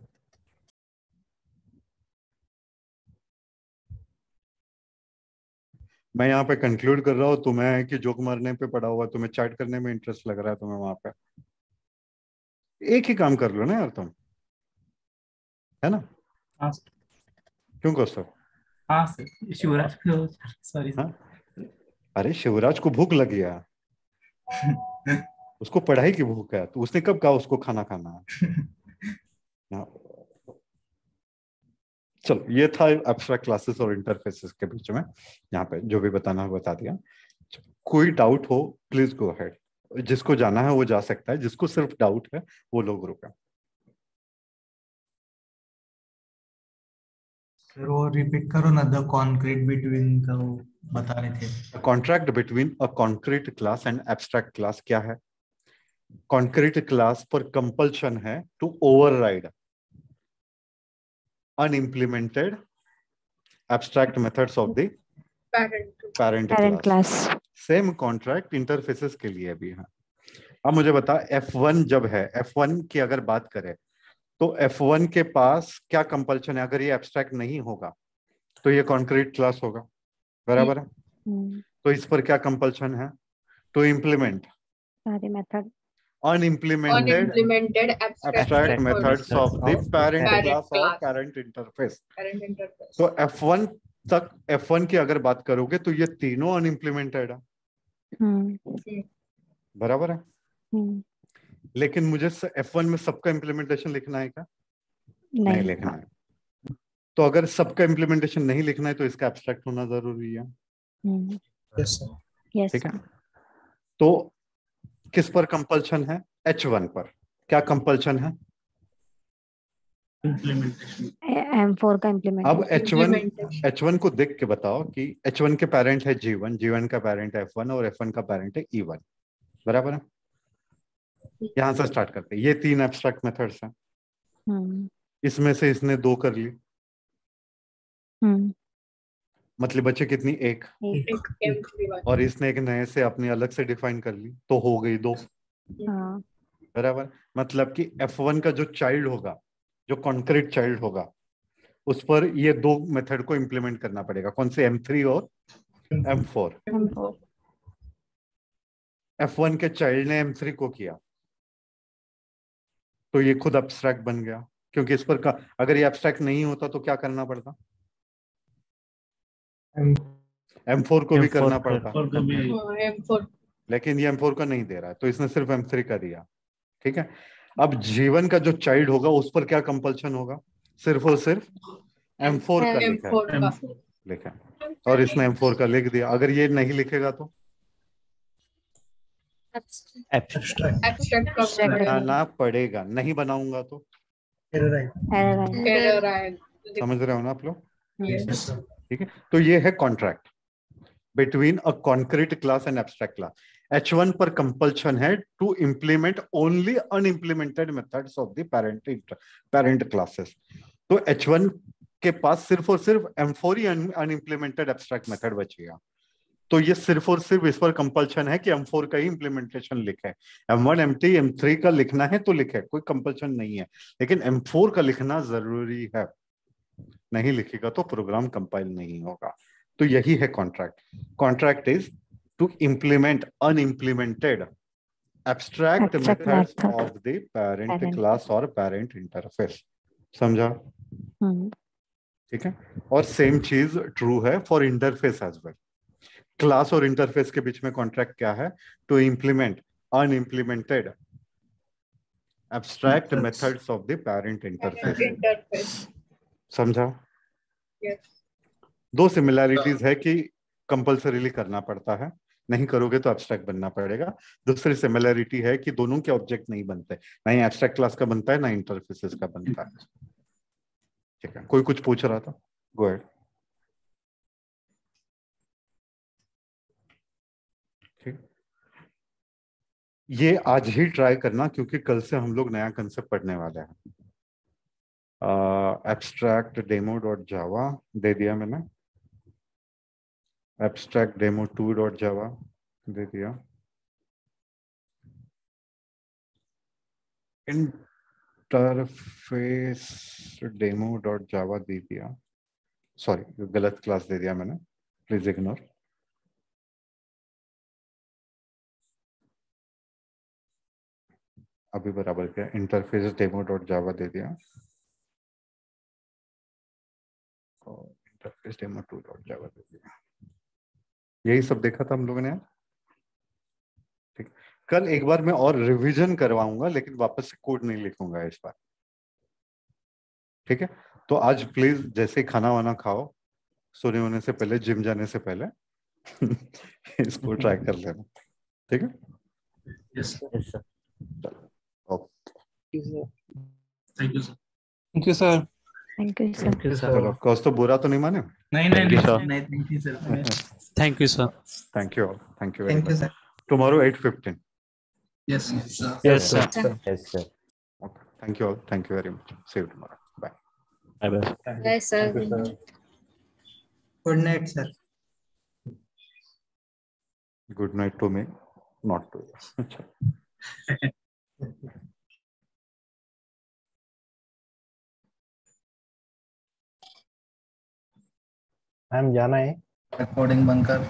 मैं यहाँ पे कंक्लूड कर रहा हूँ, तुम्हें है कि जोक मारने पे पड़ा हुआ, तुम्हें चैट करने में इंटरेस्ट लग रहा है तुम्हें वहां पे। एक ही काम कर लो ना यार तुम, है ना? हाँ क्यों कौस्तुभ? हाँ सर, शिवराज को सॉरी। हाँ, अरे शिवराज को भूख लगी है, उसको पढ़ाई की भूख है, तो उसने कब कहा उसको खाना खाना है? चलो, ये था एब्स्ट्रैक्ट क्लासेस और इंटरफेसेस के बीच में, यहाँ पे जो भी बताना है बता दिया। कोई डाउट हो प्लीज गो अहेड, जिसको जाना है वो जा सकता है, जिसको सिर्फ डाउट है वो लोग रुके। सर वो रिपीट करो ना, द कॉन्क्रीट बिटवीन का वो बता रहे थे। Contract between a concrete class and abstract class क्या है? कॉन्क्रीट क्लास पर कंपल्शन है to override unimplemented abstract methods of the parent class. Same contract interfaces के लिए भी है। अब मुझे बता, F1 जब है, F1 की अगर बात करें तो F1 के पास क्या कंपल्शन है? अगर ये एब्स्ट्रैक्ट नहीं होगा तो ये कॉन्क्रीट क्लास होगा, बराबर है? तो इस पर क्या कंपल्शन है? टू इम्प्लीमेंट सारे method unimplemented abstract methods of the parent class or parent interface. तो F1 तक, F1 की अगर बात करोगे तो ये तीनों अनइम्प्लीमेंटेड है, बराबर है? लेकिन मुझे F1 में सबका इम्प्लीमेंटेशन लिखना है क्या? नहीं लिखना है। तो अगर सबका इम्प्लीमेंटेशन नहीं लिखना है तो इसका एब्स्ट्रैक्ट होना जरूरी है। Yes sir. ठीक है, तो किस पर कंपल्शन है? H1 पर। क्या कंपल्शन है? M4 का इम्प्लीमेंट। अब H1 को देख के बताओ कि H1 के पेरेंट है G1, G1 का पेरेंट है F1 और F1 का पेरेंट है E1, बराबर है? यहां से स्टार्ट करते हैं। ये 3 एब्स्ट्रैक्ट मेथड्स हैं, इसमें से इसने 2 कर ली, मतलब बचे कितनी? एक। और इसने एक नए से अपनी अलग से डिफाइन कर ली, तो हो गई 2, बराबर? मतलब कि F1 का जो चाइल्ड होगा, जो कॉन्क्रीट चाइल्ड होगा, उस पर ये 2 मेथड को इंप्लीमेंट करना पड़ेगा। कौन से? M3 और M4। F1 के चाइल्ड ने M3 को किया तो ये खुद एब्स्ट्रैक्ट बन गया, क्योंकि इस पर का अगर ये एब्स्ट्रैक्ट नहीं होता तो क्या करना पड़ता? M4 को भी करना पड़ता, लेकिन ये M4 का नहीं दे रहा है तो इसने सिर्फ M3 का दिया। ठीक है, अब G1 का जो चाइल्ड होगा उस पर क्या कंपल्शन होगा? सिर्फ और सिर्फ M4 का लिखा है, और इसने M4 का लिख दिया। अगर ये नहीं लिखेगा तो एब्स्ट्रैक्ट बनाना पड़ेगा, नहीं बनाऊंगा तो एरर आएगा। समझ रहे हो ना आप लोग? Yes. ठीक है, तो ये है contract between a concrete class and abstract class. H1 पर कंपल्शन है to implement only unimplemented methods of the parent classes. तो H1 के पास सिर्फ और सिर्फ M4 ही अनइम्प्लीमेंटेड एब्स्ट्रैक्ट मेथड बचेगा। तो ये सिर्फ और सिर्फ इस पर कंपल्शन है कि M4 का ही इंप्लीमेंटेशन लिखे। M1 M2 M3 का लिखना है तो लिखे, कोई कंपल्शन नहीं है, लेकिन M4 का लिखना जरूरी है, नहीं लिखेगा तो प्रोग्राम कंपाइल नहीं होगा। तो यही है contract. Contract is to implement unimplemented abstract methods of the parent class और पेरेंट इंटरफेस। समझा? ठीक है। और सेम चीज ट्रू है for interface as well. Class और इंटरफेस के बीच में कॉन्ट्रैक्ट क्या है? To implement unimplemented abstract methods of the parent interface. Interface. समझा? Yes. दो सिमिलैरिटीज है कि कंपल्सरीली करना पड़ता है, नहीं करोगे तो एब्स्ट्रैक्ट बनना पड़ेगा। दूसरी सिमिलैरिटी है कि दोनों के ऑब्जेक्ट नहीं बनते, ना ही एब्स्ट्रैक्ट क्लास का बनता है ना इंटरफेसेस का बनता है। ठीक है, कोई कुछ पूछ रहा था? Go ahead. ठीक, ये आज ही ट्राई करना क्योंकि कल से हम लोग नया कंसेप्ट पढ़ने वाले हैं। एब्स्ट्रैक्ट डेमो डॉट जावा दे दिया मैंने, एब्स्ट्रैक्ट डेमो 2 डॉट जावा दे दिया, इंटरफेस डेमो डॉट जावा दे दिया। सॉरी, गलत क्लास दे दिया मैंने, प्लीज इग्नोर। अभी बराबर किया, इंटरफेस डेमो डॉट जावा दे दिया और इंटरफेस डेमो 2 डॉट जावा दे दिया। यही सब देखा था हम लोगों ने यार। ठीक, कल एक बार मैं और रिवीजन करवाऊंगा, लेकिन वापस से कोड नहीं लिखूंगा इस बार। ठीक है, तो आज प्लीज जैसे ही खाना वाना खाओ, सोने होने से पहले, जिम जाने से पहले इसको ट्राई कर लेना। ठीक है, Yes. Yes, sir. Okay, Thank you, sir. Thank you sir. Thank you sir. Thank you, sir. चलो कौस तो बुरा तो नहीं माने? नहीं Thank you, sir. नहीं thank you sir. Thank you, sir. Thank you all, thank you very Thank you, much. sir. Tomorrow 8:15। Yes. Yes, sir. Sir. Yes, sir. Okay, thank you all, thank you very much. See you tomorrow. Bye. Bye bye. Bye, sir. Good night, sir. Good night to me, not to you. Ma'am जाना है। Recording बंद कर।